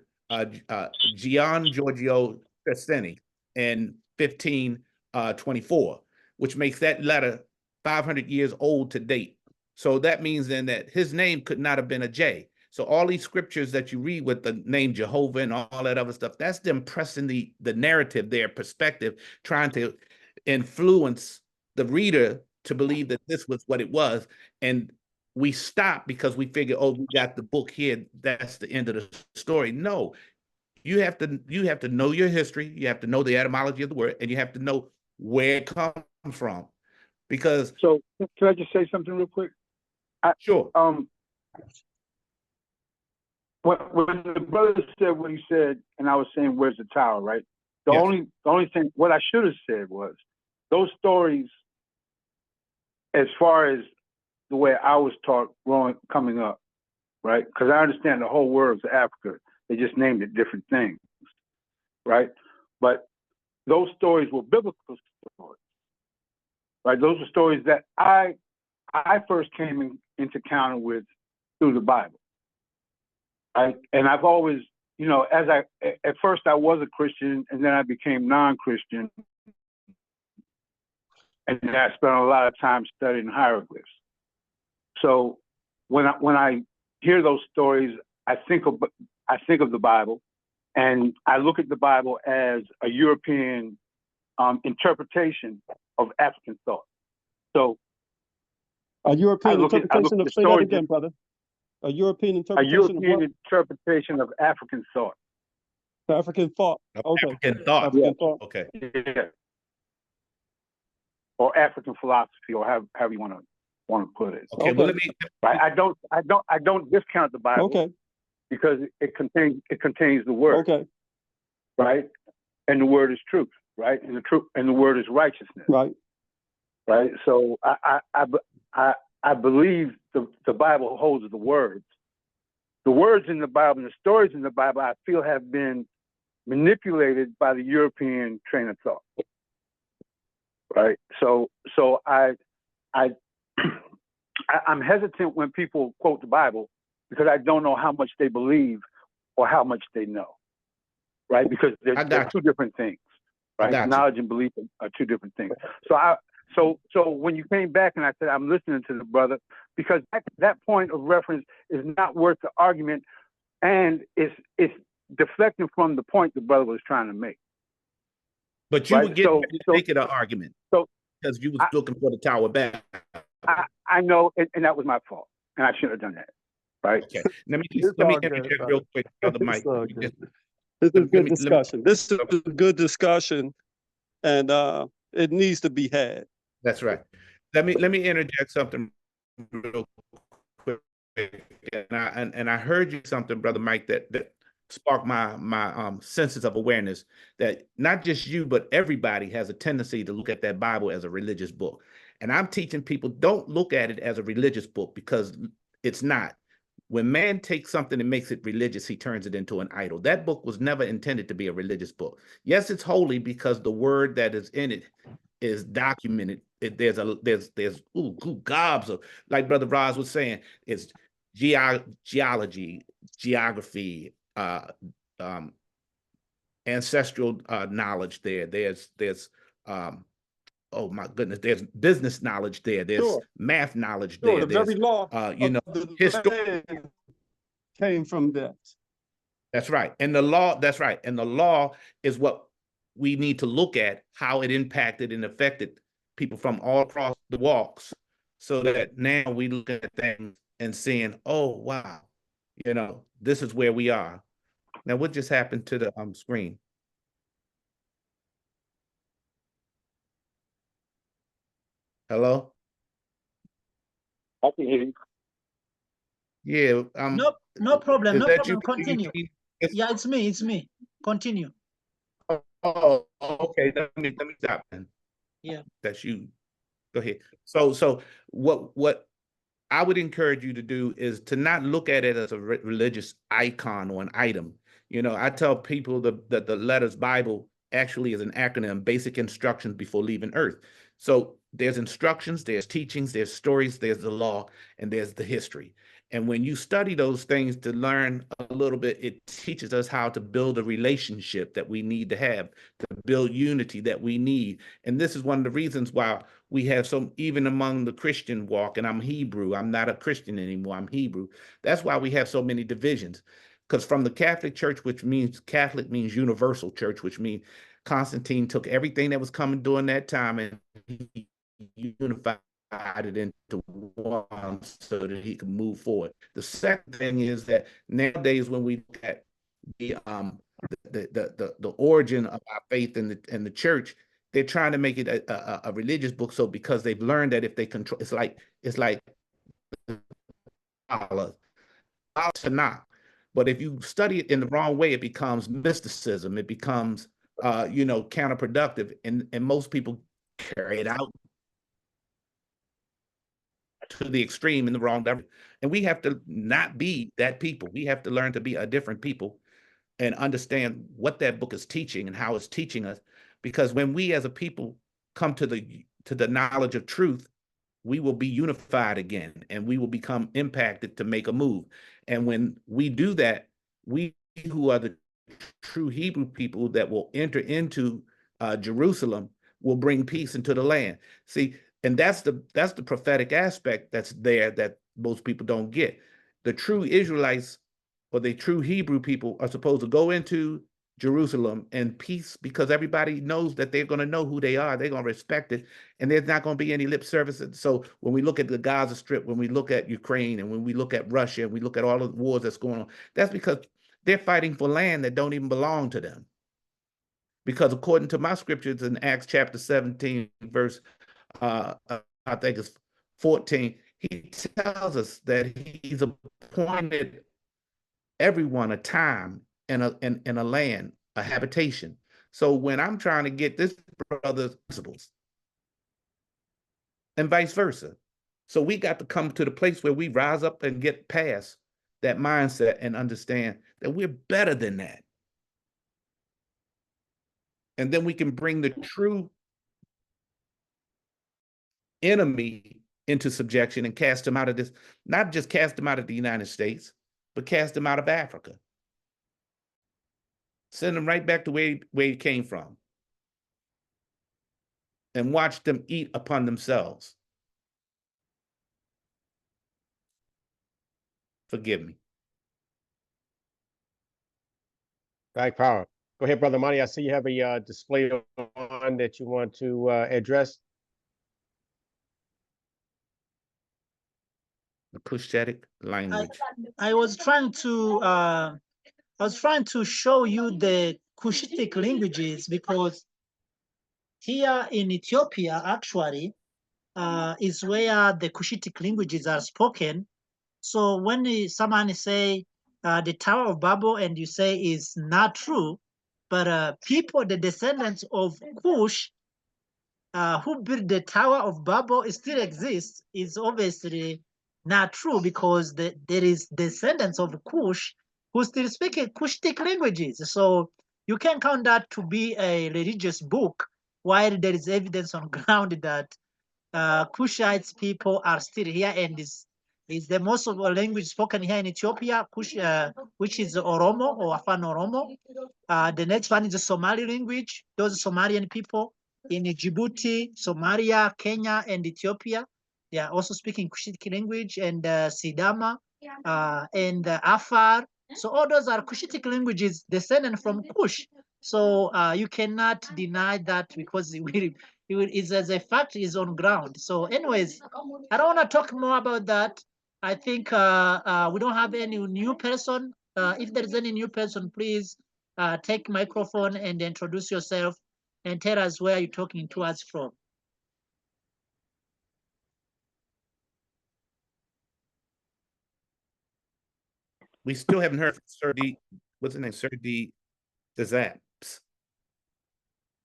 Giorgio Cresceni in 1524, which makes that letter 500 years old to date. So that means then that his name could not have been a J. So all these scriptures that you read with the name Jehovah and all that other stuff, that's them pressing the narrative, their perspective, trying to influence the reader to believe that this was what it was. And we stop because we figure, oh, we got the book here, that's the end of the story. No, you have to know your history, you have to know the etymology of the word, and you have to know where it comes from. Because so can I just say something real quick? Sure. When the brother said what he said, and I was saying, where's the tower, right? The Yes. only thing, what I should have said was, those stories, as far as the way I was taught coming up, right? Because I understand the whole world is Africa. They just named it different things, right? But those stories were biblical stories, right? Those are stories that I first came into encounter with through the Bible, right? And I've always, you know, at first I was a Christian, and then I became non-Christian, and then I spent a lot of time studying hieroglyphs. So when I hear those stories, I think of the Bible, and I look at the Bible as a European interpretation of African thought. So A European interpretation of, say that again, brother. A European interpretation of African thought. African thought. Okay. African thought. African thought. Okay. Yeah. Or African philosophy, or however you want to put it. Okay. Well, let me. Right. I don't discount the Bible. Okay. Because it contains the word. Okay. Right. And the word is truth. Right. And the word is righteousness. Right. Right. So I believe the Bible holds the words. The words in the Bible and the stories in the Bible, I feel, have been manipulated by the European train of thought. Right. So I'm hesitant when people quote the Bible, because I don't know how much they believe or how much they know. Right. Because they're two different things. Right. Knowledge and belief are two different things. So when you came back and I said, I'm listening to the brother, because that point of reference is not worth the argument, and it's deflecting from the point the brother was trying to make. But you were getting ready to make it an argument, because you was looking for the Tower Bell. I know, and that was my fault, and I shouldn't have done that. Right. Okay. Let me interject real quick, Brother Mike. This is a good discussion. This is a good discussion, and it needs to be had. That's right. Let me interject something real quick. And I heard you something, Brother Mike, that sparked my senses of awareness, that not just you, but everybody has a tendency to look at that Bible as a religious book. And I'm teaching people, don't look at it as a religious book, because it's not. When man takes something and makes it religious, he turns it into an idol. That book was never intended to be a religious book. Yes, it's holy because the word that is in it is documented. There's gobs of, like Brother Roz was saying, it's geology, geography, ancestral knowledge there. There's oh my goodness, there's business knowledge there. There's math knowledge there. The very law, history came from that. That's right. And the law, that's right. And the law is what we need to look at, how it impacted and affected people from all across the walks, so that now we look at things and seeing, oh, wow, this is where we are. Now, what just happened to the screen? Hello? I can hear you. Yeah. No problem. No problem. You? Continue. Yeah, it's me. Continue. Oh, okay. Let me stop then. Yeah. That's you. Go ahead. So what I would encourage you to do is to not look at it as a religious icon or an item. I tell people that the letters Bible actually is an acronym, basic instructions before leaving Earth. So there's instructions, there's teachings, there's stories, there's the law, and there's the history. And when you study those things to learn a little bit, it teaches us how to build a relationship that we need to have, to build unity that we need. And this is one of the reasons why we have even among the Christian walk, and I'm Hebrew, I'm not a Christian anymore, I'm Hebrew. That's why we have so many divisions. Because from the Catholic Church, which means Catholic means universal church, which means Constantine took everything that was coming during that time and he unified it into one so that he could move forward. The second thing is that nowadays, when we look at the origin of our faith in the church, they're trying to make it a religious book. So because they've learned that if they control, it's like Allah to not. But if you study it in the wrong way, it becomes mysticism. It becomes you know, counterproductive, and most people carry it out to the extreme in the wrong direction. And we have to not be that people. We have to learn to be a different people and understand what that book is teaching and how it's teaching us. Because when we as a people come to the knowledge of truth, we will be unified again, and we will become impacted to make a move. And when we do that, we who are the true Hebrew people that will enter into Jerusalem will bring peace into the land. See, and that's the prophetic aspect that's there that most people don't get. The true Israelites or the true Hebrew people are supposed to go into Jerusalem in peace, because everybody knows that they're going to know who they are. They're going to respect it, and there's not going to be any lip service. So when we look at the Gaza Strip, when we look at Ukraine, and when we look at Russia, and we look at all the wars that's going on, that's because they're fighting for land that don't even belong to them. Because according to my scriptures in Acts chapter 17, verse, I think it's 14, he tells us that he's appointed everyone a time and a land, a habitation. So when I'm trying to get this brother's principles, and vice versa. So we got to come to the place where we rise up and get past that mindset and understand that we're better than that. And then we can bring the true enemy into subjection and cast them out of this, not just cast them out of the United States, but cast them out of Africa. Send them right back to where he came from. And watch them eat upon themselves. Forgive me. Black Power. Go ahead, Brother Monty. I see you have a display on that you want to address. The Cushitic language. I was trying to show you the Cushitic languages, because here in Ethiopia, actually, is where the Cushitic languages are spoken. So when someone say the Tower of Babel, and you say is not true, but people, the descendants of Cush, who built the Tower of Babel, still exists, is obviously not true, because there is descendants of Cush who still speak Cushitic languages. So you can count that to be a religious book, while there is evidence on ground that Cushites people are still here, and is the most of the language spoken here in Ethiopia, Kush, which is Oromo or Afan Oromo. The next one is the Somali language. Those Somalian people in Djibouti, Somalia, Kenya, and Ethiopia, they are also speaking Cushitic language, and Sidama, and Afar. So all those are Cushitic languages descended from Kush. So you cannot deny that, because it is, as a fact, is on ground. So anyways, I don't want to talk more about that. I think we don't have any new person. If there's any new person, please take microphone and introduce yourself and tell us where you're talking to us from. We still haven't heard from Sir D. What's his name? Sir D. Dezaps.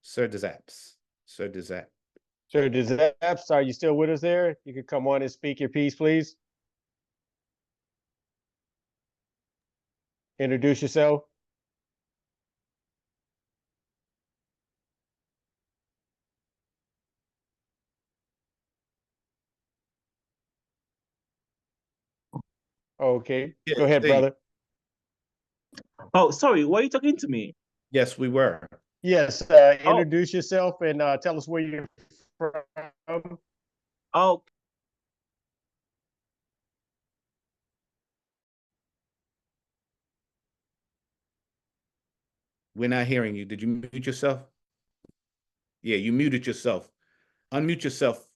Sir Dezaps. Sir Dezaps. Sir Dezaps, are you still with us there? You could come on and speak your piece, please. Introduce yourself. Okay, go ahead, brother. Oh, sorry, were you talking to me? Yes, we were. Yes, introduce yourself and tell us where you're from. Oh. We're not hearing you. Did you mute yourself? Yeah, you muted yourself. Unmute yourself.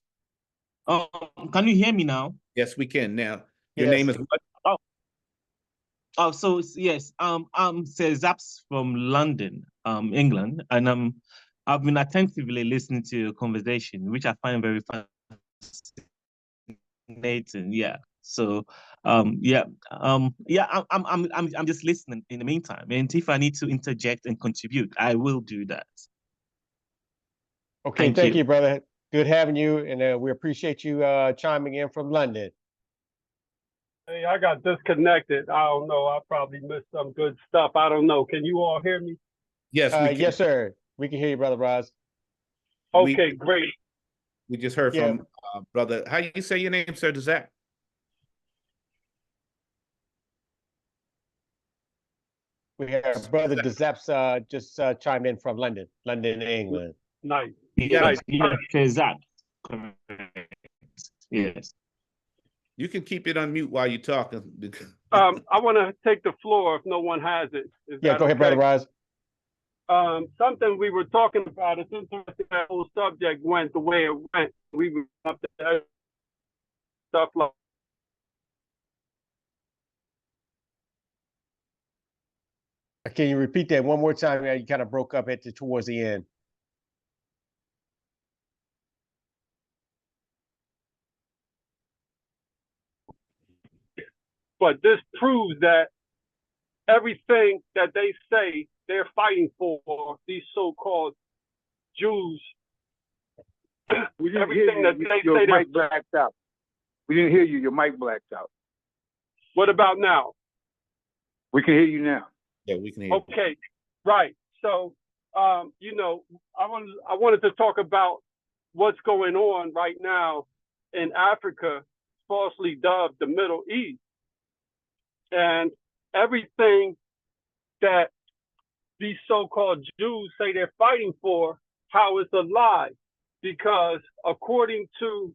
Can you hear me now? Yes, we can now. Your name is what? Oh, so yes, I'm Sir Zaps from London, England, and I've been attentively listening to your conversation, which I find very fascinating. Yeah. So Yeah, I'm just listening in the meantime. And if I need to interject and contribute, I will do that. Okay, thank you, brother. Good having you, and we appreciate you chiming in from London. Hey, I got disconnected. I don't know. I probably missed some good stuff. I don't know. Can you all hear me? Yes, we can. Yes, sir. We can hear you, Brother Roz. Okay, great. We just heard from brother. How you say your name, sir? Zap? We have brother DeZaps just chimed in from London, England. Nice. Yes, Zap. Yes. You can keep it on mute while you're talking. I want to take the floor if no one has it. Yeah, go ahead, Brother Roz. Something we were talking about, it's interesting that whole subject went the way it went. We were up to stuff like Can you repeat that one more time? You kind of broke up towards the end. but this proves that everything that they say they're fighting for, these so-called Jews, everything that they say they're blacked out. We didn't hear you. Your mic blacked out. What about now? We can hear you now. Yeah, we can hear you. Okay, right. So, you know, I wanted to talk about what's going on right now in Africa, falsely dubbed the Middle East. And everything that these so-called Jews say they're fighting for, how it's a lie. Because according to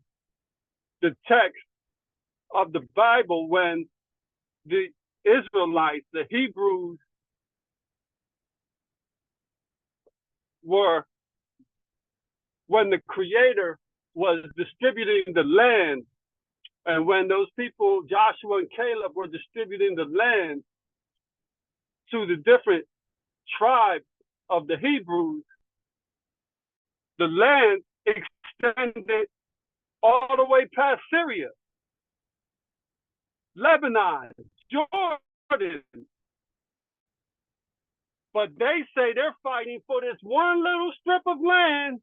the text of the Bible, when the Israelites, the Hebrews, when the Creator was distributing the land, and when those people, Joshua and Caleb, were distributing the land to the different tribes of the Hebrews, the land extended all the way past Syria, Lebanon, Jordan. But they say they're fighting for this one little strip of land,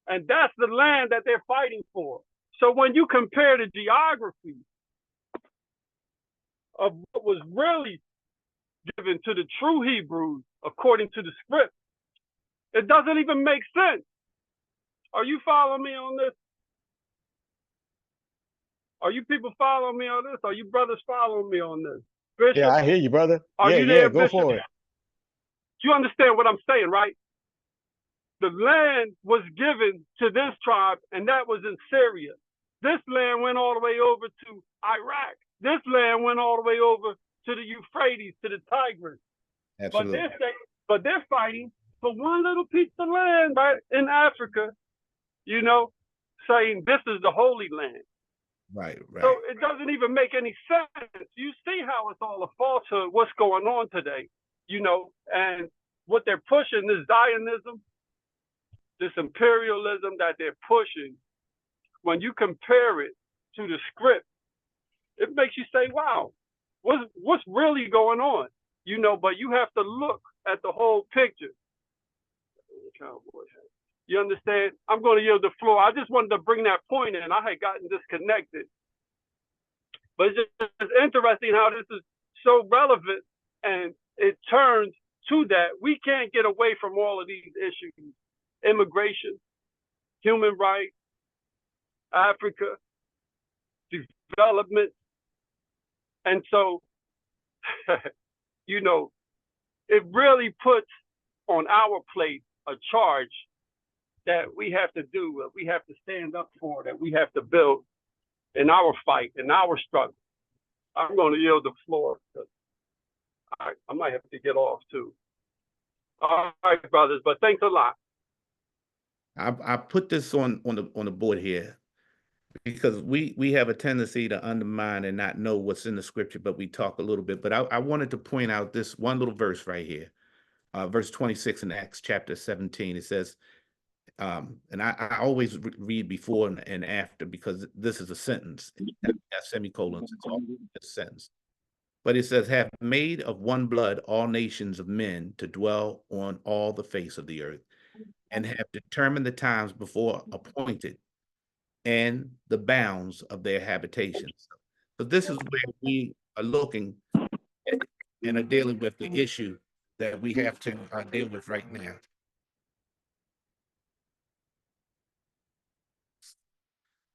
and that's the land that they're fighting for. So when you compare the geography of what was really given to the true Hebrews according to the script, it doesn't even make sense. Are you following me on this? Are you people following me on this? Are you brothers following me on this? Bishop, yeah, I hear you, brother. Are you there, go Bishop? for it. You understand what I'm saying, right? The land was given to this tribe, and that was in Syria. This land went all the way over to Iraq. This land went all the way over to the Euphrates, to the Tigris. Absolutely. But they're fighting for one little piece of land in Africa, you know, saying this is the Holy Land. Right. So it doesn't even make any sense. You see how it's all a falsehood, what's going on today, you know, and what they're pushing, this Zionism, this imperialism that they're pushing, when you compare it to the script, it makes you say, wow, what's really going on? You know, but you have to look at the whole picture. You understand? I'm going to yield the floor. I just wanted to bring that point in. I had gotten disconnected. But it's interesting how this is so relevant, and it turns to that. We can't get away from all of these issues. Immigration, human rights, Africa, development. And so, you know, it really puts on our plate a charge that we have to do, that we have to stand up for, that we have to build in our fight, in our struggle. I'm going to yield the floor. I might have to get off too. All right, brothers, but thanks a lot. I put this on the board here because we have a tendency to undermine and not know what's in the scripture, but we talk a little bit. But I wanted to point out this one little verse right here, verse 26 in Acts chapter 17. It says, And I always read before and after, because this is a sentence. Got semicolons, it's all a sentence. But it says, have made of one blood all nations of men to dwell on all the face of the earth, and have determined the times before appointed and the bounds of their habitations. So this is where we are looking at and are dealing with the issue that we have to deal with right now.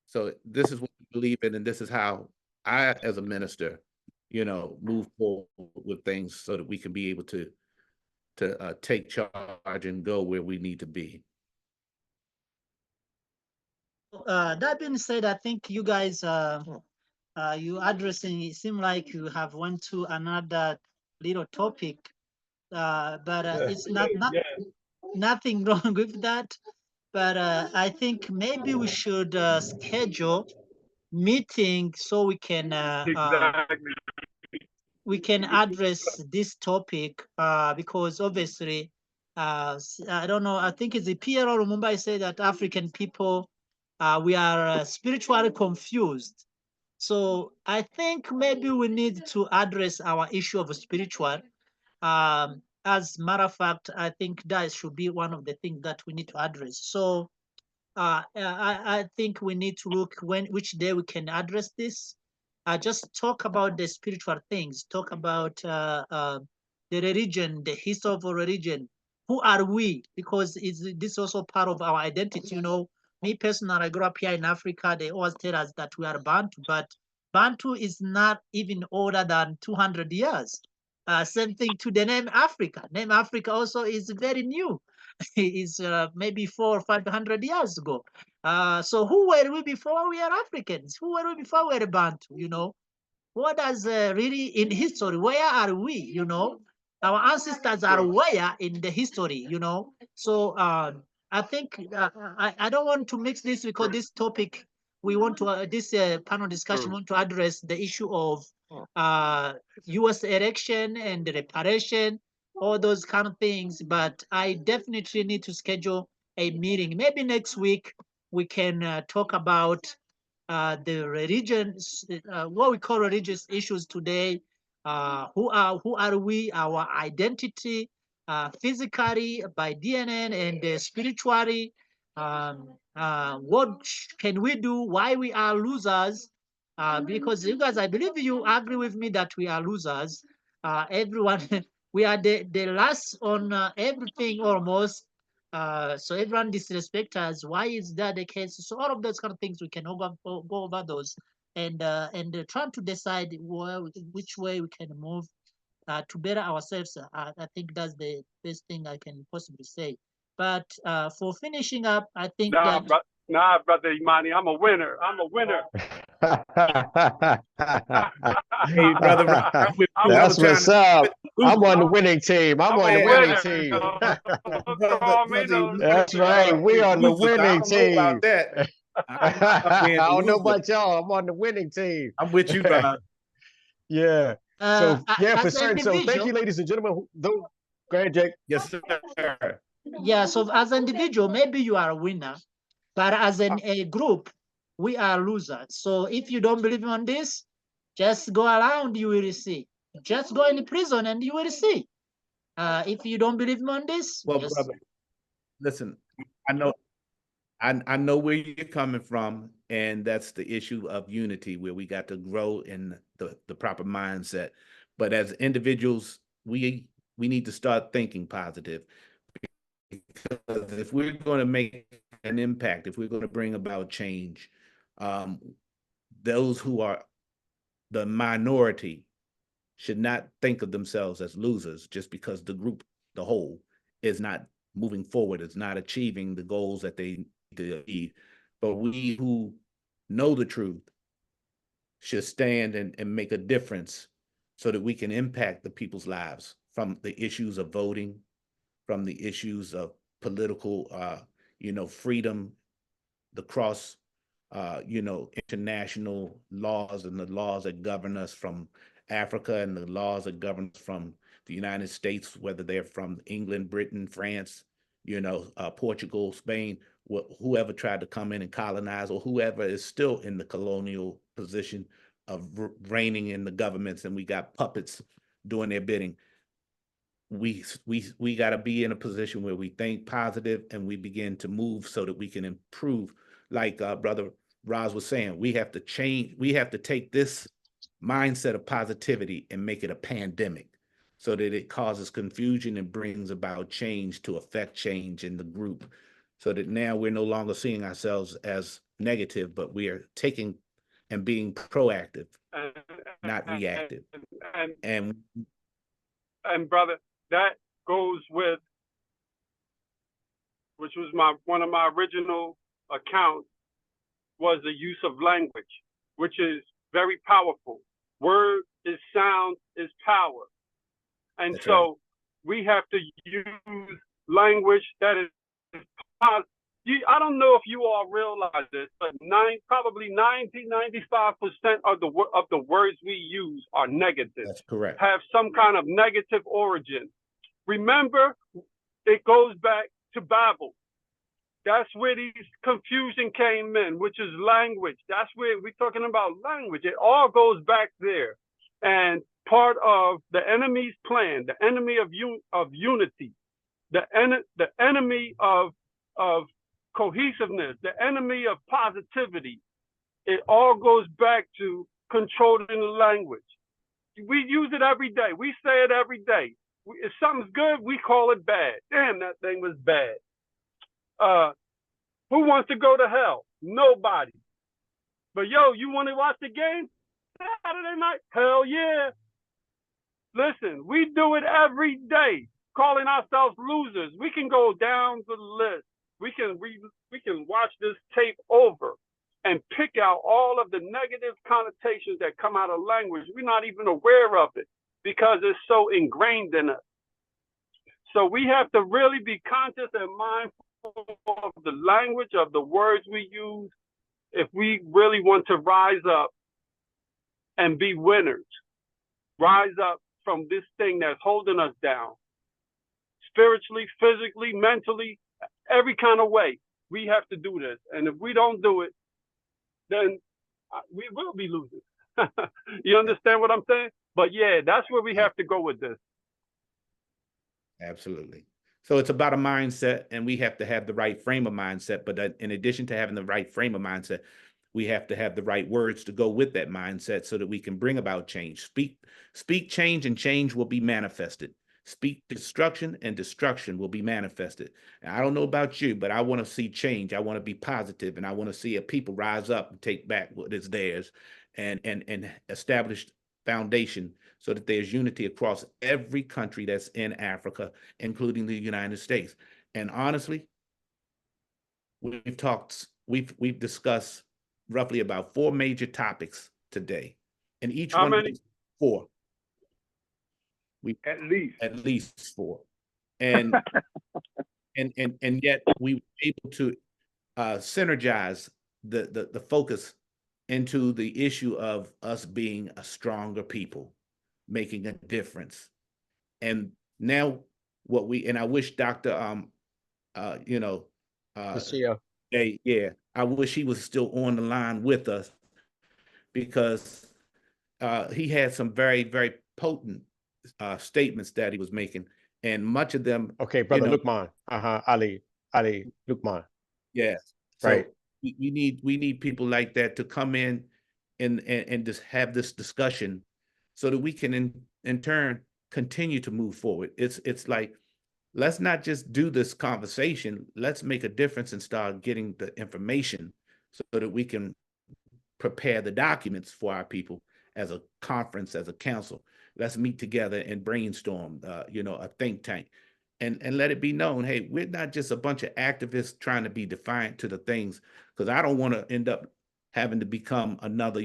So this is what we believe in, and this is how I, as a minister, move forward with things so that we can be able to take charge and go where we need to be. That being said, I think you guys, you addressing, it seems like you have went to another little topic, but it's nothing wrong with that. But I think maybe we should schedule meeting so we can address this topic, because obviously, I don't know, I think it's the Pierre Lumumba said that African people, we are spiritually confused. So I think maybe we need to address our issue of spiritual. As a matter of fact, I think that should be one of the things that we need to address. So I think we need to look which day we can address this. Just talk about the spiritual things, talk about the religion, the history of a religion. Who are we? Because this is also part of our identity. Me personally, I grew up here in Africa. They always tell us that we are Bantu, but Bantu is not even older than 200 years. Same thing to the name Africa. Name Africa also is very new. Is maybe 400 or 500 years ago. So who were we before we are Africans? Who were we before we were Bantu? What does really in history? Where are we? Our ancestors are where in the history? So I think I don't want to mix this, because this topic we want to this panel discussion want to address the issue of U.S. election and the reparation, all those kind of things. But I definitely need to schedule a meeting. Maybe next week we can talk about the religions, what we call religious issues today. Who are we? Our identity, physically, by DNA, and spiritually. What can we do? Why we are losers? Because you guys, I believe you agree with me that we are losers. Everyone, we are the last on everything almost. So everyone disrespect us. Why is that the case? So all of those kind of things, we can go over those and try to decide which way we can move to better ourselves. I think that's the best thing I can possibly say. But for finishing up, I think Nah, brother Imani, I'm a winner. I'm a winner. Hey, brother, that's what's up. I'm on the winning team. I'm on the winning team. That's right. We on the winning team. I don't know about y'all. I'm on the winning team. I'm with you, brother. Yeah. So yeah, for certain. So thank individual- you, ladies and gentlemen. Go ahead, Jake. Yes, sir. Yeah, so as an individual, maybe you are a winner, but as a group, we are losers. So if you don't believe on this, just go around, you will see. Just go in prison and you will see. If you don't believe on this, Well, brother, listen, I know where you're coming from, and that's the issue of unity, where we got to grow in the proper mindset. But as individuals, we need to start thinking positive. Because if we're going to make an impact, if we're going to bring about change, those who are the minority should not think of themselves as losers just because the group, the whole, is not moving forward, is not achieving the goals that they need to achieve. But we who know the truth should stand and make a difference so that we can impact the people's lives, from the issues of voting, from the issues of political, freedom, the cross, international laws and the laws that govern us from Africa, and the laws that govern us from the United States, whether they're from England, Britain, France, Portugal, Spain, whoever tried to come in and colonize, or whoever is still in the colonial position of reigning in the governments, and we got puppets doing their bidding. We got to be in a position where we think positive and we begin to move so that we can improve. Like Brother Roz was saying, we have to change. We have to take this mindset of positivity and make it a pandemic, so that it causes confusion and brings about change to affect change in the group, so that now we're no longer seeing ourselves as negative, but we are taking and being proactive, not reactive. And brother, that goes with, which was one of my original accounts, was the use of language, which is very powerful. Word is sound, is power. And That's so right. we have to use language that is positive. I don't know if you all realize this, but probably 95% of the words we use are negative. That's correct. Have some kind of negative origin. Remember, it goes back to Babel. That's where these confusion came in, which is language. That's where we're talking about language. It all goes back there. And part of the enemy's plan, the enemy of unity, the enemy of cohesiveness, the enemy of positivity, it all goes back to controlling the language. We use it every day. We say it every day. If something's good, we call it bad. Damn, that thing was bad. Who wants to go to hell? Nobody. But yo, you want to watch the game Saturday night? Hell yeah. Listen, we do it every day, calling ourselves losers. We can go down the list. We can watch this tape over and pick out all of the negative connotations that come out of language. We're not even aware of it because it's so ingrained in us. So we have to really be conscious and mindful of the language, of the words we use, if we really want to rise up and be winners. Rise up from this thing that's holding us down. Spiritually, physically, mentally, every kind of way. We have to do this. And if we don't do it, then we will be losing. You understand what I'm saying? But yeah, that's where we have to go with this. Absolutely. So it's about a mindset, and we have to have the right frame of mindset. But in addition to having the right frame of mindset, we have to have the right words to go with that mindset so that we can bring about change. Speak change, and change will be manifested. Speak destruction, and destruction will be manifested. And I don't know about you, but I want to see change. I want to be positive, and I want to see a people rise up and take back what is theirs and establish foundation so that there's unity across every country that's in Africa, including the United States. And honestly, we've discussed roughly about 4 major topics today. And each How one many? of these 4. At least 4. And and yet we were able to synergize the focus into the issue of us being a stronger people, making a difference. And now I wish Dr. I wish he was still on the line with us, because he had some very, very potent statements that he was making, and much of them. Okay, Brother Lukman. Ali Lukman. Yes. So right. We need people like that to come in and just have this discussion so that we can in turn continue to move forward. It's like, let's not just do this conversation. Let's make a difference and start getting the information so that we can prepare the documents for our people as a conference, as a council. Let's meet together and brainstorm, a think tank, and let it be known, hey, we're not just a bunch of activists trying to be defiant to the things, because I don't want to end up having to become another,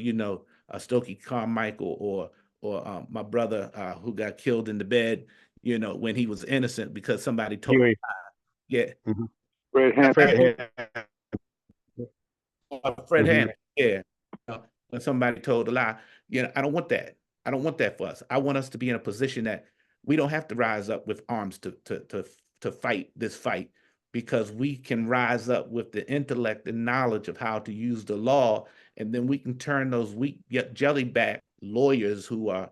a Stokely Carmichael or my brother who got killed in the bed, when he was innocent because somebody told him. Yeah. Mm-hmm. Fred Hammond. Yeah. When somebody told a lie, I don't want that. I don't want that for us. I want us to be in a position that we don't have to rise up with arms to fight this fight. because we can rise up with the intellect and knowledge of how to use the law, and then we can turn those weak jellyback lawyers who are,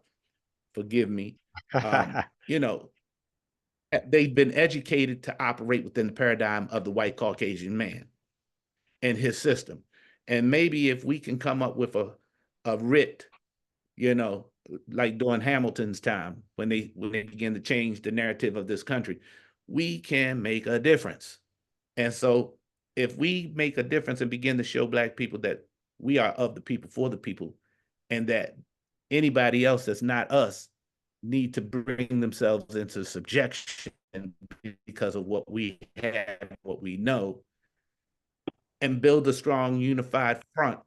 forgive me, you know, they've been educated to operate within the paradigm of the white Caucasian man and his system. And maybe if we can come up with a writ, you know, like during Hamilton's time, when they begin to change the narrative of this country, we can make a difference. And so if we make a difference and begin to show Black people that we are of the people, for the people, and that anybody else that's not us need to bring themselves into subjection because of what we have, what we know, and build a strong unified front,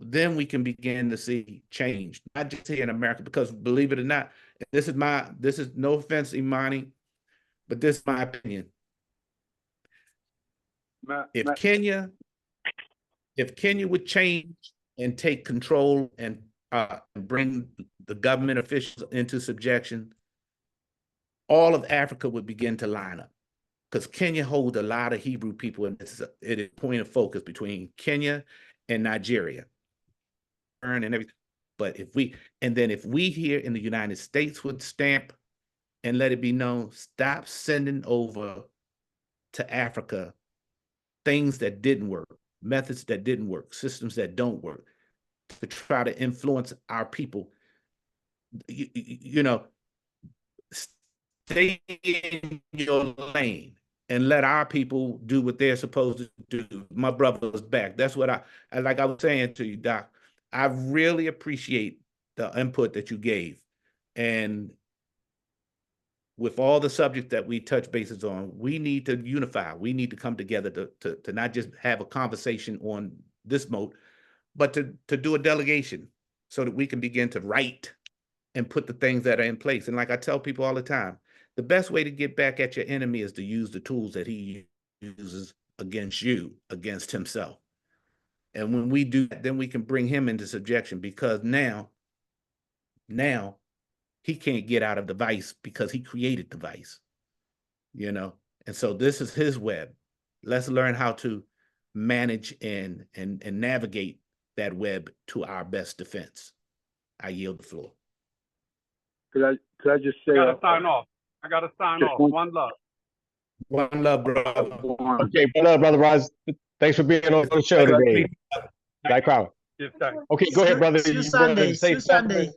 then we can begin to see change, not just here in America, because believe it or not, this is no offense, Imani, but this is my opinion. If Kenya would change and take control and bring the government officials into subjection, all of Africa would begin to line up, because Kenya holds a lot of Hebrew people, and it is a point of focus between Kenya and Nigeria. And everything. But if we here in the United States would stamp and let it be known, stop sending over to Africa things that didn't work, methods that didn't work, systems that don't work, to try to influence our people. You know, stay in your lane and let our people do what they're supposed to do. My brother's back. That's what like I was saying to you, Doc. I really appreciate the input that you gave. And with all the subjects that we touch bases on, we need to unify. We need to come together to not just have a conversation on this mode, but to do a delegation so that we can begin to write and put the things that are in place. And like I tell people all the time, the best way to get back at your enemy is to use the tools that he uses against you, against himself. And when we do that, then we can bring him into subjection, because now he can't get out of the vice because he created the vice, you know? And so this is his web. Let's learn how to manage and navigate that web to our best defense. I yield the floor. Could I just say? I gotta sign off. One love. One love, brother. Okay, brother Roz. Thanks for being on the show today. Black Power. Yes, thanks. Okay, go ahead, brother. See you You wanted to Sunday. say See you something? Sunday.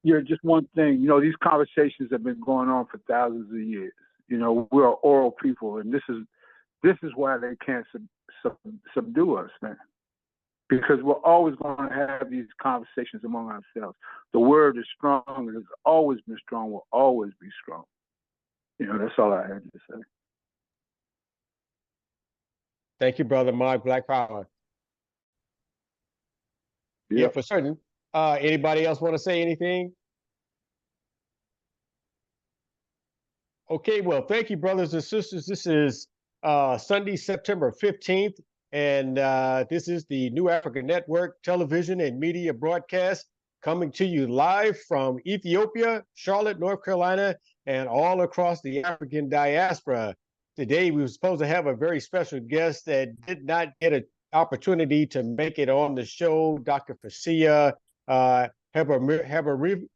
Yeah, just one thing. You know, these conversations have been going on for thousands of years. You know, we're an oral people, and this is why they can't subdue us, man. Because we're always going to have these conversations among ourselves. The word is strong, and it's always been strong, will always be strong. You know, that's all I had to say. Thank you, brother Mark. Black Power. Yeah, for certain. Anybody else want to say anything? Okay, well, thank you, brothers and sisters. This is Sunday, September 15th, and this is the New African Network television and media broadcast coming to you live from Ethiopia, Charlotte, North Carolina, and all across the African diaspora. Today, we were supposed to have a very special guest that did not get an opportunity to make it on the show, Dr. Fasia Habramedium,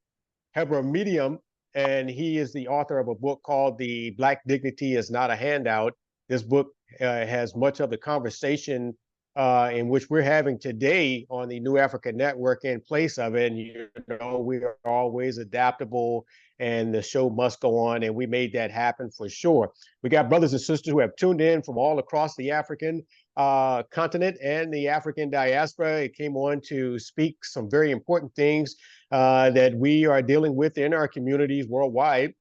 and he is the author of a book called The Black Dignity is Not a Handout. This book has much of the conversation in which we're having today on the New African Network in place of it. And you know, we are always adaptable, and the show must go on, and we made that happen for sure. We got brothers and sisters who have tuned in from all across the African continent and the African diaspora. It came on to speak some very important things that we are dealing with in our communities worldwide.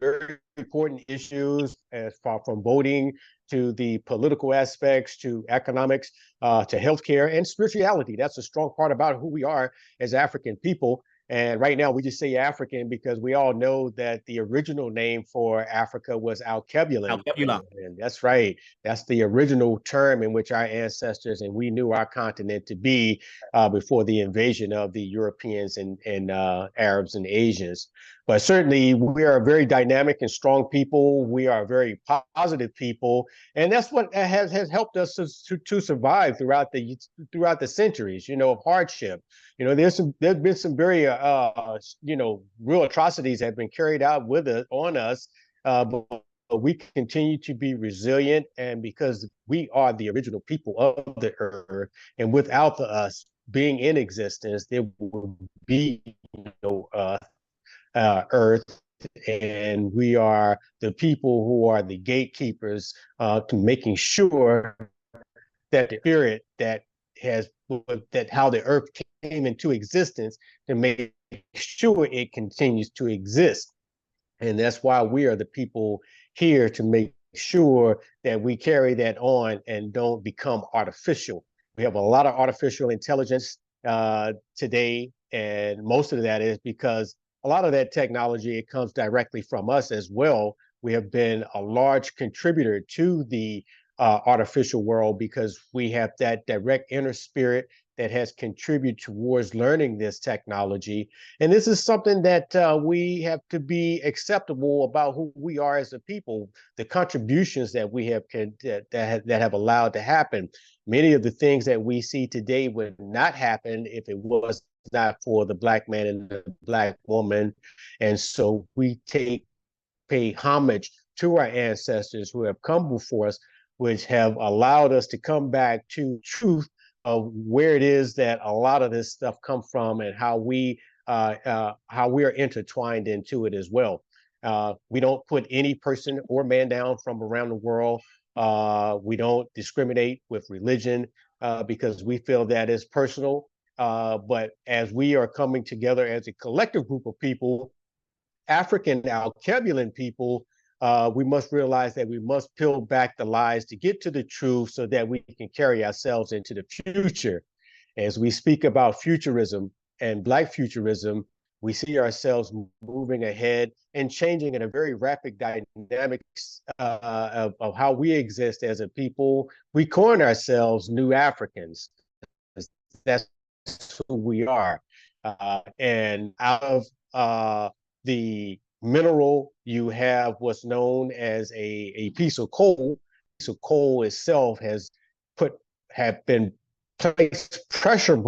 Very important issues, as far from voting to the political aspects, to economics, to healthcare and spirituality. That's a strong part about who we are as African people. And right now we just say African because we all know that the original name for Africa was Alkebulan. And that's right. That's the original term in which our ancestors and we knew our continent to be before the invasion of the Europeans and Arabs and Asians. But certainly, we are very dynamic and strong people. We are very positive people, and that's what has helped us to survive throughout the centuries. Of hardship. There's been some very real atrocities that have been carried out on us, but we continue to be resilient, and because we are the original people of the earth, and without us being in existence, there would be no earth, and we are the people who are the gatekeepers to making sure that the spirit that how the earth came into existence, to make sure it continues to exist. And that's why we are the people here, to make sure that we carry that on and don't become artificial. We have a lot of artificial intelligence today, and most of that is because a lot of that technology, it comes directly from us as well. We have been a large contributor to the artificial world because we have that direct inner spirit that has contributed towards learning this technology. And this is something that we have to be acceptable about who we are as a people, the contributions that we have that have allowed to happen. Many of the things that we see today would not happen if it was not for the Black man and the Black woman. And so we pay homage to our ancestors who have come before us, which have allowed us to come back to truth of where it is that a lot of this stuff come from, and how we are intertwined into it as well. We don't put any person or man down from around the world. We don't discriminate with religion because we feel that is personal. But as we are coming together as a collective group of people, African Alkebulan people, we must realize that we must peel back the lies to get to the truth, so that we can carry ourselves into the future. As we speak about futurism and Black futurism, we see ourselves moving ahead and changing in a very rapid dynamics of how we exist as a people. We coin ourselves New Africans. That's who we are. And out of the mineral, you have what's known as a piece of coal. Piece of coal itself have been placed pressure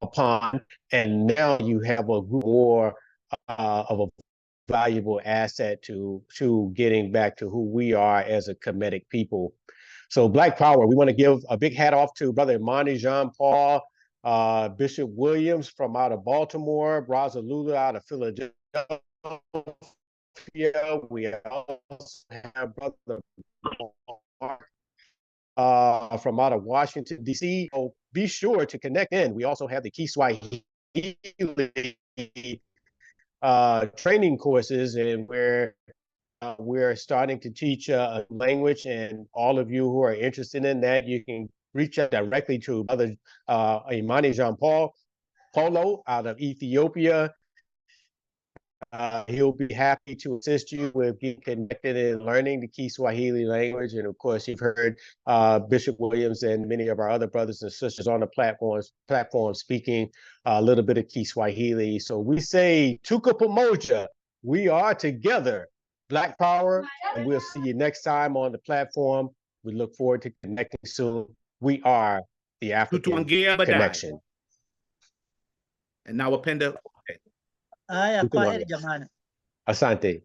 upon, and now you have a group more of a valuable asset to getting back to who we are as a Kemetic people. So Black Power, we want to give a big hat off to Brother Imani Jean Paul, Bishop Williams from out of Baltimore, Braza Lula out of Philadelphia. We also have Brother Mark from out of Washington, D.C. So be sure to connect in. We also have the Kiswahili training courses, and where we're starting to teach a language, and all of you who are interested in that, you can reach out directly to Brother Imani Jean Paulo out of Ethiopia. He'll be happy to assist you with getting connected and learning the Kiswahili language. And of course, you've heard Bishop Williams and many of our other brothers and sisters on the platform speaking a little bit of Kiswahili. So we say, Tuko Pamoja, we are together, Black Power, and we'll see you next time on the platform. We look forward to connecting soon. We are the African Connection. And now Wapenda. Haya, kwaheri jamani. Asante.